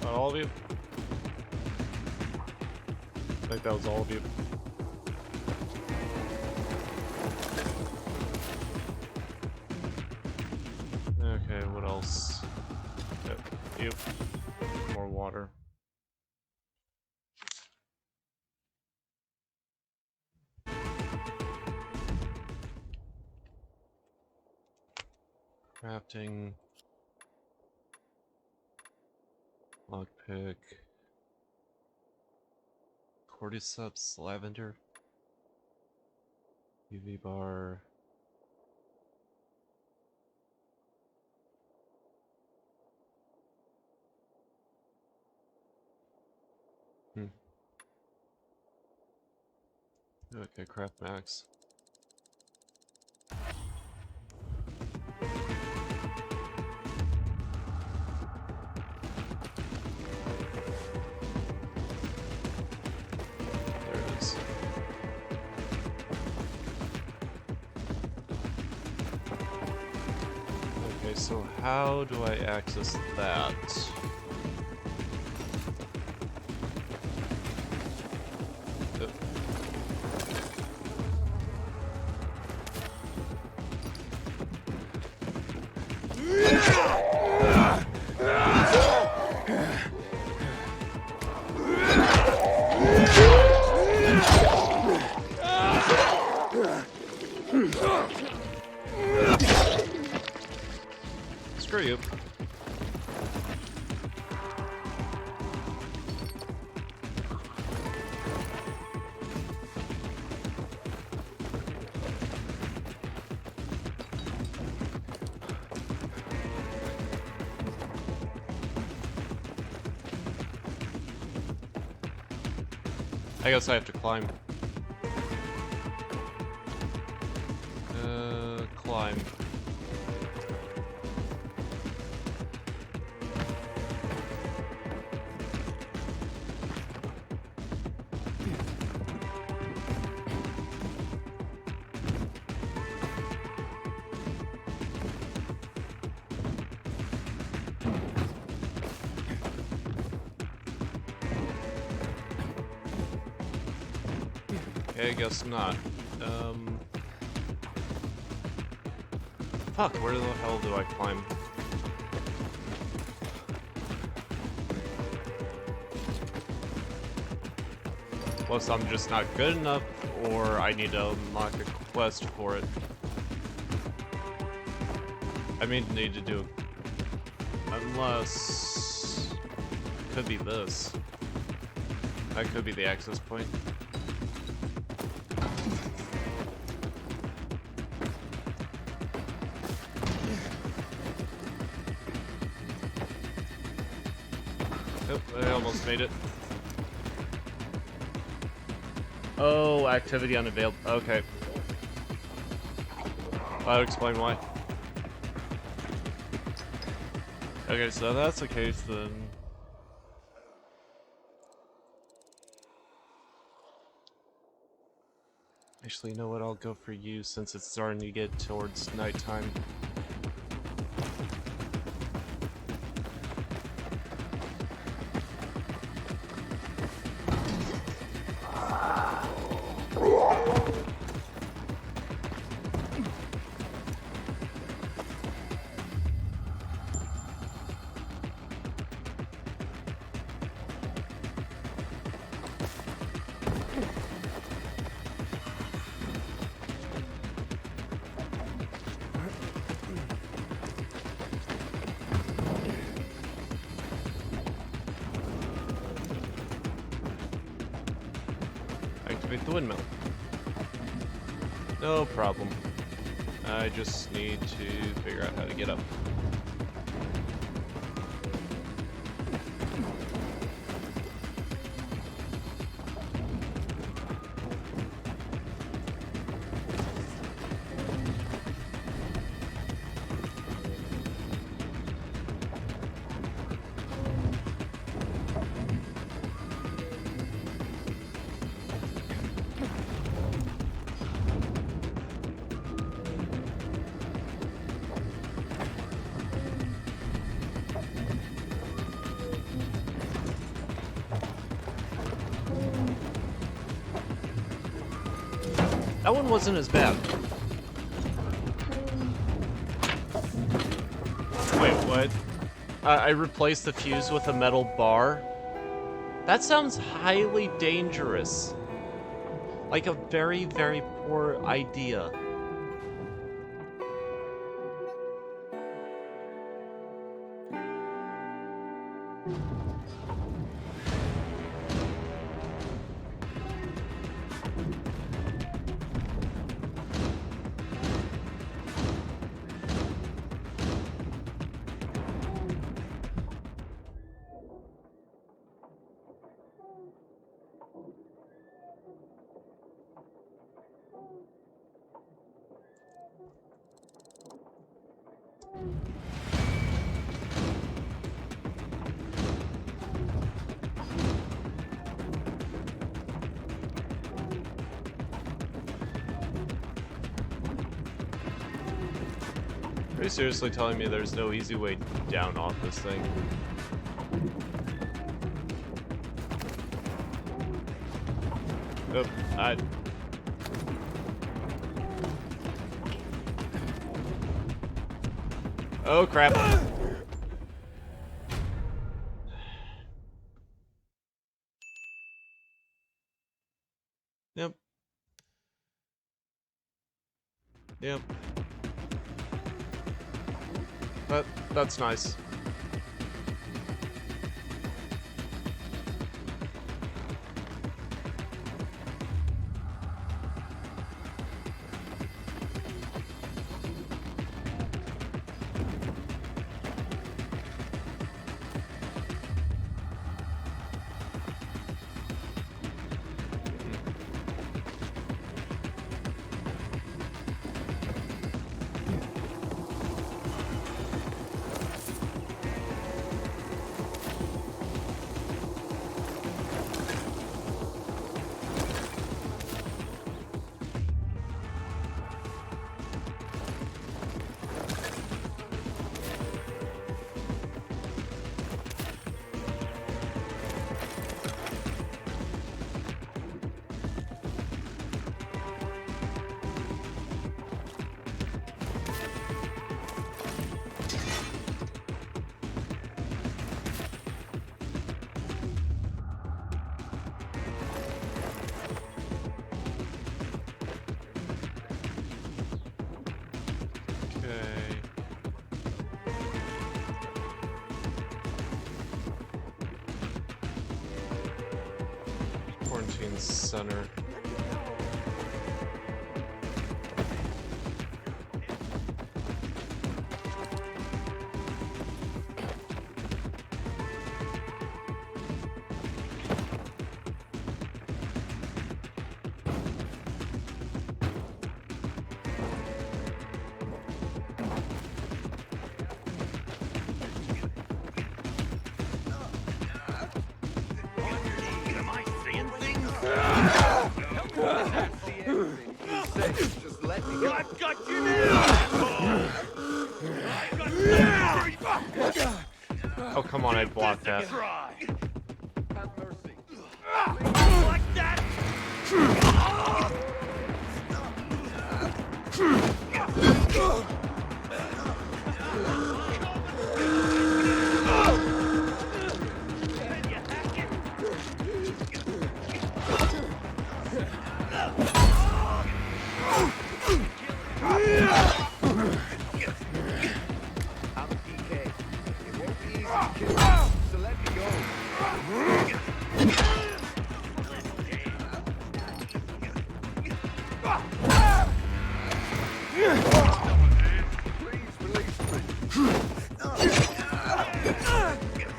All of you? I think that was all of you. Okay, what else? You. More water. Crafting. Lockpick. Cordyceps, lavender. UV bar. Okay, craft max. There it is. Okay, so how do I access that? I guess I have to climb. Climb. Okay, I guess not. Fuck, where the hell do I climb? Plus, I'm just not good enough, or I need to unlock a quest for it. I mean, need to do it. Unless... Could be this. That could be the access point. Oh, I almost made it. Oh, activity unavailable. Okay. That'll explain why. Okay, so that's the case then. Actually, you know what? I'll go for you since it's starting to get towards nighttime. Activate the windmill. No problem. I just need to figure out how to get up. That one wasn't as bad. Wait, what? I replaced the fuse with a metal bar? That sounds highly dangerous. Like a very, very poor idea. Are you seriously telling me there's no easy way down off this thing? Oh, oh crap. Yep. Yep. That's nice. center. Just let me go. I've got you now! Oh, come on, I blocked that. Have mercy. Like that? I'm a PK. It won't be easy to kill you, so let me go. Please release me.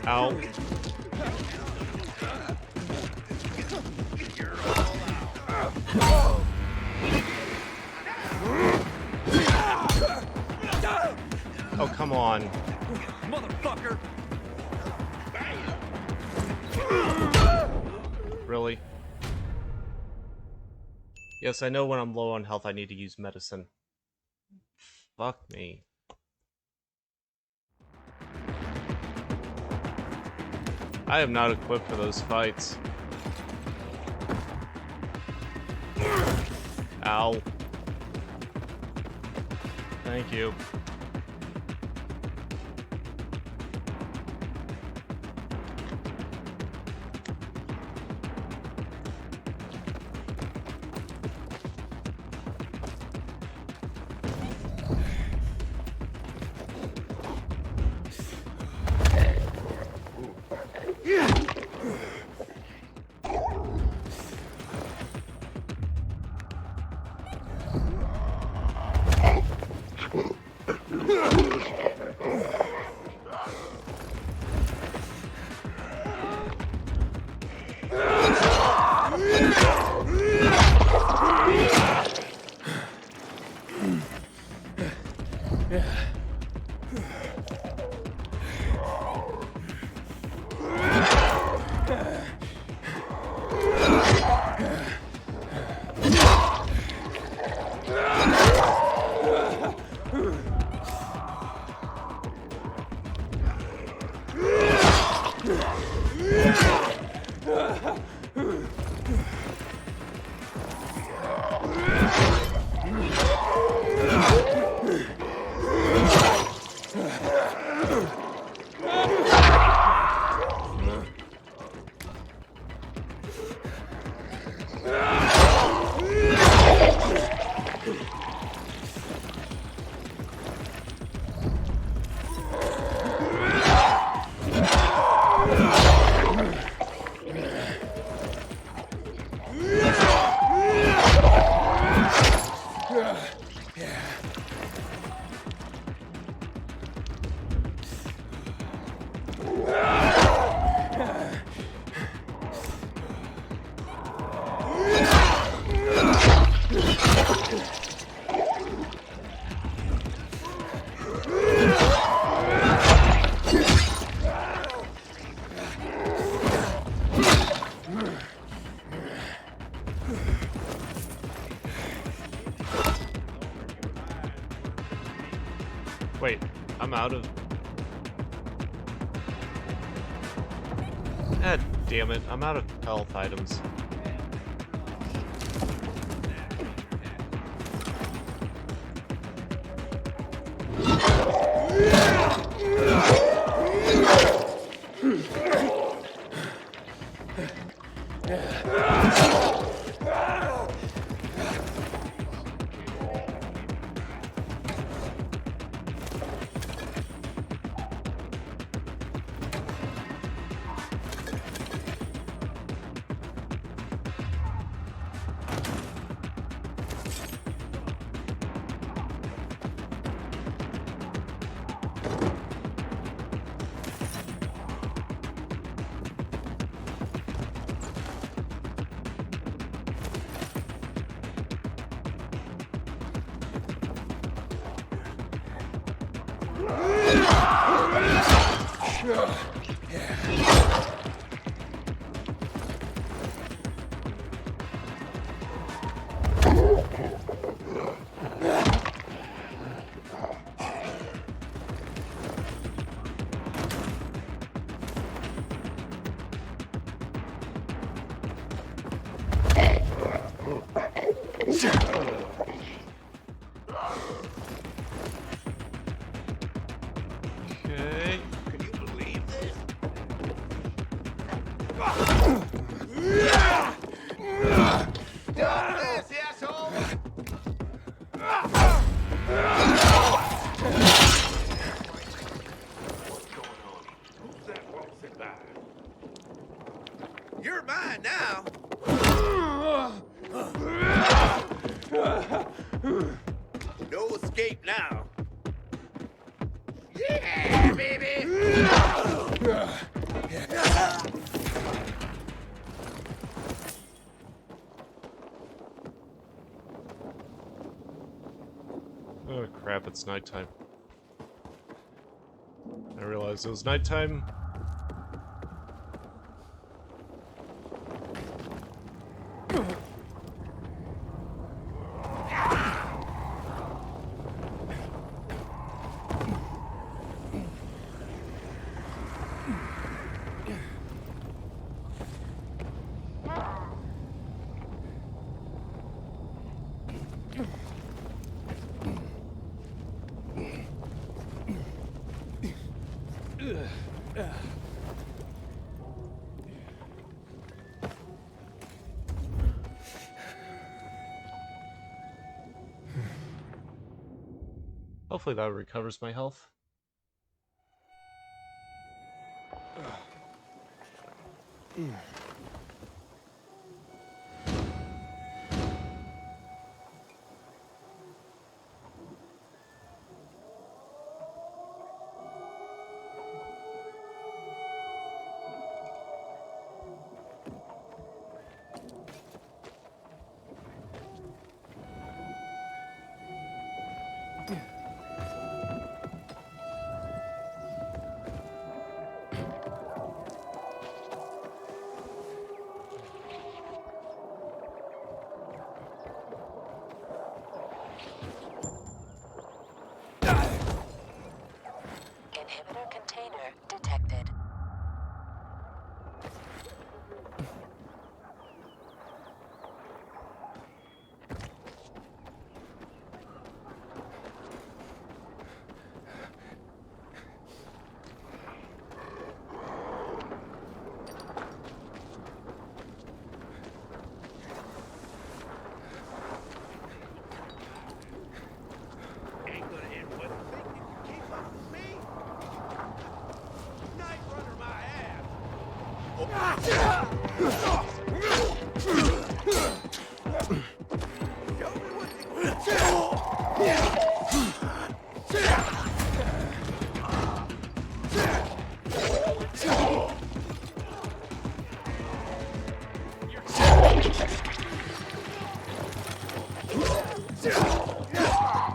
Ow. Oh, come on. Motherfucker! Really? Yes, I know when I'm low on health I need to use medicine. Fuck me. I am not equipped for those fights. Ow. Thank you. Wait, I'm out of... God damn it, I'm out of health items. Okay. Can you believe this? Stop this, asshole! What's going on? Who's that waltzing by? You're mine now. No escape now. Yeah, baby! Oh crap, it's nighttime. I realized it was nighttime. Hopefully that recovers my health. Inhibitor container detected. Ain't gonna end well. Think you can keep up with me? Night runner my ass. Show me what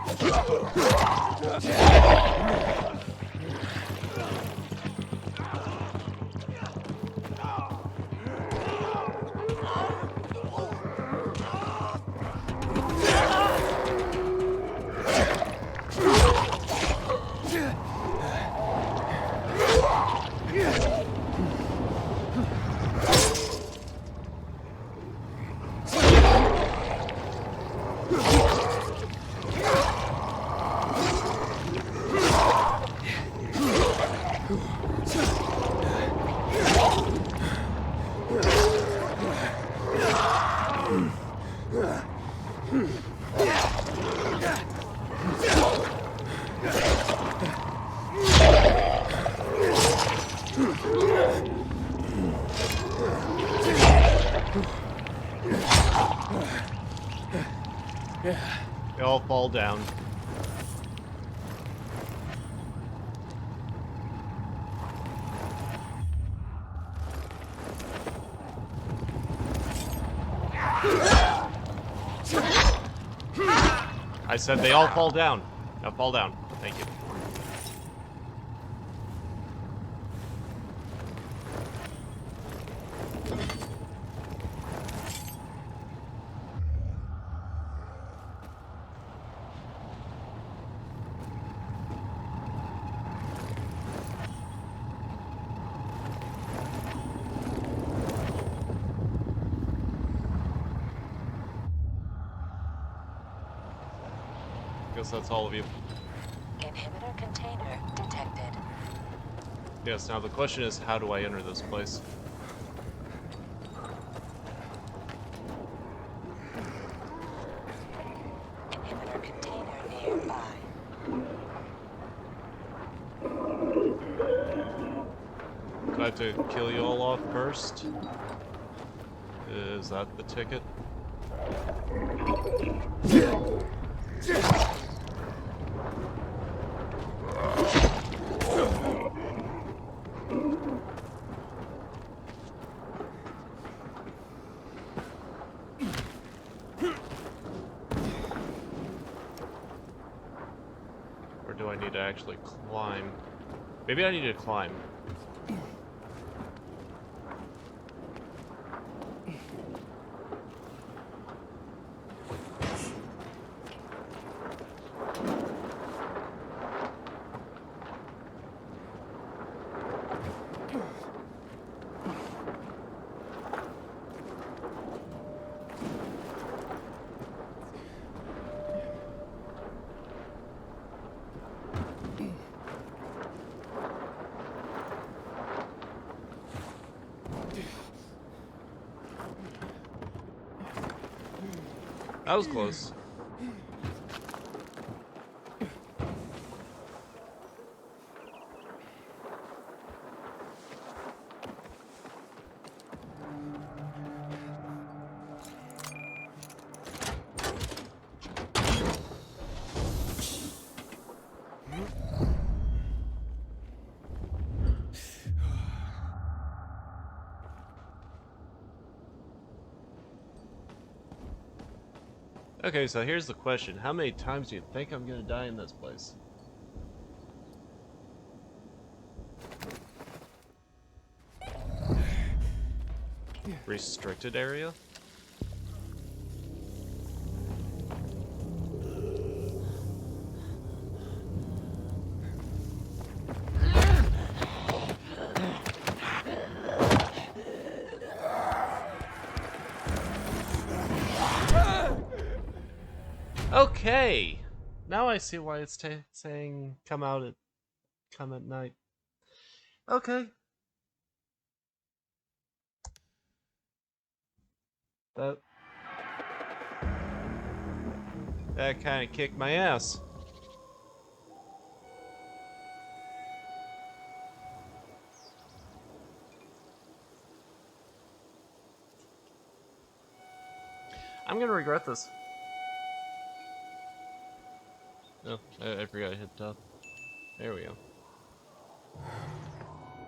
They all fall down. I said they all fall down. Now fall down. Thank you. Guess that's all of you. Inhibitor container detected. Yes, now the question is, how do I enter this place? Inhibitor container nearby. Do I have to kill you all off first? Is that the ticket? Or do I need to actually climb? Maybe I need to climb. That was close. Okay, so here's the question. How many times do you think I'm gonna die in this place? Restricted area? Okay, now I see why it's saying come at night. Okay, that kind of kicked my ass. I'm gonna regret this. Oh, I forgot I hit top. There we go.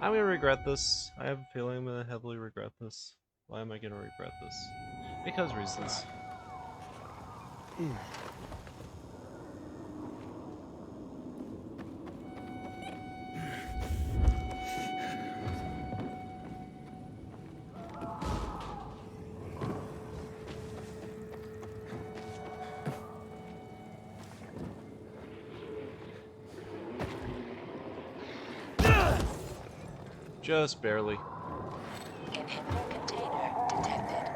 I'm gonna regret this. I have a feeling I'm gonna heavily regret this. Why am I gonna regret this? Because reasons. Just barely. Inhibitor container detected.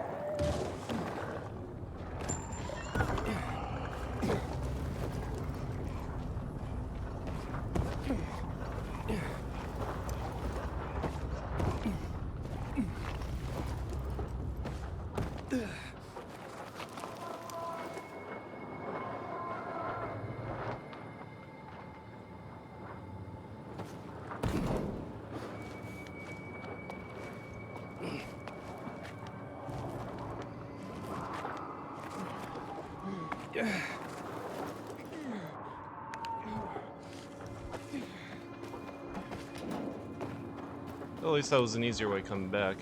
At least that was an easier way coming back.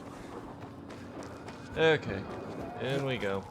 Okay, in we go.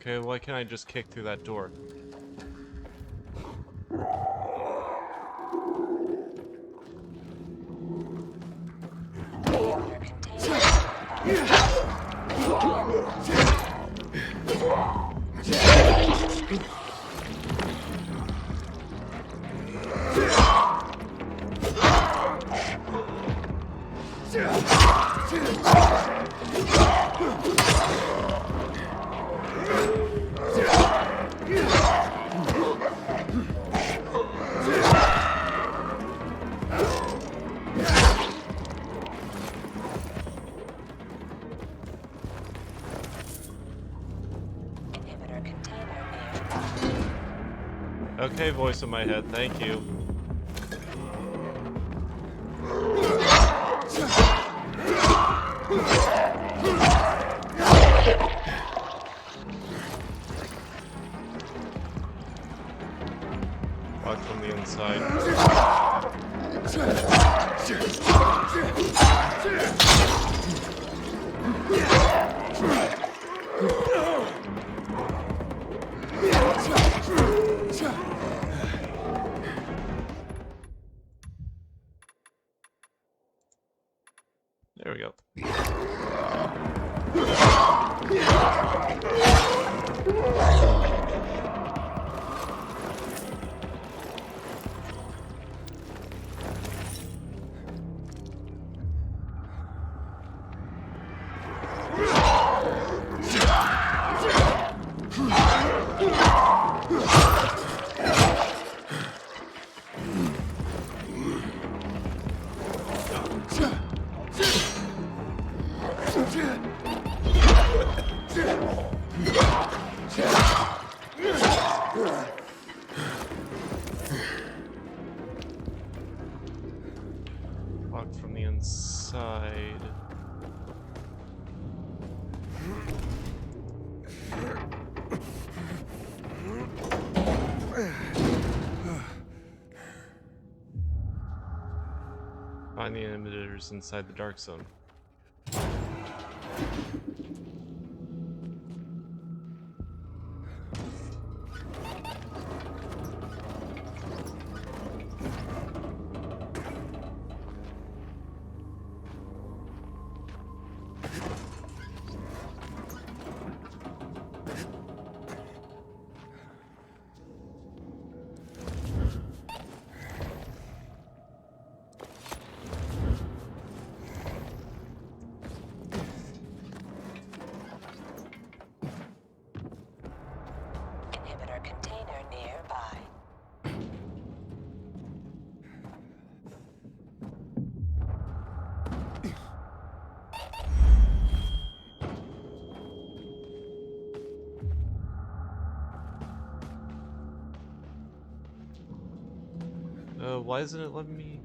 Okay, why can't I just kick through that door? Okay, voice in my head, thank you. Locked from the inside. There we go. Locked from the inside. Find the emitters inside the dark zone. Inhibitor container nearby. Why isn't it letting me?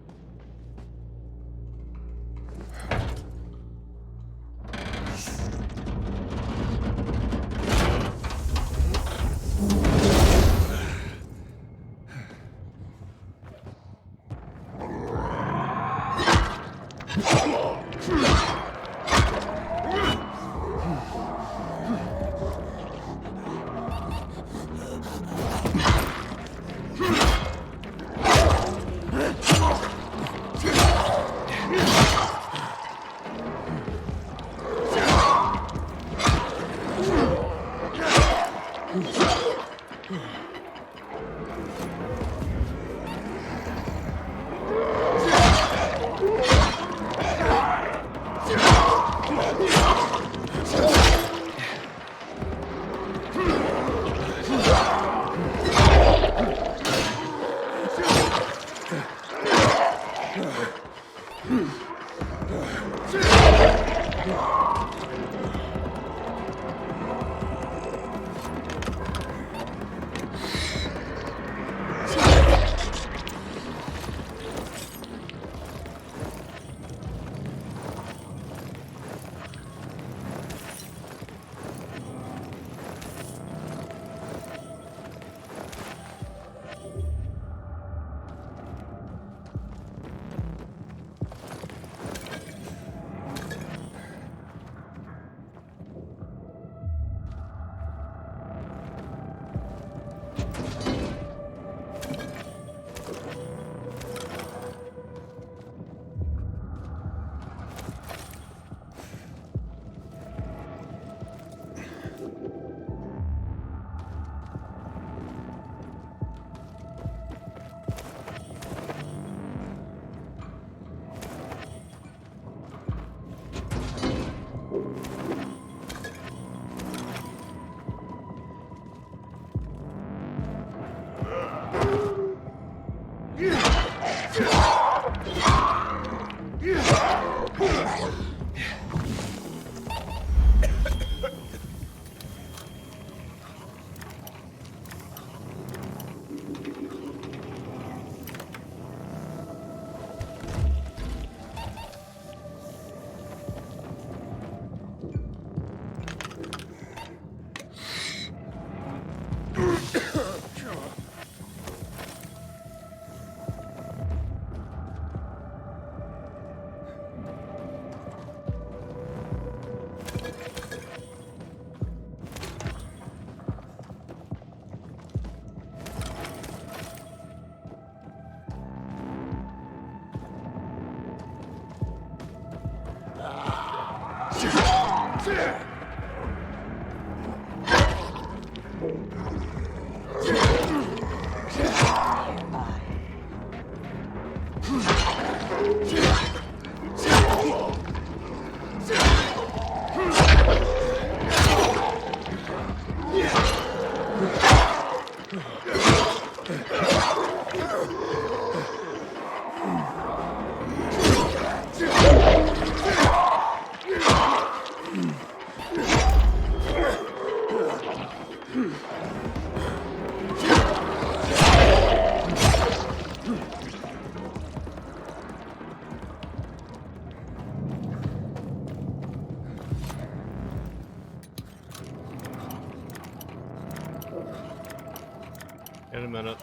In a minute.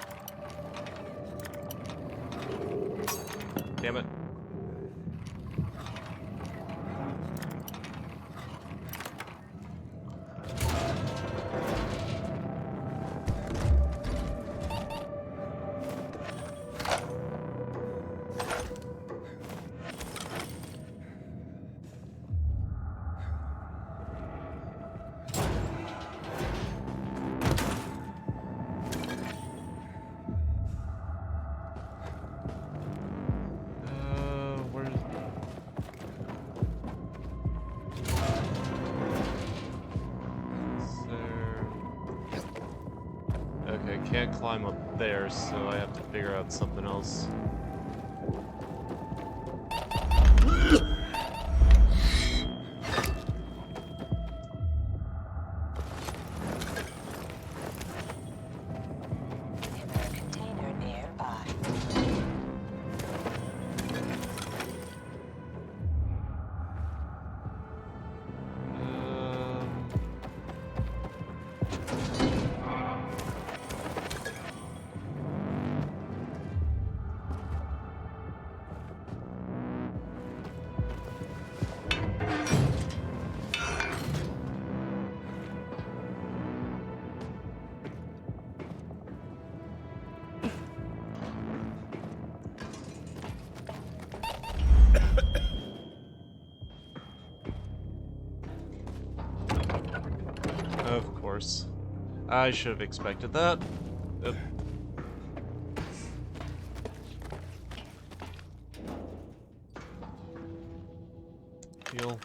Damn it. Okay, can't climb up there, so I have to figure out something else. Container nearby. Of course. I should have expected that. Heal.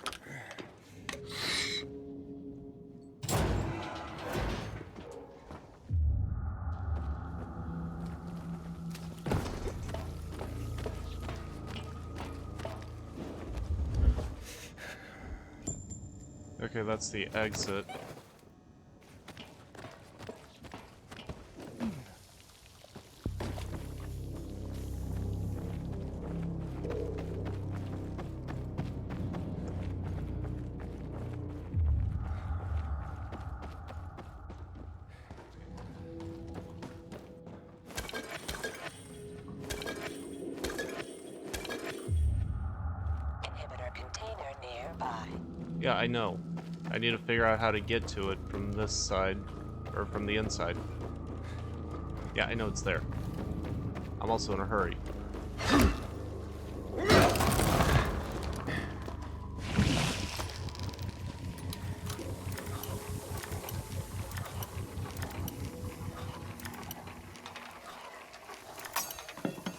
Okay, that's the exit. Inhibitor container nearby. Yeah, I know. I need to figure out how to get to it from this side, or from the inside. Yeah, I know it's there. I'm also in a hurry.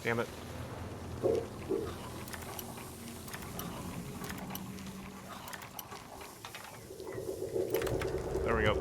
Damn it. There we go.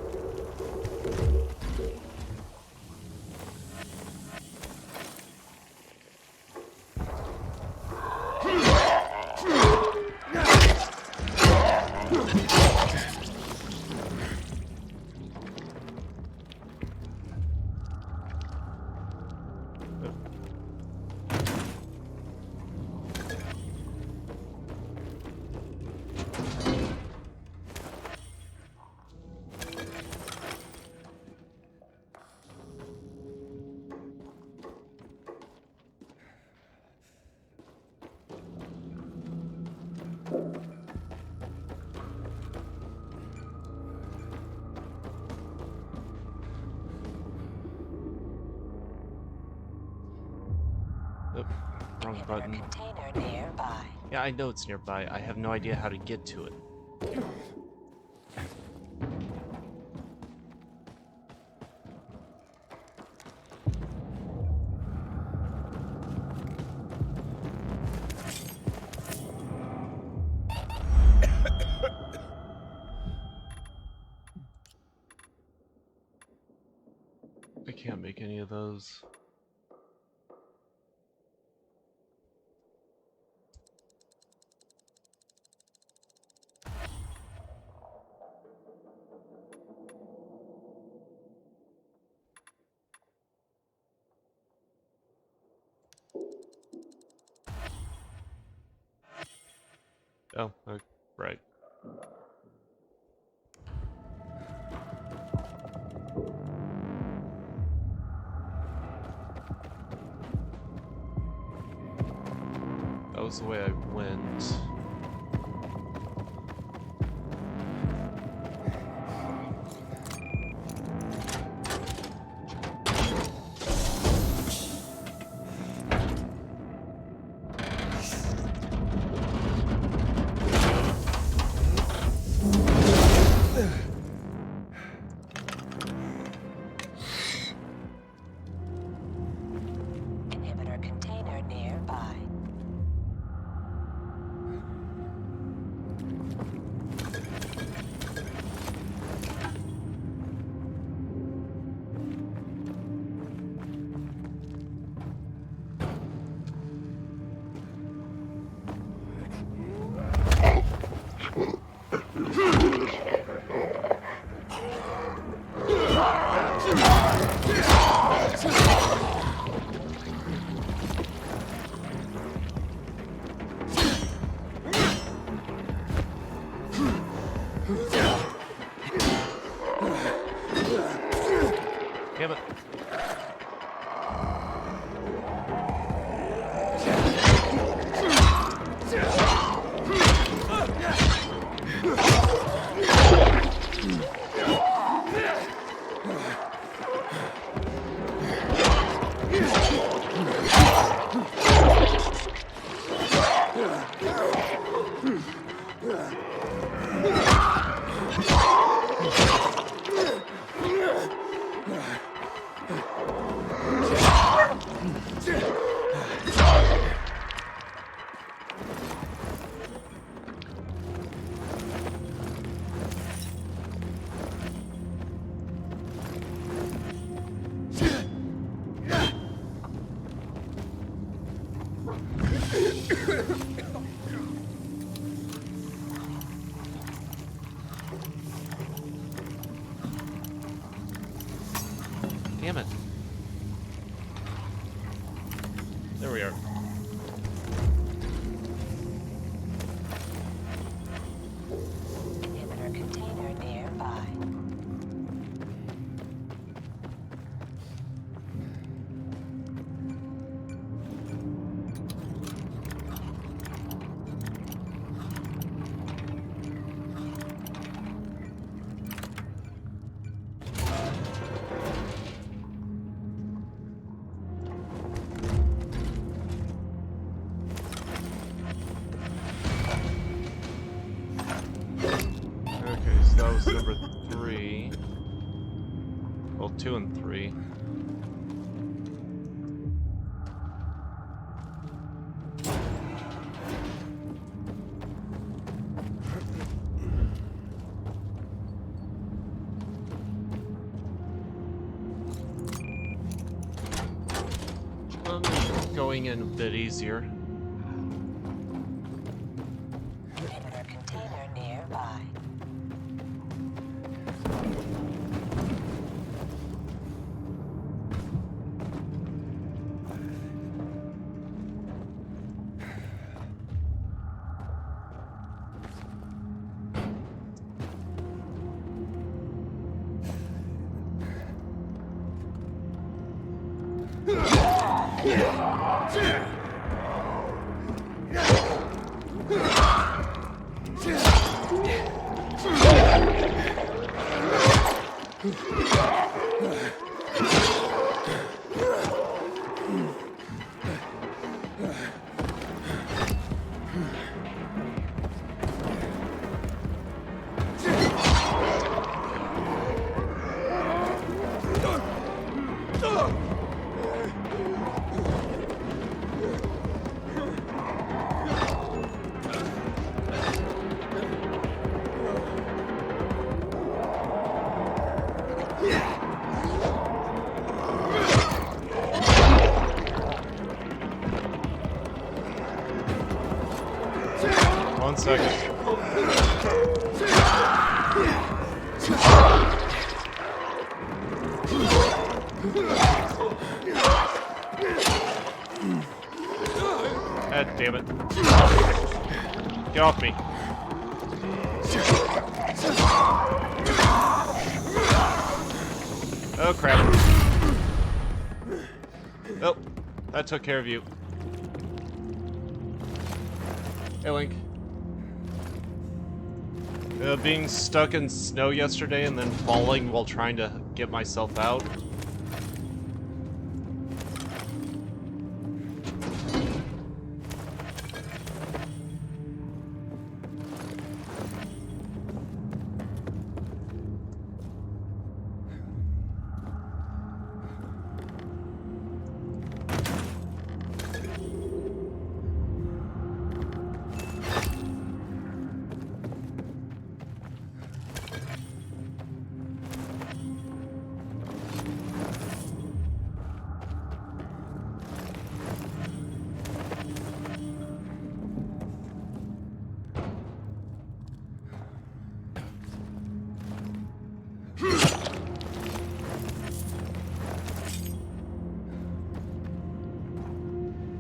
Oh, wrong button. Container nearby. Yeah, I know it's nearby. I have no idea how to get to it. I can't make any of those. Oh, right. That was the way I went. Inhibitor container nearby. Damn it. Damn it. There we are. Inhibitor container nearby. Okay, so that was number 3. Well, 2 and 3. Going in a bit easier. Inhibitor container nearby. second. God damn it. Get off me. Oh crap. Oh, that took care of you. Hey Link. Being stuck in snow yesterday and then falling while trying to get myself out.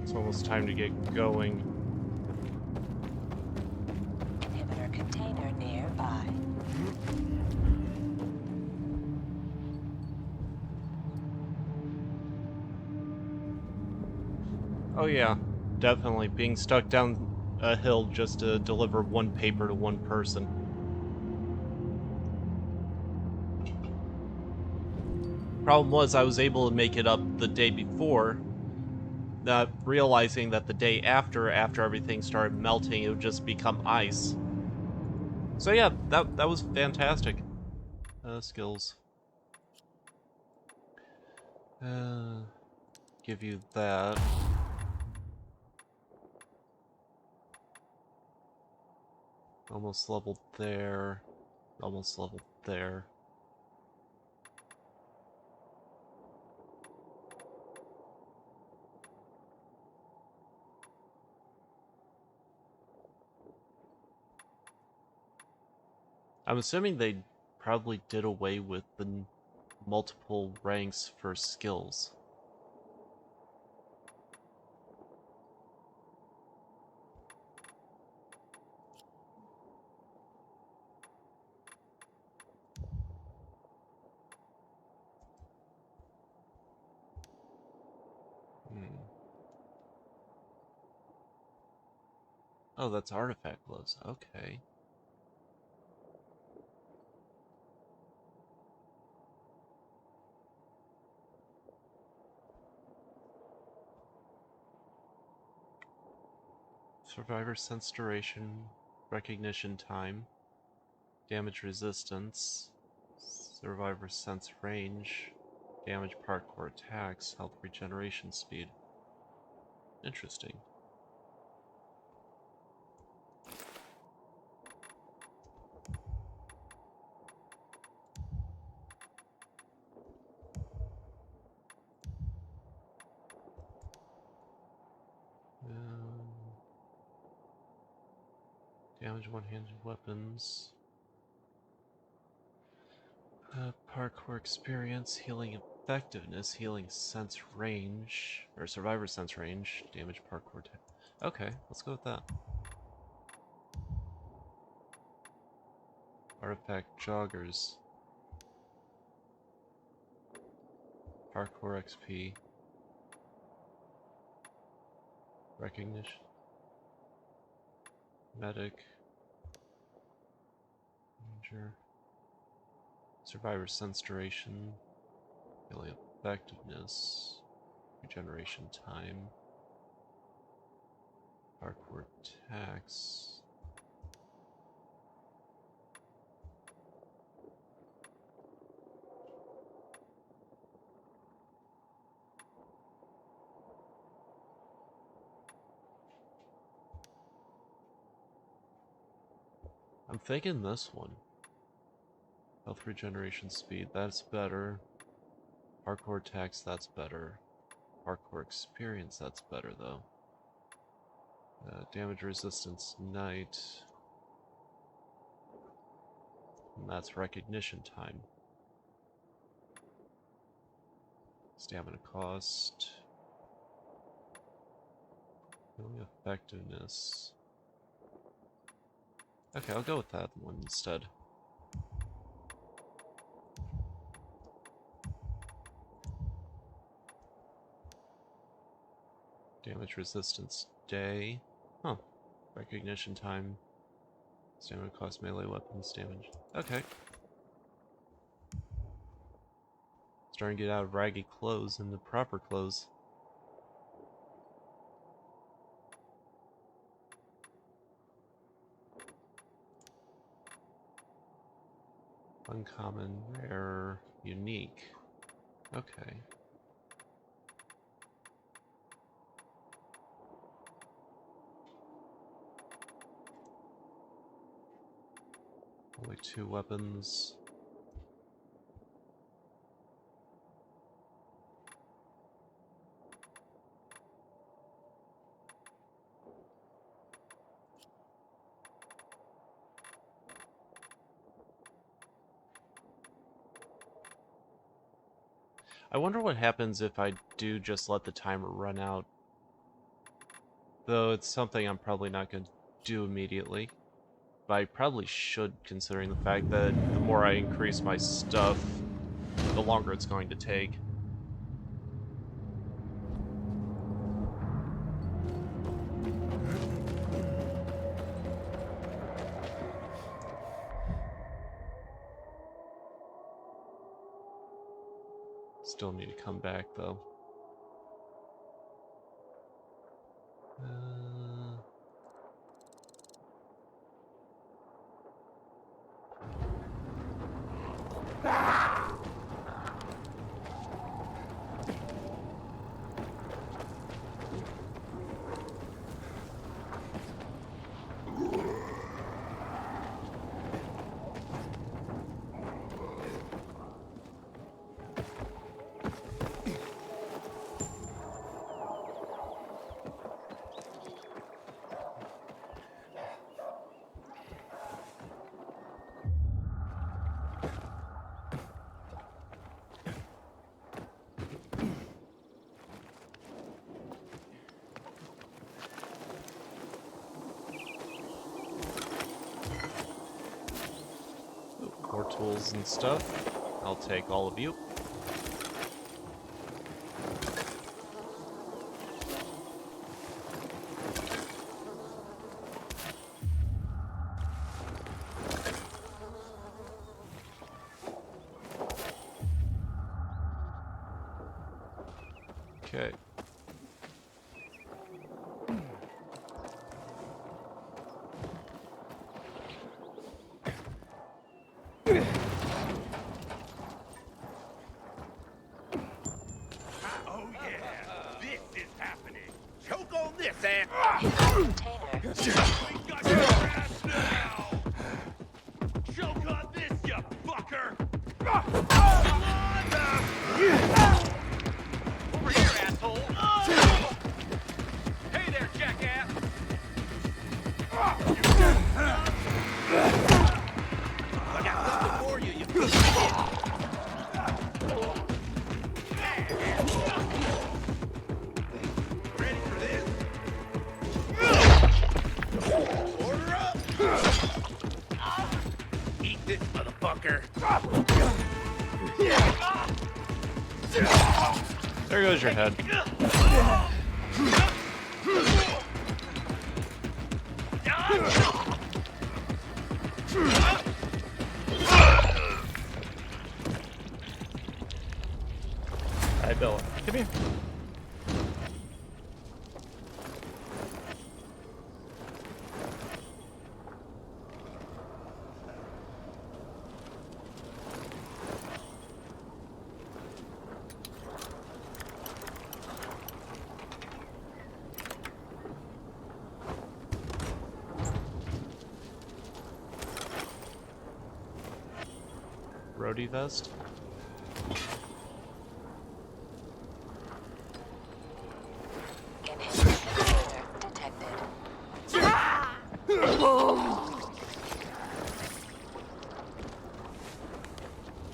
It's almost time to get going. Inhibitor container nearby. Oh yeah, definitely. Being stuck down a hill just to deliver one paper to one person. Problem was, I was able to make it up the day before, not realizing that the day after everything started melting, it would just become ice. So yeah, that was fantastic. Skills. Give you that. Almost leveled there. Almost leveled there. I'm assuming they probably did away with the multiple ranks for skills. Oh, that's artifact gloves. Okay. Survivor sense duration, recognition time, damage resistance, survivor sense range, damage parkour attacks, health regeneration speed. Interesting. Damage one-handed weapons. Parkour experience, healing effectiveness, healing sense range, or survivor sense range, damage parkour. Okay, let's go with that. Artifact joggers. Parkour XP. Recognition. Medic. Ranger. Survivor sense duration. Healing effectiveness. Regeneration time. Parkour attacks. I'm thinking this one. Health regeneration speed, that's better. Parkour attacks, that's better. Parkour experience, that's better though. Damage resistance, night. And that's recognition time. Stamina cost. Healing effectiveness. Okay, I'll go with that one instead. Damage resistance day. Huh. Recognition time. Stamina cost melee weapons damage. Okay. Starting to get out of raggy clothes into proper clothes. Uncommon, rare, unique. Okay. Only 2 weapons. I wonder what happens if I do just let the timer run out. Though it's something I'm probably not going to do immediately. But I probably should, considering the fact that the more I increase my stuff, the longer it's going to take. Still need to come back, though. More tools and stuff. I'll take all of you. Okay. Oh yeah, this is happening. Choke on this, ass. We got your ass now. Choke on this, you fucker. Over here, asshole. Hey there, jackass. I got something for you, you piece of shit. Ready for this? Order up! Eat this, motherfucker! There goes your head. Hi, Bill. Come here. Roadie vest.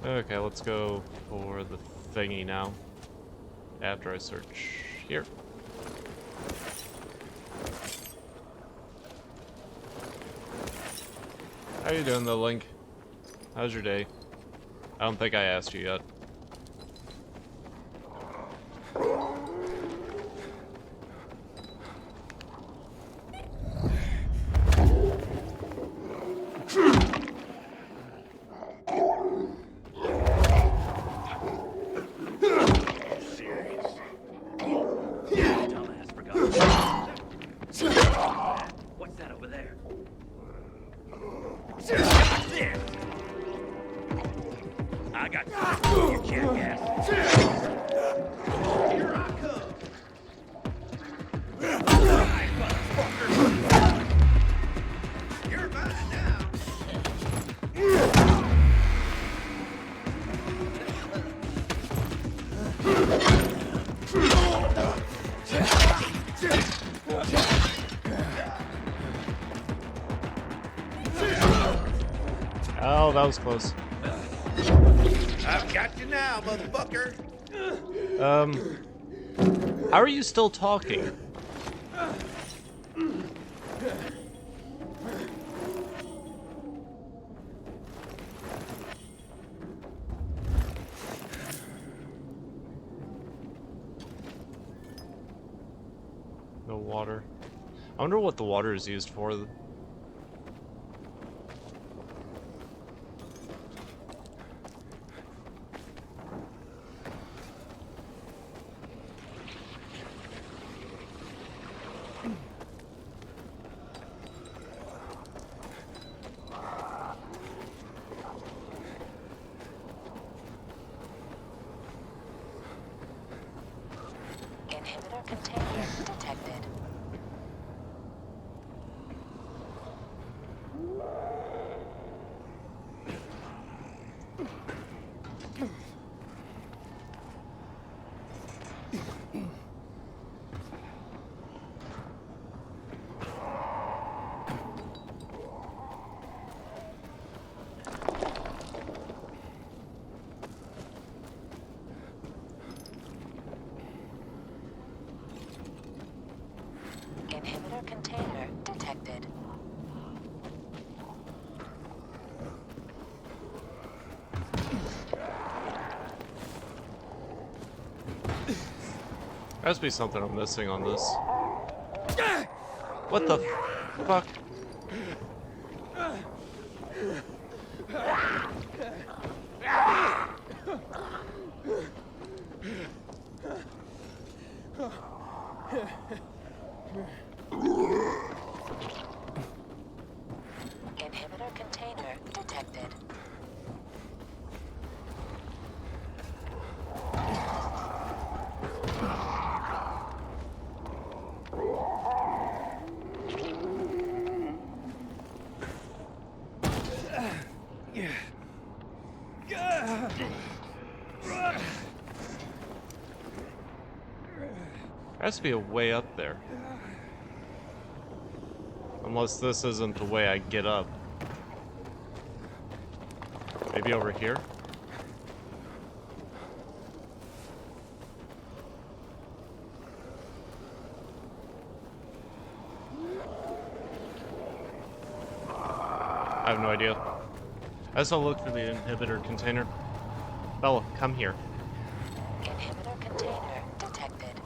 Okay, let's go for the thingy now. After I search here. How you doing though, Link? How's your day? I don't think I asked you yet. What's that over there? I got you, jackass. Here I come. Right, motherfucker. You're mine now. Oh, that was close. I've got you now, motherfucker. How are you still talking? No water. I wonder what the water is used for. Inhibitor container detected. Inhibitor container detected. There has to be something I'm missing on this. What the fuck? Inhibitor container detected. There has to be a way up there. Unless this isn't the way I get up. Maybe over here? I have no idea. I just want to look for the inhibitor container. Bella, come here. Inhibitor container detected.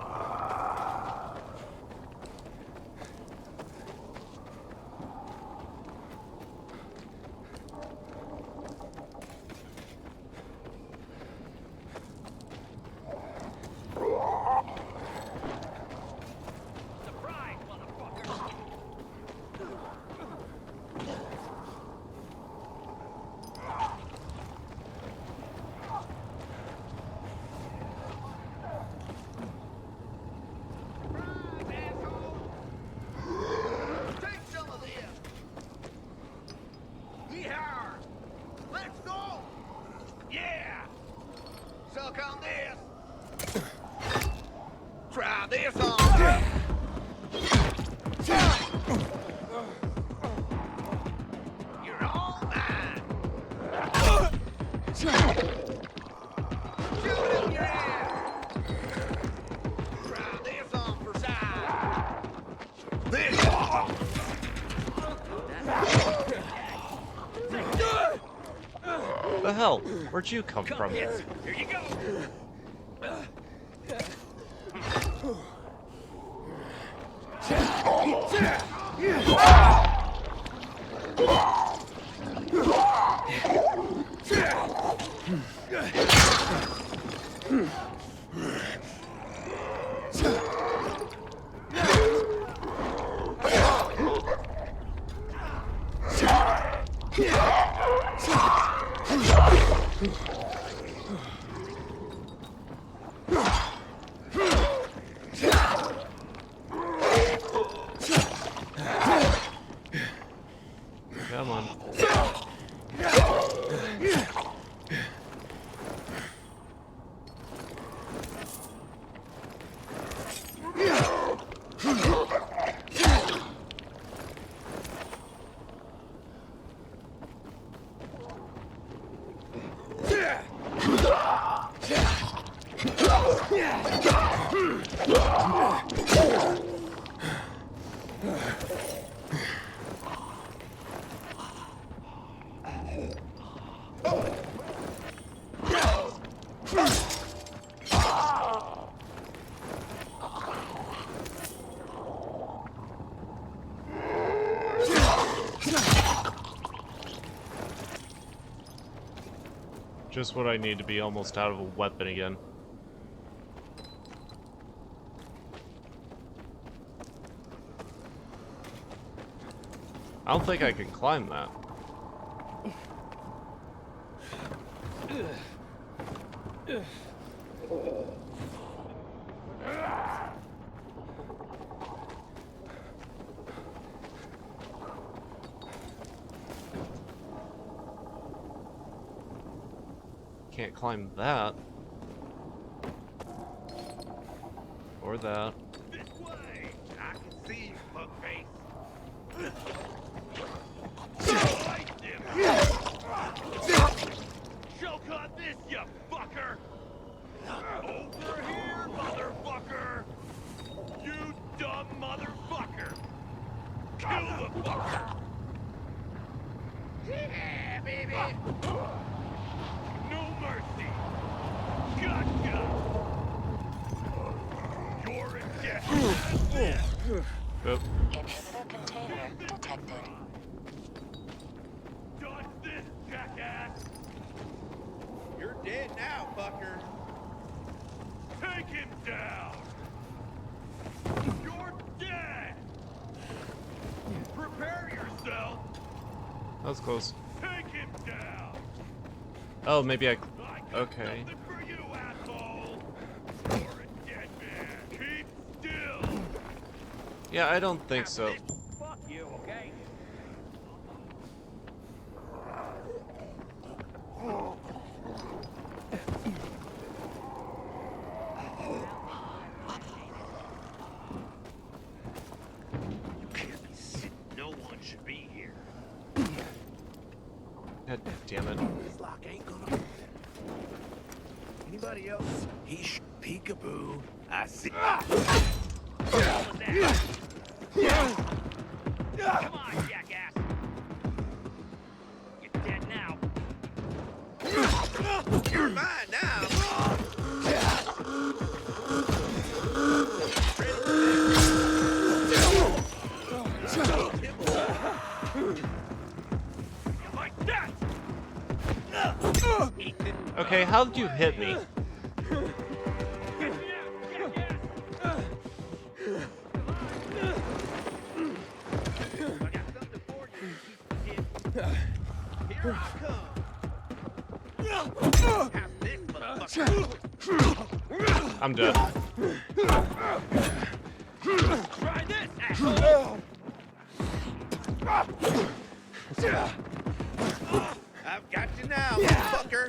Suck on this. Try this on. You're all mine. The hell? Where'd you come from? Here you go. Come on. Just what I need to be almost out of a weapon again. I don't think I can climb that. Can't climb that. Or that. This way. I can see you, fuckface. Showcut this, you fucker! Over here, motherfucker! You dumb motherfucker! Kill the fucker! Yeah, baby! No mercy! Gotcha! You're in death! Yep. Inhibitor container detected. Dodge this, jackass! You're dead now, fucker! Take him down! You're dead! Prepare yourself! That was close. Take him down! Oh, maybe I... Okay. Nothing for you, asshole! You're a dead man! Keep still! Yeah, I don't think so. Fuck you, okay? You can't be sitting. No one should be here. God damn it. This lock ain't gonna open. Anybody else? Peekaboo. I see. Come on, jackass. You're dead now. You're mine now. Like that. Okay, how did you hit me? Here I come. Have this motherfucker. I'm dead. Try this, asshole. I've got you now, motherfucker.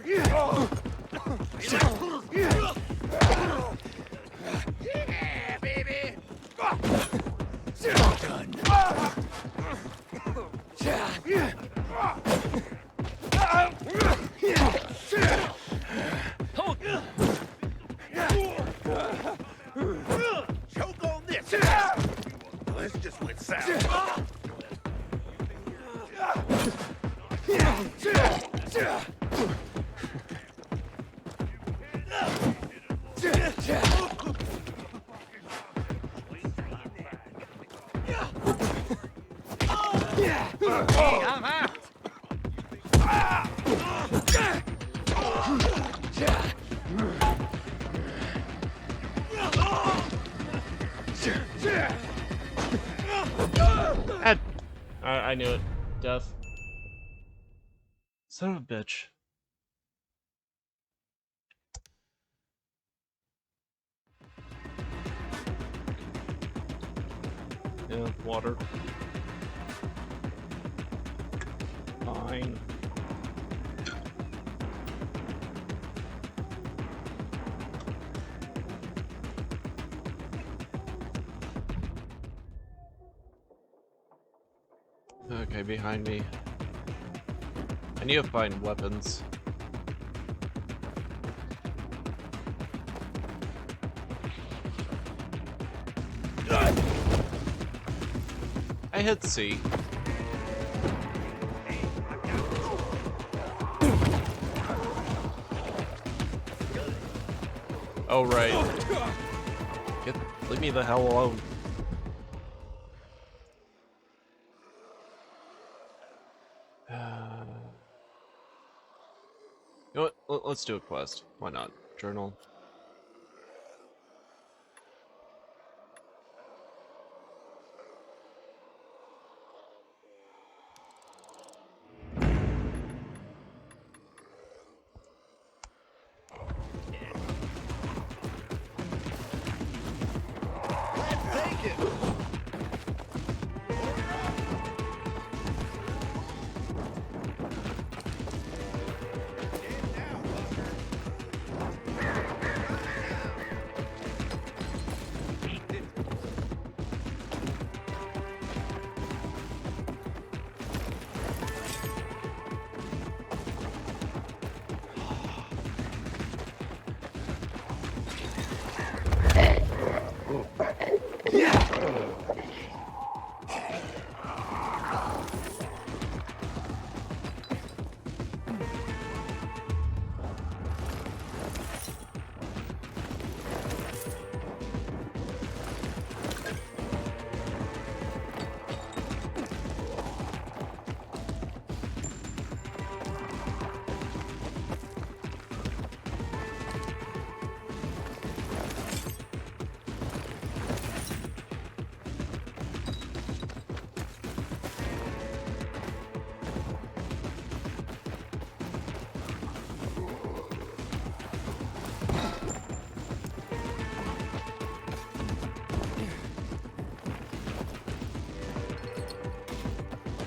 Yeah, baby. Done. Choke on this. This just went south. Hey, I'm out! I knew it. Death. Son of a bitch. Yeah, water. Fine. Okay, behind me. I need to find weapons. I hit C. Oh, right. Leave me the hell alone. You know what? Let's do a quest. Why not? Journal. Take it!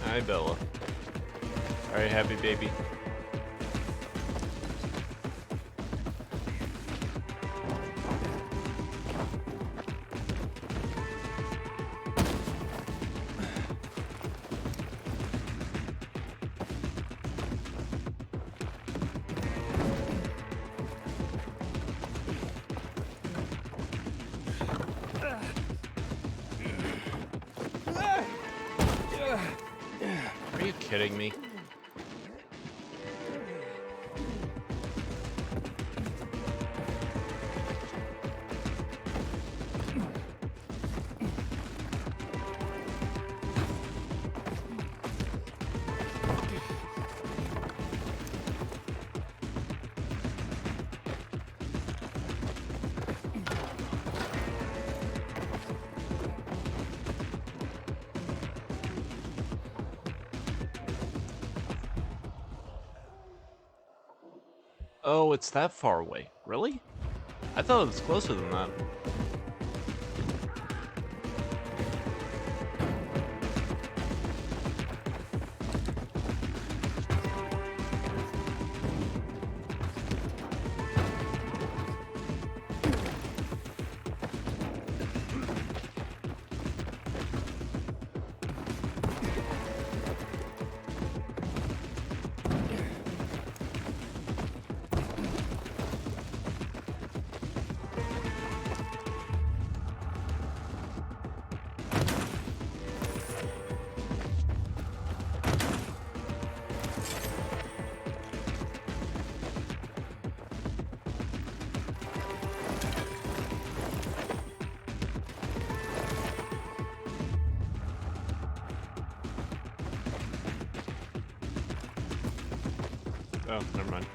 Hi, Bella. Alright, happy baby. Are you kidding me? Oh, it's that far away. Really? I thought it was closer than that. Oh, never mind.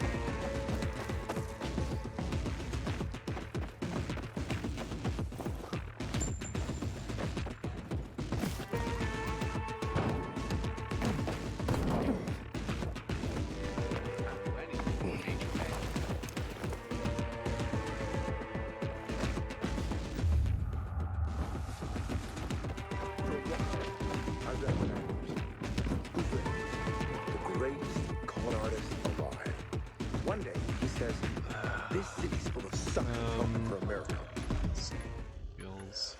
The greatest con artist alive. One day, he says, this city's full of suckers hoping for a miracle. Skills.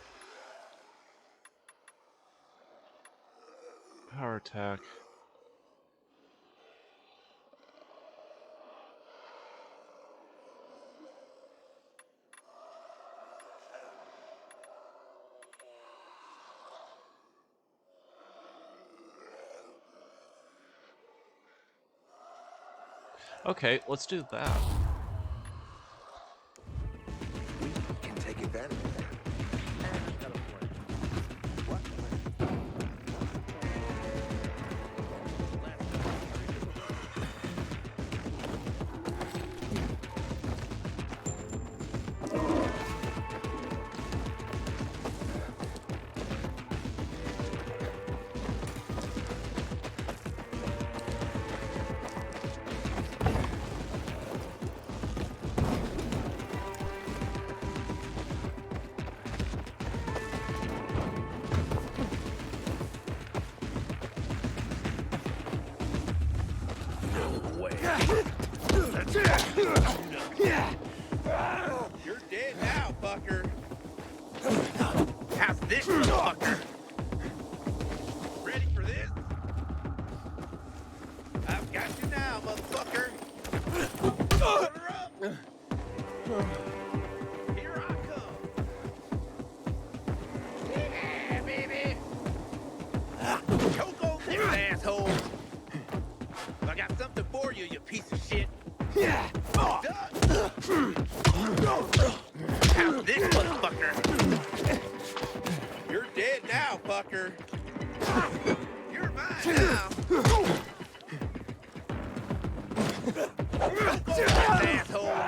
Power attack. Okay, let's do that. We can take advantage of that. You're dead now, fucker. How's this, motherfucker? Ready for this? I've got you now, motherfucker. Order up. Here I come. Yeah, baby. Choke on this, asshole. I got something for you, you piece of shit. Yeah. How's this, motherfucker? You're dead now, fucker. You're mine now. Asshole.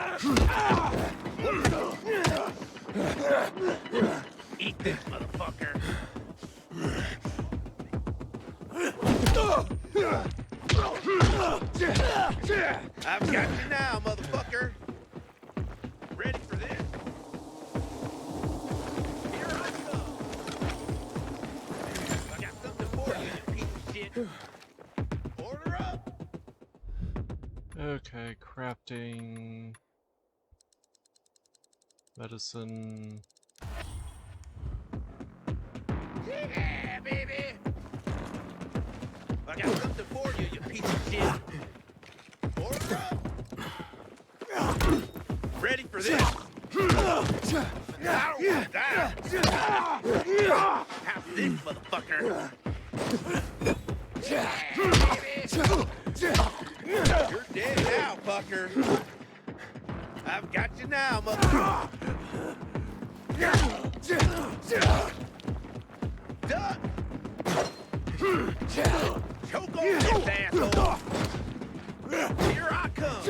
Eat this, motherfucker. I've got you now, motherfucker. Ready for this? Here I come. I got something for you, you piece of shit. Order up. Okay, crafting. Medicine. Yeah, baby. I got something for you, you piece of shit. Order up. Ready for this? I don't want to die. How's this, motherfucker? Yeah, baby. You're dead now, fucker. I've got you now, motherfucker. Duck. Choke on this, asshole. Here I come.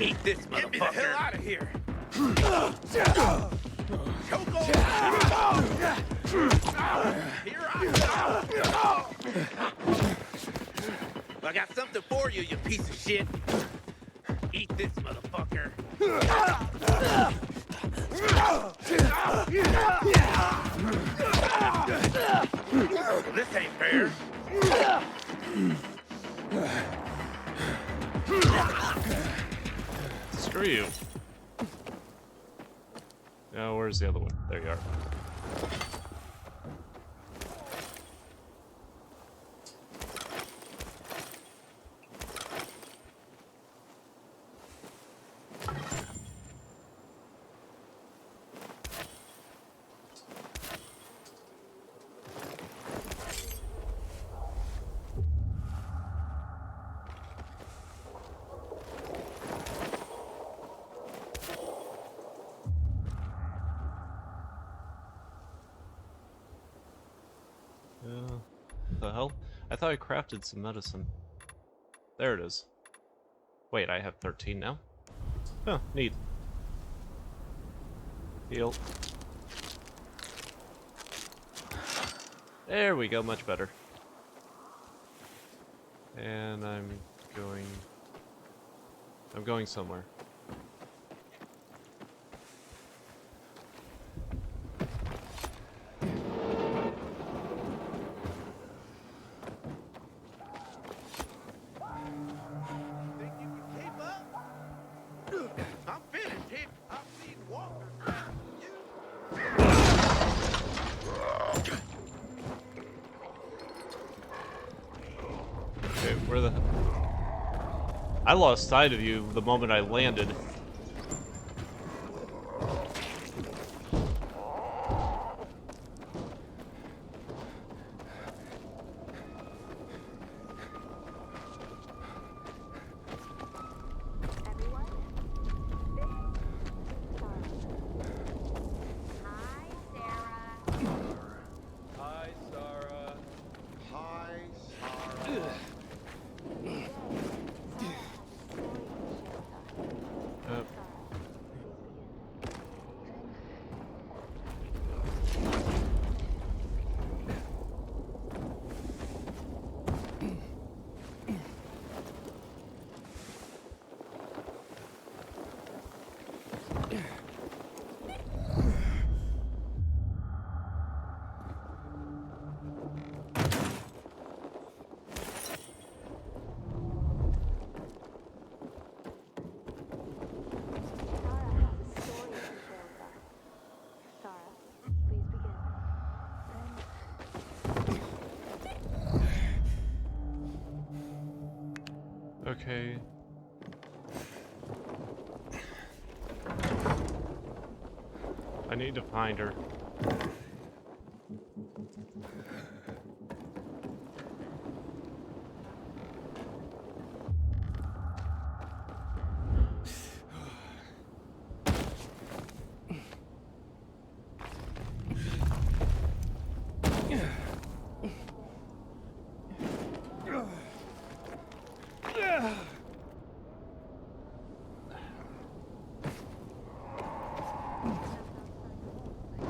Eat this, motherfucker. Get me the hell out of here. Choke on this. Here I come. I got something for you, you piece of shit. Eat this, motherfucker. This ain't fair. Screw you. Now, where's the other one? There you are. The hell? I thought I crafted some medicine. There it is. Wait, I have 13 now? Huh, neat. Heal. There we go, much better. And I'm going somewhere. I'm finished, Hip. I've seen walkers faster than you. Okay, where the... I lost sight of you the moment I landed. Hi, Sarah. Hi, Sarah. Okay. I need to find her.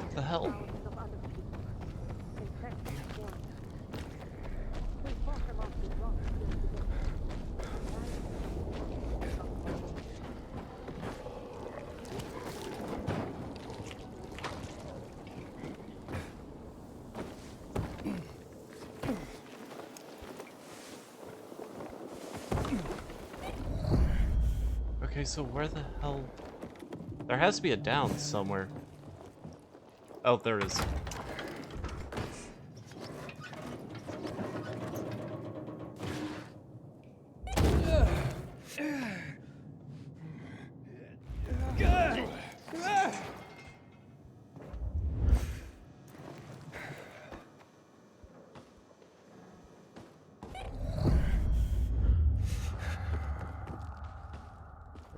What the hell? Okay, so where the hell... There has to be a down somewhere. Oh, there it is.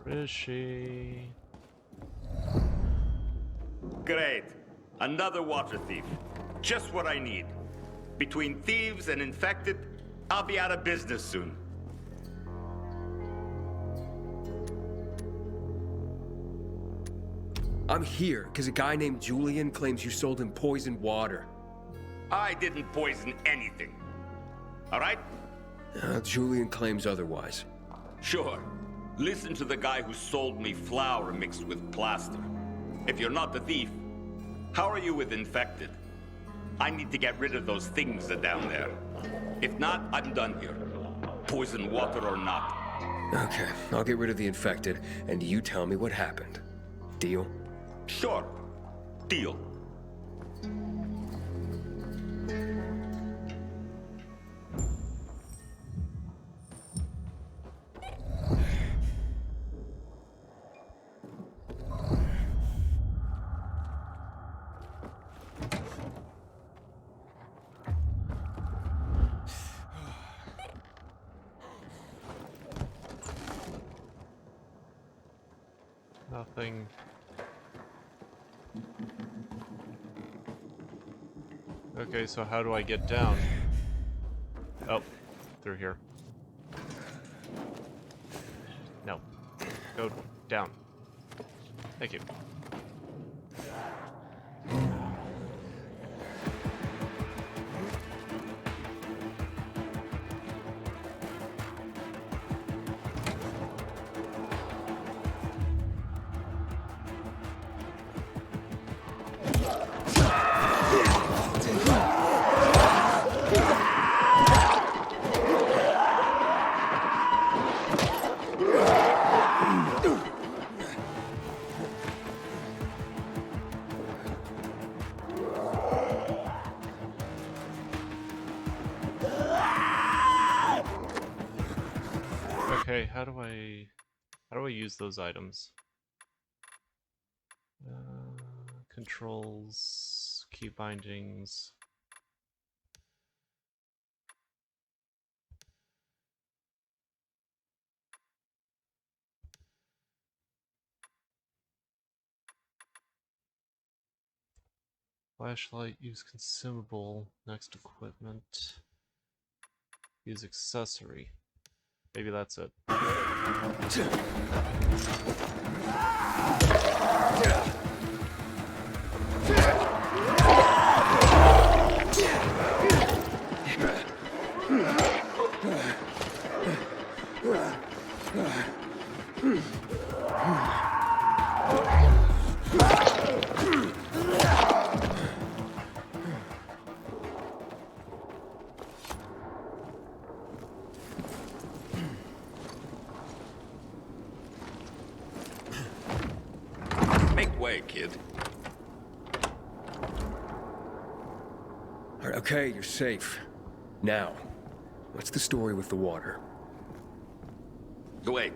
Where is she? Great. Another water thief. Just what I need. Between thieves and infected, I'll be out of business soon. I'm here because a guy named Julian claims you sold him poisoned water. I didn't poison anything. All right? Julian claims otherwise. Sure. Listen to the guy who sold me flour mixed with plaster. If you're not the thief, how are you with infected? I need to get rid of those things that are down there. If not, I'm done here. Poison water or not. Okay, I'll get rid of the infected, and you tell me what happened. Deal? Sure. Deal. Nothing. Okay, so how do I get down? Oh, through here. No. Go down. Thank you. Okay, how do I use those items? Controls, key bindings. Flashlight, use consumable, next equipment. Use accessory. Maybe that's it. Make way, kid. All right, okay, you're safe. Now, what's the story with the water? Wait.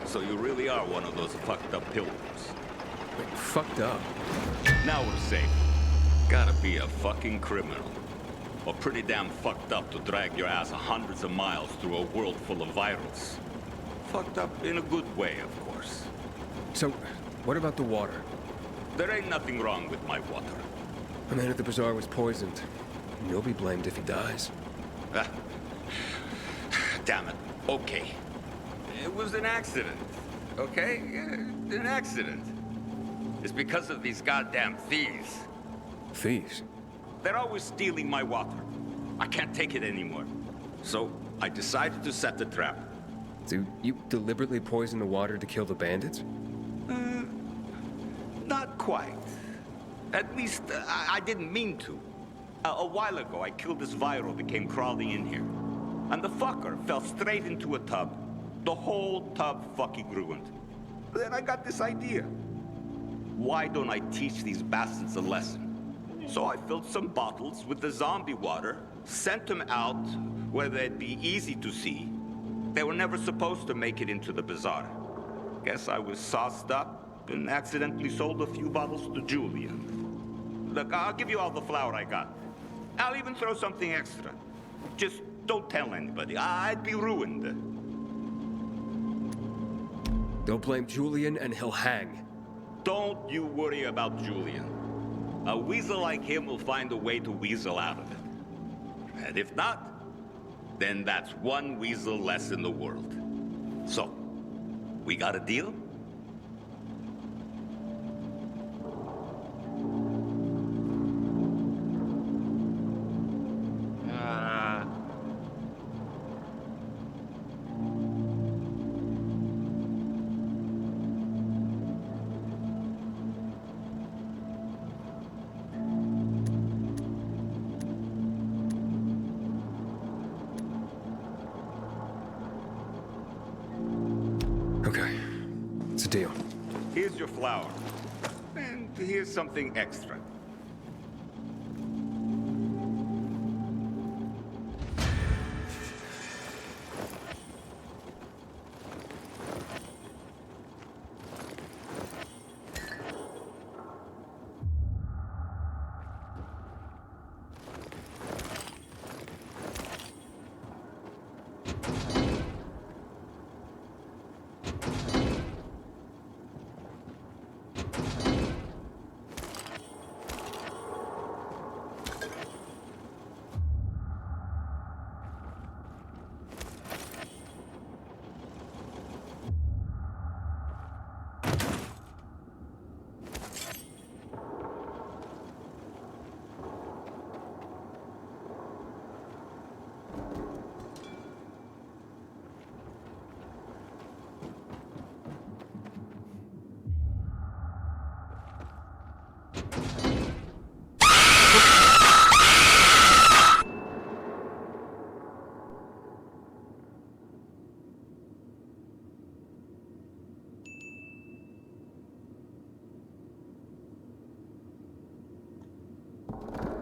So you really are one of those fucked up pilgrims. Wait, fucked up? Now we're safe. Gotta be a fucking criminal. Or pretty damn fucked up to drag your ass hundreds of miles through a world full of virals. Fucked up in a good way, of course. So, what about the water? There ain't nothing wrong with my water. The man at the bazaar was poisoned. You'll be blamed if he dies. Damn it. Okay. It was an accident. Okay? An accident. It's because of these goddamn thieves. Thieves? They're always stealing my water. I can't take it anymore. So, I decided to set the trap. So, you deliberately poisoned the water to kill the bandits? Not quite. At least, I didn't mean to. A while ago, I killed this viral that came crawling in here. And the fucker fell straight into a tub. The whole tub fucking ruined. Then I got this idea. Why don't I teach these bastards a lesson? So I filled some bottles with the zombie water, sent them out where they'd be easy to see. They were never supposed to make it into the bazaar. Guess I was sauced up and accidentally sold a few bottles to Julia. Look, I'll give you all the flour I got. I'll even throw something extra. Just don't tell anybody. I'd be ruined. They'll blame Julian and he'll hang. Don't you worry about Julian. A weasel like him will find a way to weasel out of it. And if not, then that's one weasel less in the world. So, we got a deal? Okay. It's a deal. Here's your flour. And here's something extra.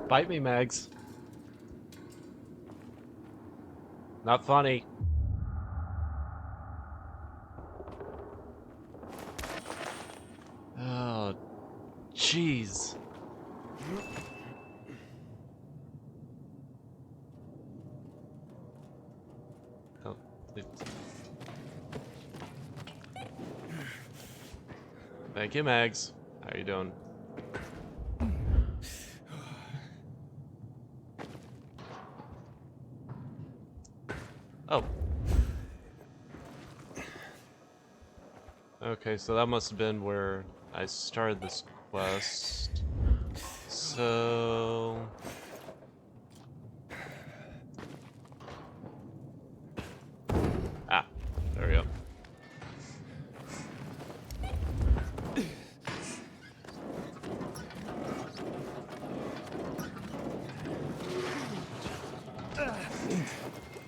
Bite me, Mags. Not funny. Oh, jeez. Oh, thank you, Mags. How you doing? Oh. Okay, so that must have been where I started this quest. So... Ah, there we go.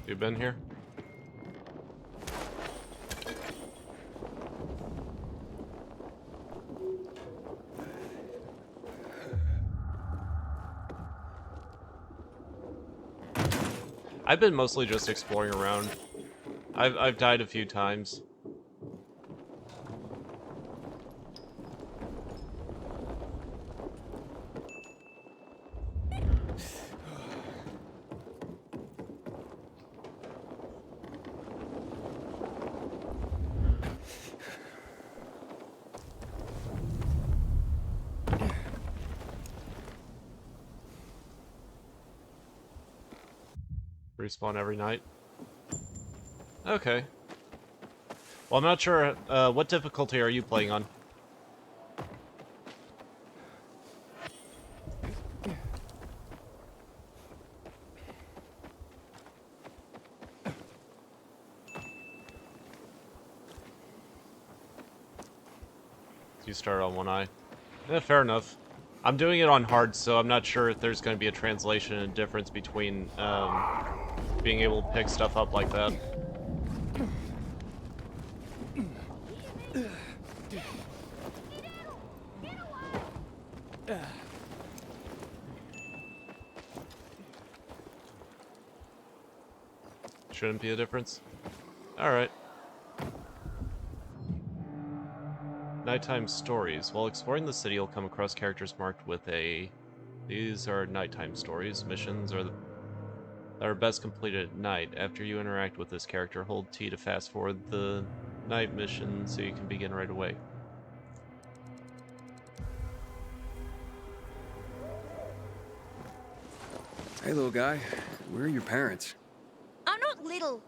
You been here? I've been mostly just exploring around. I've died a few times. Respawn every night. Okay. Well, I'm not sure, what difficulty are you playing on? You start on one eye. Yeah, fair enough. I'm doing it on hard, so I'm not sure if there's going to be a translation and difference between, being able to pick stuff up like that. Shouldn't be a difference. Alright. Nighttime stories. While exploring the city, you'll come across characters marked with a... These are nighttime stories. Missions are that are best completed at night. After you interact with this character, hold T to fast forward the night mission so you can begin right away. Hey, little guy. Where are your parents? I'm not little.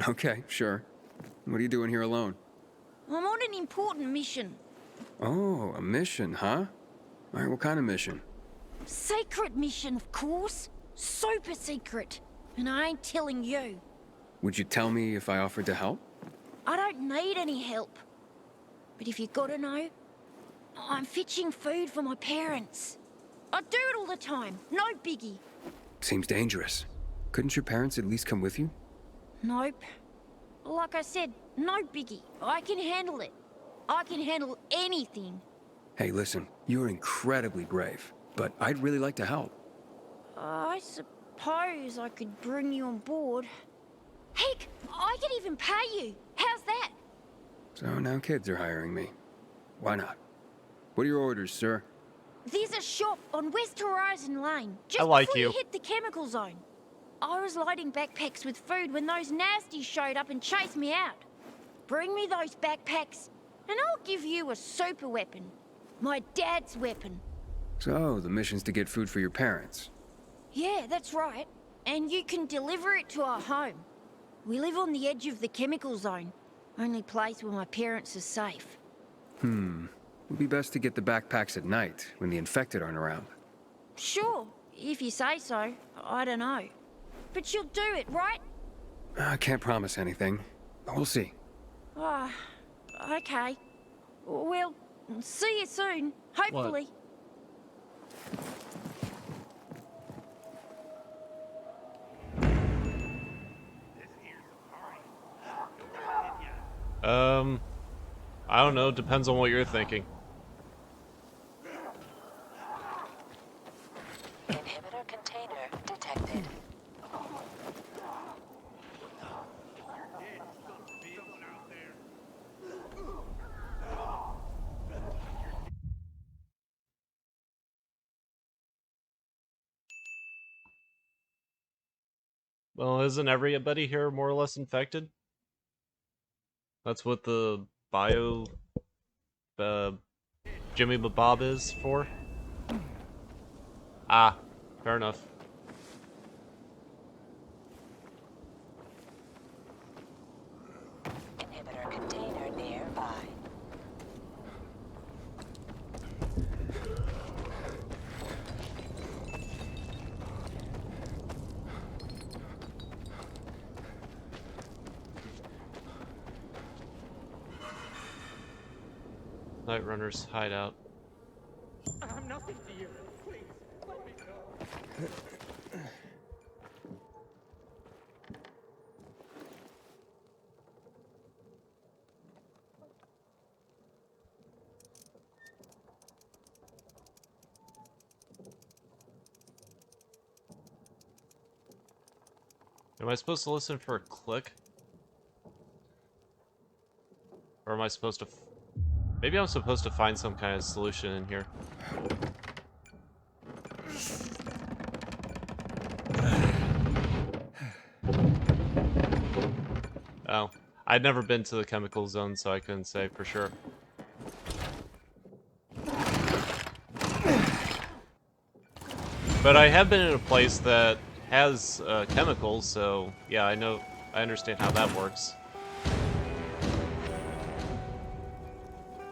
Okay, sure. What are you doing here alone? I'm on an important mission. Oh, a mission, huh? All right, what kind of mission? Secret mission, of course. Super secret. And I ain't telling you. Would you tell me if I offered to help? I don't need any help. But if you gotta know, I'm fetching food for my parents. I do it all the time. No biggie. Seems dangerous. Couldn't your parents at least come with you? Nope. Like I said, no biggie. I can handle it. I can handle anything. Hey, listen, you're incredibly brave, but I'd really like to help. I suppose I could bring you on board. Heck, I could even pay you. How's that? So now kids are hiring me. Why not? What are your orders, sir? There's a shop on West Horizon Lane, just I like before you. you hit the chemical zone. I was loading backpacks with food when those nasties showed up and chased me out. Bring me those backpacks, and I'll give you a super weapon. My dad's weapon. So, the mission's to get food for your parents. Yeah, that's right. And you can deliver it to our home. We live on the edge of the chemical zone. Only place where my parents are safe. It'd be best to get the backpacks at night, when the infected aren't around. Sure, if you say so. I don't know. But you'll do it, right? I can't promise anything. We'll see. Ah, okay. Well, see you soon. Hopefully. I don't know, depends on what you're thinking. Inhibitor container detected. Well, isn't everybody here more or less infected? That's what the bio Jimmy Bob is for? Ah, fair enough. Inhibitor container nearby. Night Runner's hideout. I'm nothing to you. Please, let me go. Am I supposed to listen for a click? Or am I supposed to... Maybe I'm supposed to find some kind of solution in here. Oh. I'd never been to the chemical zone, so I couldn't say for sure. But I have been in a place that has chemicals, so yeah, I understand how that works.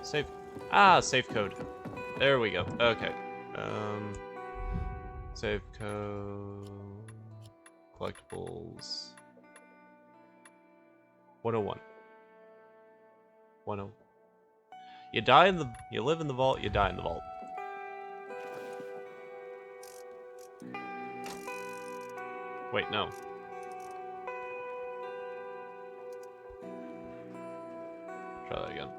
Save. Ah, safe code. There we go. Okay. Save code. Collectibles. 101. 10. You live in the vault, you die in the vault. Wait, no. Try that again.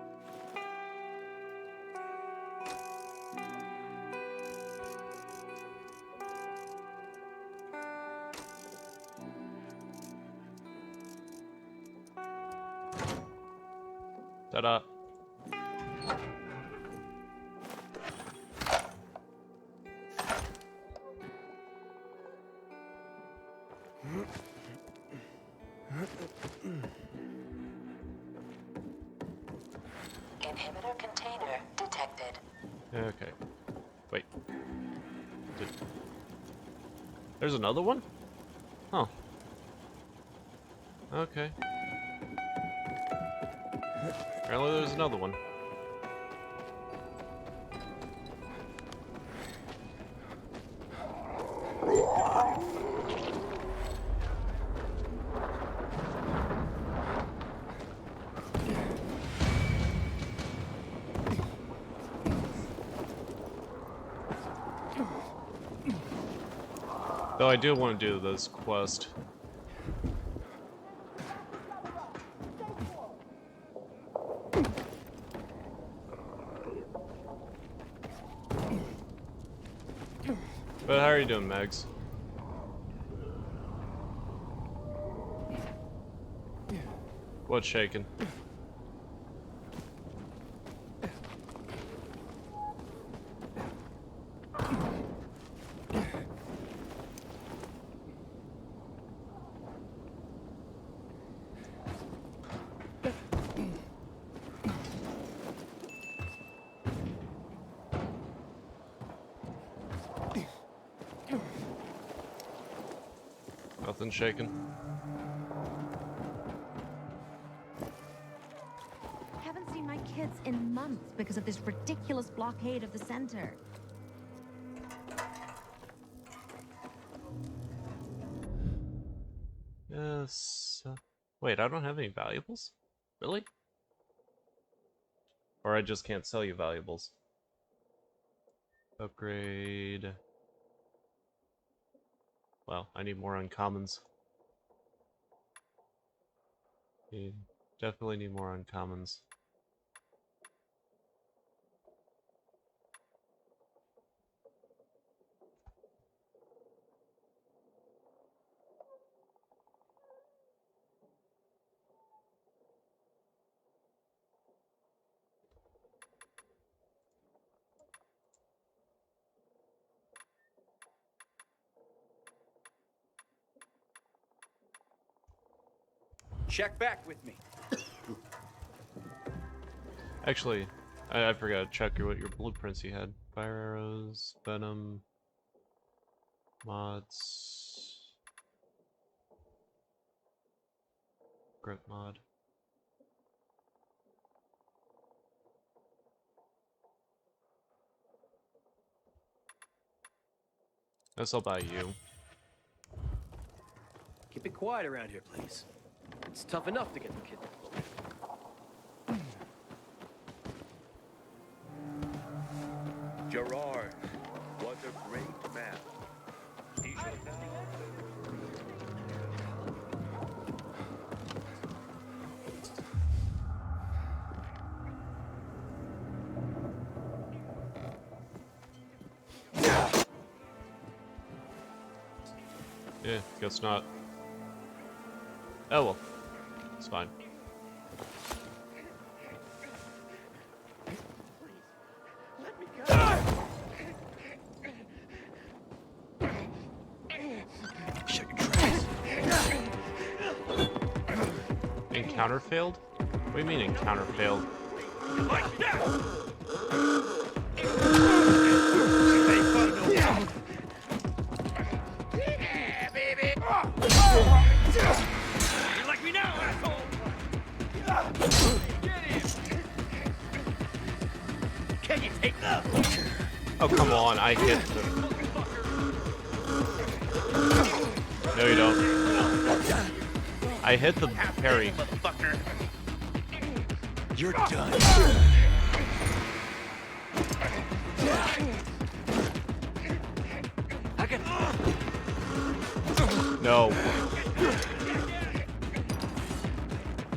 Ta-da. Inhibitor container detected. Okay. Wait. There's another one? Huh. Okay. Apparently there's another one. Though I do want to do this quest. But how are you doing, Megs? What's shaking? Nothing shaking. Haven't seen my kids in months because of this ridiculous blockade of the center. Yes. Wait, I don't have any valuables? Really? Or I just can't sell you valuables. Upgrade. Well, I need more uncommons. Definitely need more uncommons. Check back with me. Actually, I forgot to check what your blueprints you had. Fire arrows, venom, mods, grip mod. Guess I'll buy you. Keep it quiet around here, please. It's tough enough to get the kid. Gerard was a great man. He should now Yeah, guess not. Oh well, it's fine. Encounter failed? What do you mean encounter failed? Yeah, baby! You like me now, asshole? Get him! Can you take that? Oh, come on, I hit the... No, you don't. I hit the parry. You're done. No.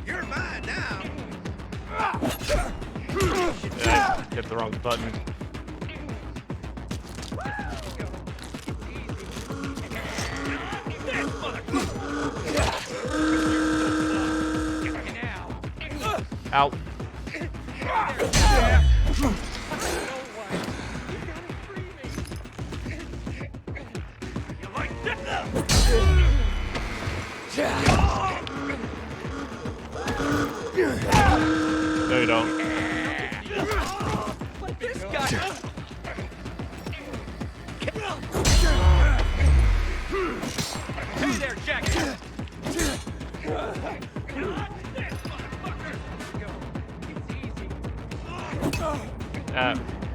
You're mine now. Yeah, I hit the wrong button. Out. No, you don't. This guy. Hey there, Jack.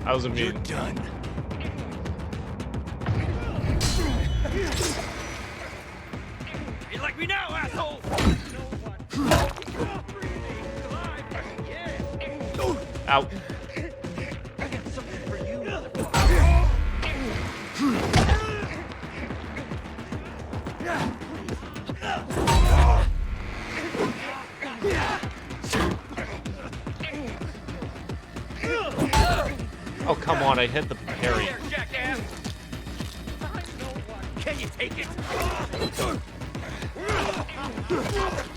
I was immune. You're done. You like me now, asshole? Out. I got something for you. Oh, come on, I hit the parry. There, jackass. Can you take it?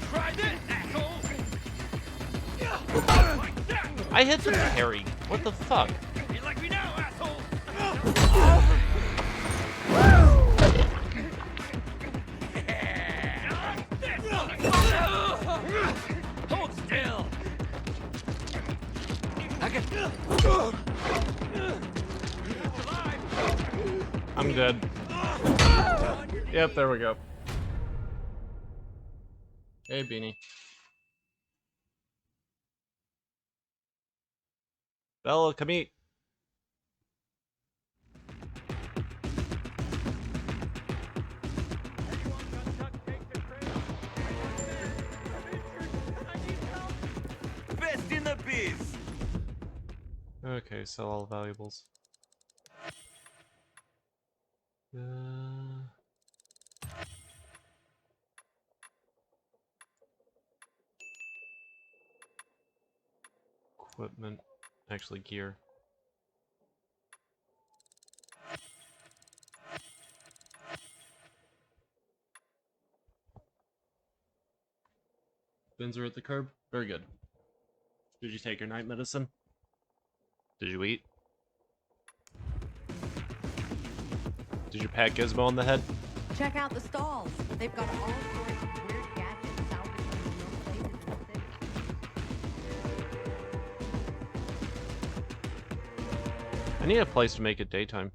Try this, asshole. I hit the parry. What the fuck? You like me now, asshole? Hold still. I'm dead. Yep, there we go. Hey, Beanie. Bella, come eat. Best in the biz. Okay, sell all valuables. equipment. Actually, gear. Bins are at the curb. Very good. Did you take your night medicine? Did you eat? Did you pat Gizmo on the head? Check out the stalls. They've got all sorts of weird gadgets salvaged from remote places in the city. I need a place to make it daytime.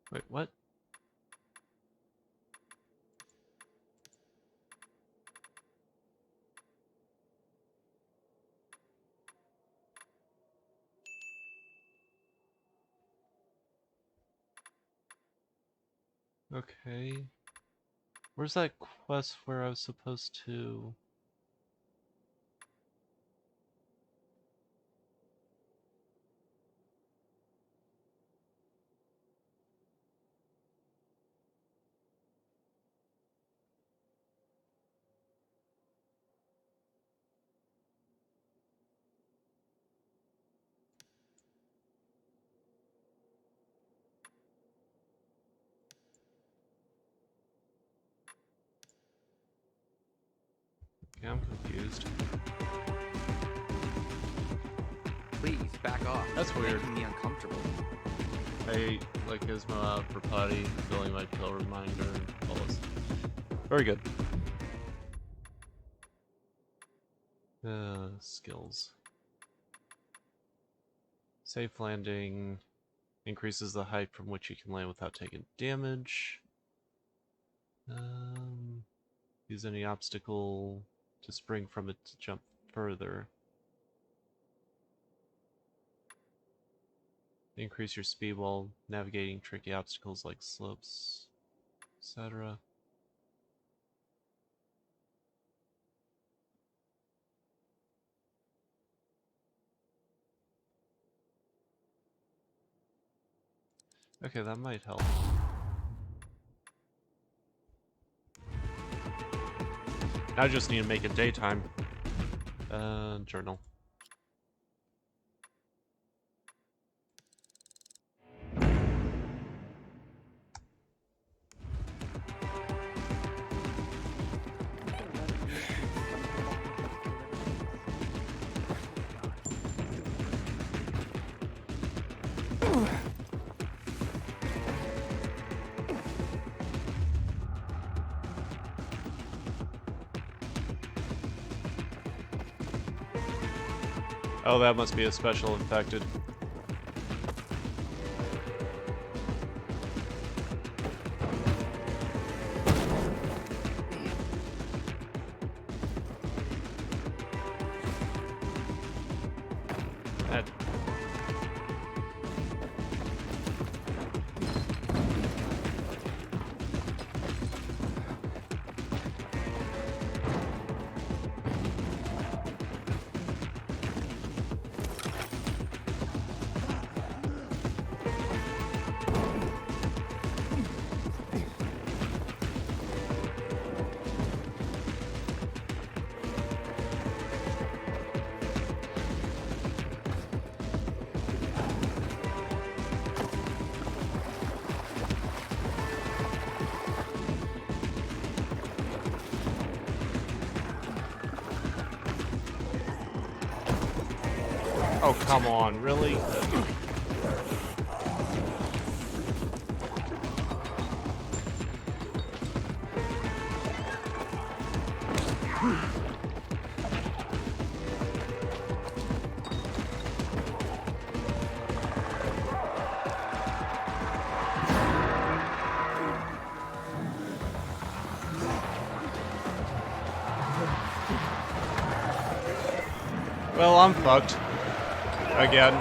Wait, what? Okay. Where's that quest where I was supposed to... Okay, I'm confused. Please, back off. That's You're weird. making me uncomfortable. I let Gizmo out for potty, filling my pill reminder, and all this. Very good. Skills. Safe landing increases the height from which you can land without taking damage. Use any obstacle to spring from it to jump further. Increase your speed while navigating tricky obstacles like slopes, etc. Okay, that might help. I just need to make it daytime. Journal. Oh, that must be a special infected. That... Oh, come on, really? Well, I'm fucked. Again.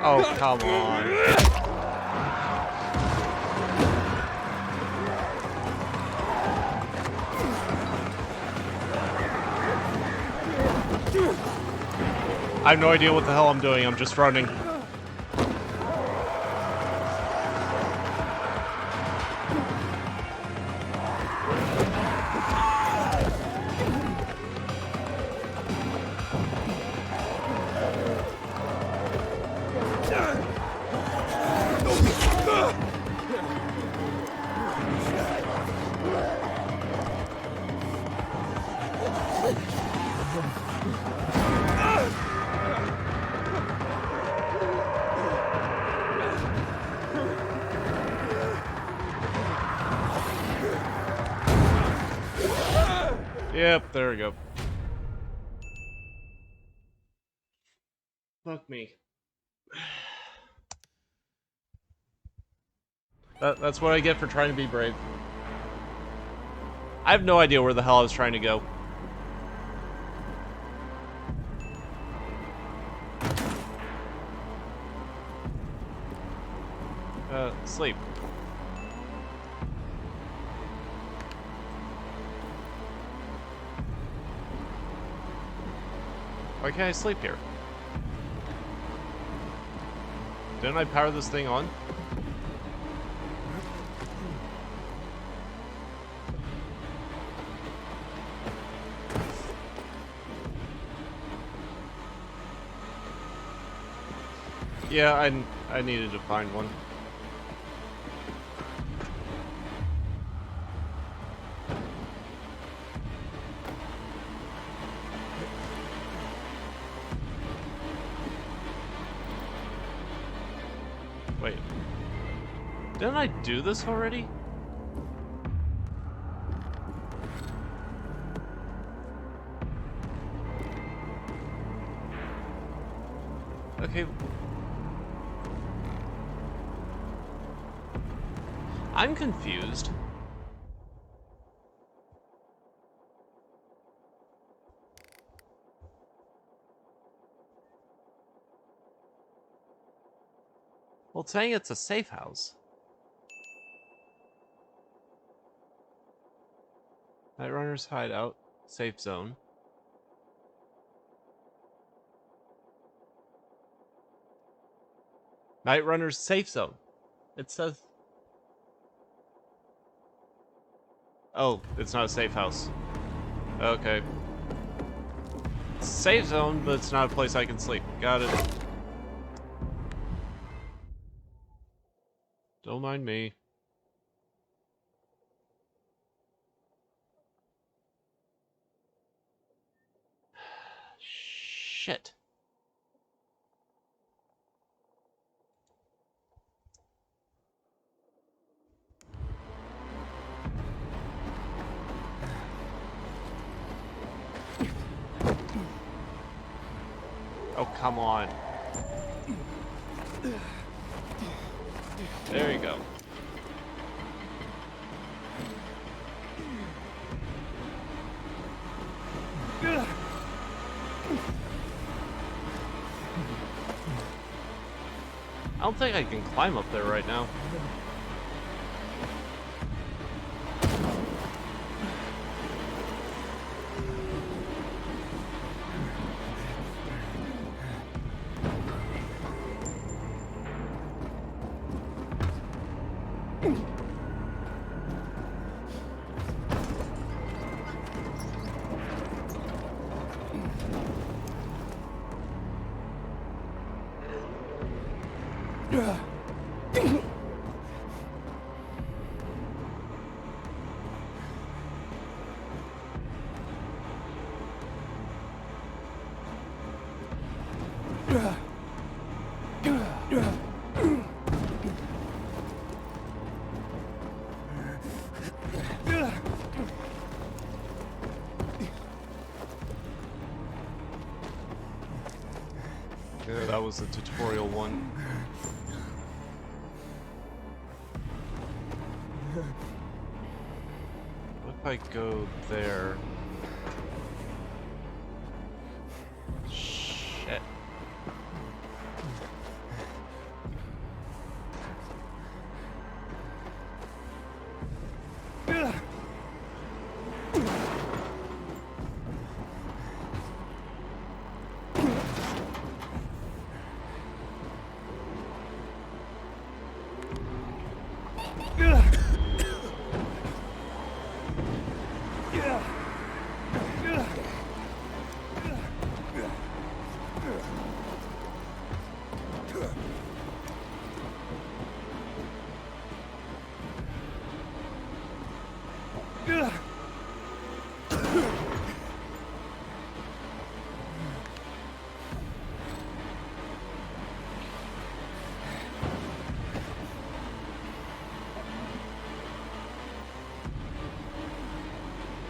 Oh, come on. I have no idea what the hell I'm doing. I'm just running. Yep, there we go. Fuck me. That's what I get for trying to be brave. I have no idea where the hell I was trying to go. Sleep. Why can't I sleep here? Didn't I power this thing on? Yeah, I needed to find one. Wait. Didn't I do this already? Okay. I'm confused. Well, it's saying it's a safe house. Night Runner's hideout, safe zone. Night Runner's safe zone. It says... Oh, it's not a safe house. Okay. Safe zone, but it's not a place I can sleep. Got it. Don't mind me. Shit. Oh, come on. There you go. I don't think I can climb up there right now. Yeah, that was the tutorial one. What if I go there? Shit.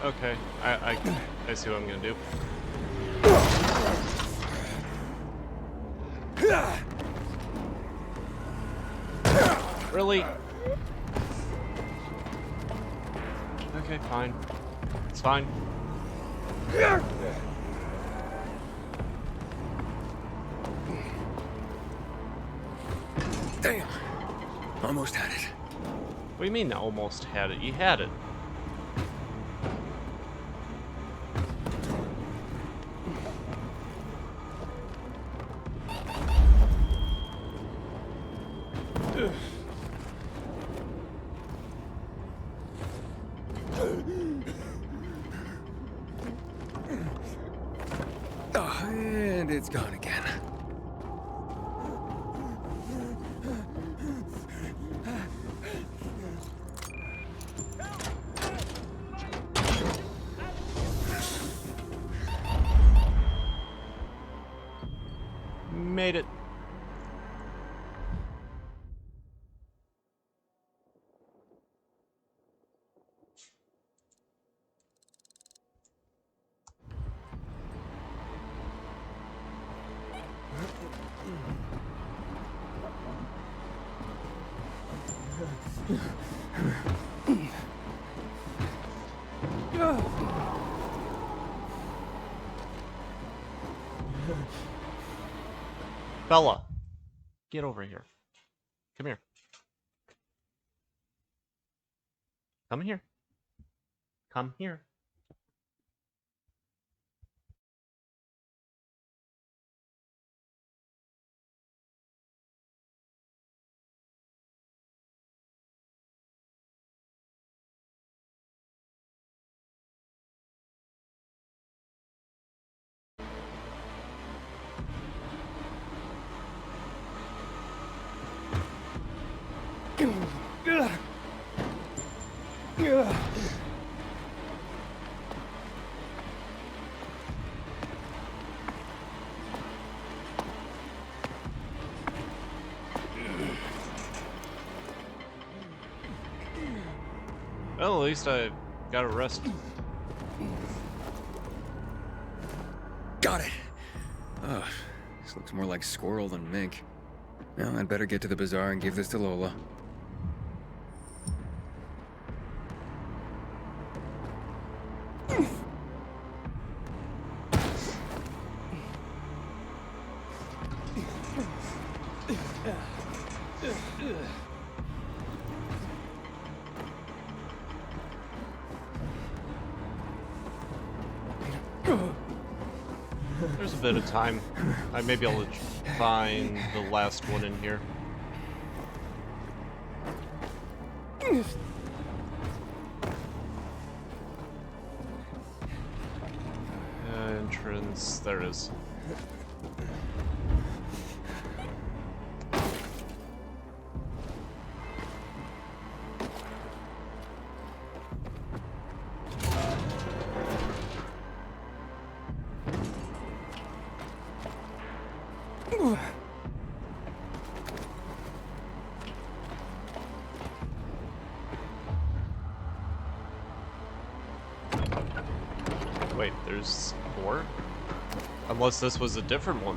Okay, I see what I'm gonna do. Really? Okay, fine. It's fine. Damn. Almost had it. What do you mean almost had it? You had it. Oh, and it's gone again. Made it. Bella, get over here. Come here. Come here. Come here. Well, at least I got a rest. Got it. Ugh, this looks more like squirrel than mink. Well, I'd better get to the bazaar and give this to Lola. There's a bit of time. I may be able to find the last one in here. Entrance. There it is. Wait, there's 4? Unless this was a different one.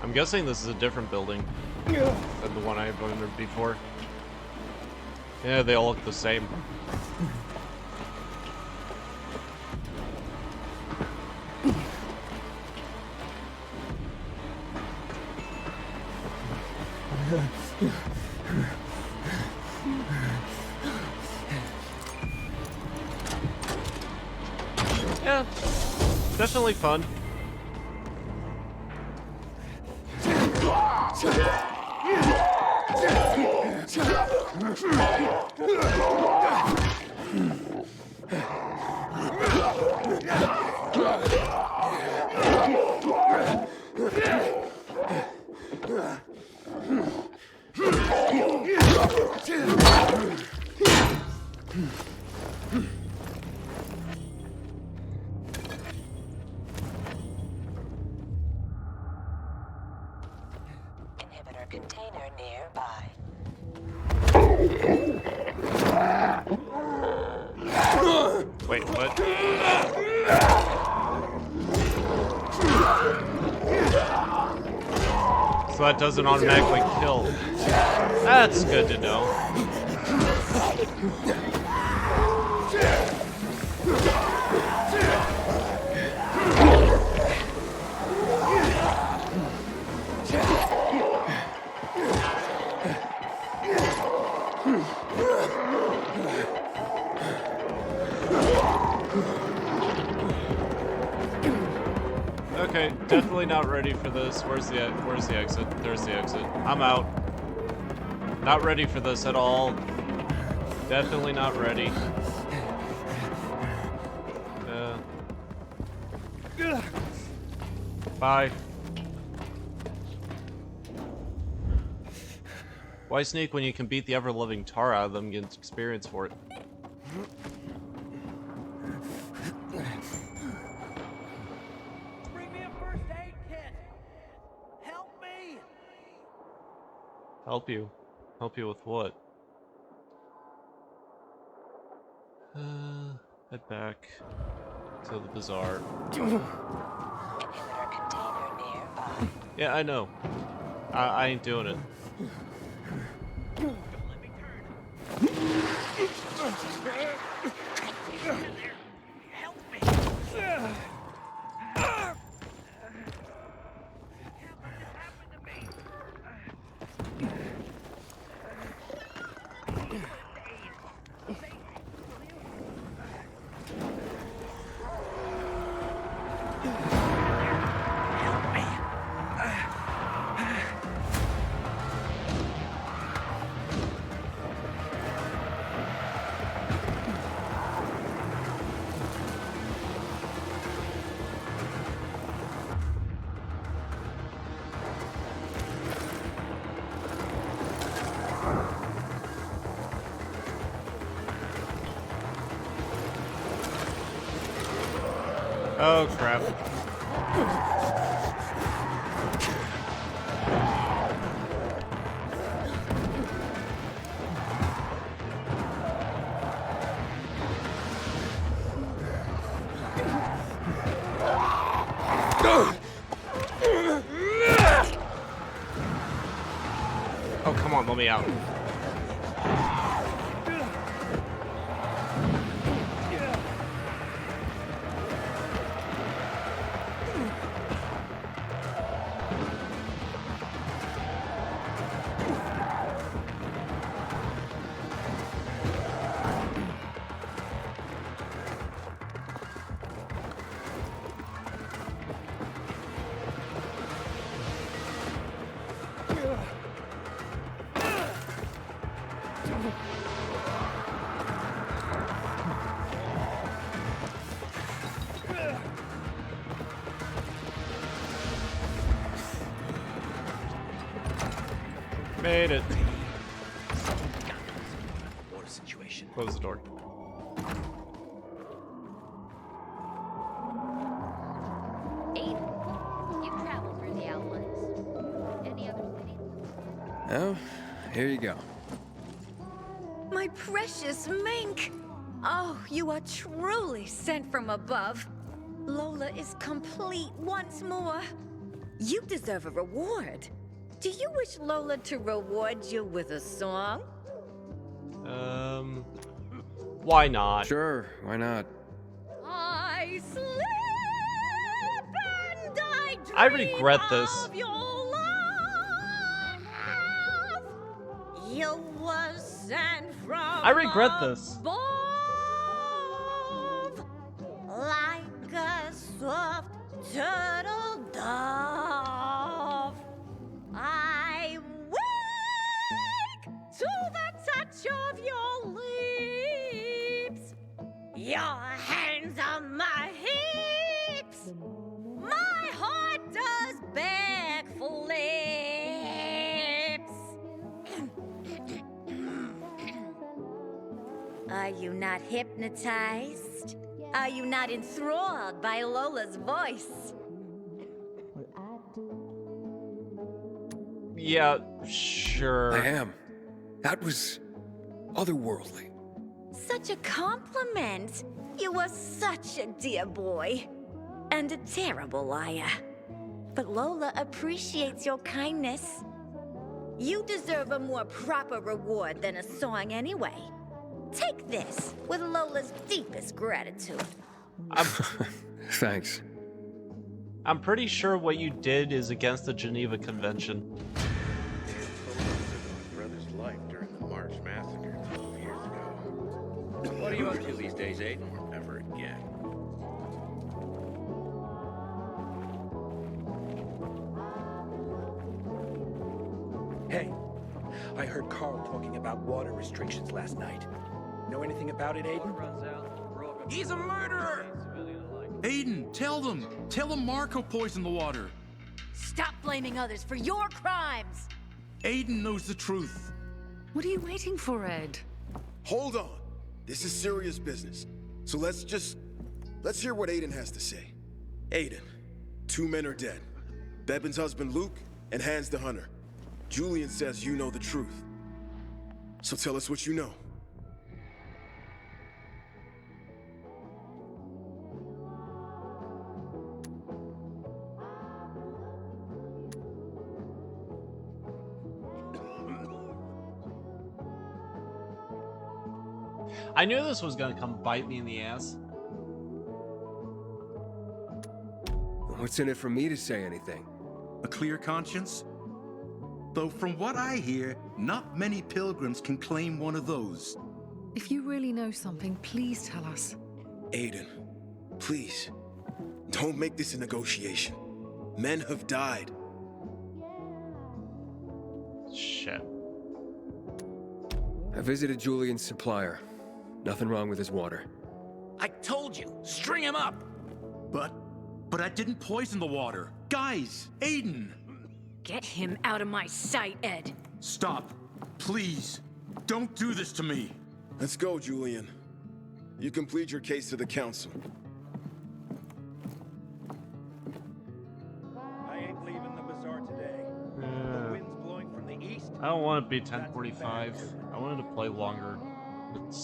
I'm guessing this is a different building than the one I've entered before. Yeah, they all look the same. Yeah, definitely fun. Inhibitor container nearby. Wait, what? So that doesn't automatically kill. That's good to know. Okay, definitely not ready for this. Where's the exit? There's the exit. I'm out. Not ready for this at all. Definitely not ready. Bye. Why sneak when you can beat the ever-loving tar out of them and get experience for it? Bring me a first aid kit. Help me. Help you? Help you with what? Head back to the bazaar. Inhibitor container nearby. Yeah, I know. I ain't doing it. Oh, crap. Oh, come on, let me out. Made it. Water situation. Close the door. Aiden, you've traveled through the Outlands. Any other cities? Oh, here you go. My precious mink! Oh, you are truly sent from above. Lola is complete once more. You deserve a reward. Do you wish Lola to reward you with a song? Why not? Sure, why not? I slip and I dream I regret this. of your love. You were sent from I regret this. above, like a soft turtle dove. I wake to the touch of your lips. Your hands on my hips. My heart does beg for lips. Are you not hypnotized? Are you not enthralled by Lola's voice? Yeah, sure. I am. That was otherworldly. Such a compliment. You are such a dear boy. And a terrible liar. But Lola appreciates your kindness. You deserve a more proper reward than a song anyway. Take this with Lola's deepest gratitude. Thanks. I'm pretty sure what you did is against the Geneva Convention. Brother's life during the March Massacre 12 years ago. What are you up to these days, Aiden? Never again. Hey, I heard Carl talking about water restrictions last night. Know anything about it, Aiden? He's a murderer! Aiden, tell them! Tell them Marco poisoned the water! Stop blaming others for your crimes! Aiden knows the truth. What are you waiting for, Ed? Hold on. This is serious business. So let's hear what Aiden has to say. Aiden, 2 men are dead. Bebin's husband Luke and Hans the Hunter. Julian says you know the truth. So tell us what you know. I knew this was gonna come bite me in the ass. What's in it for me to say anything? A clear conscience? Though from what I hear, not many pilgrims can claim one of those. If you really know something, please tell us. Aiden, please, don't make this a negotiation. Men have died. Shit. I visited Julian's supplier. Nothing wrong with his water. I told you, string him up! But I didn't poison the water. Guys, Aiden! Get him out of my sight, Ed. Stop. Please. Don't do this to me. Let's go, Julian. You can plead your case to the council. I ain't leaving the bazaar today. The wind's blowing from the east. I don't want to be 10:45. I wanted to play longer. It's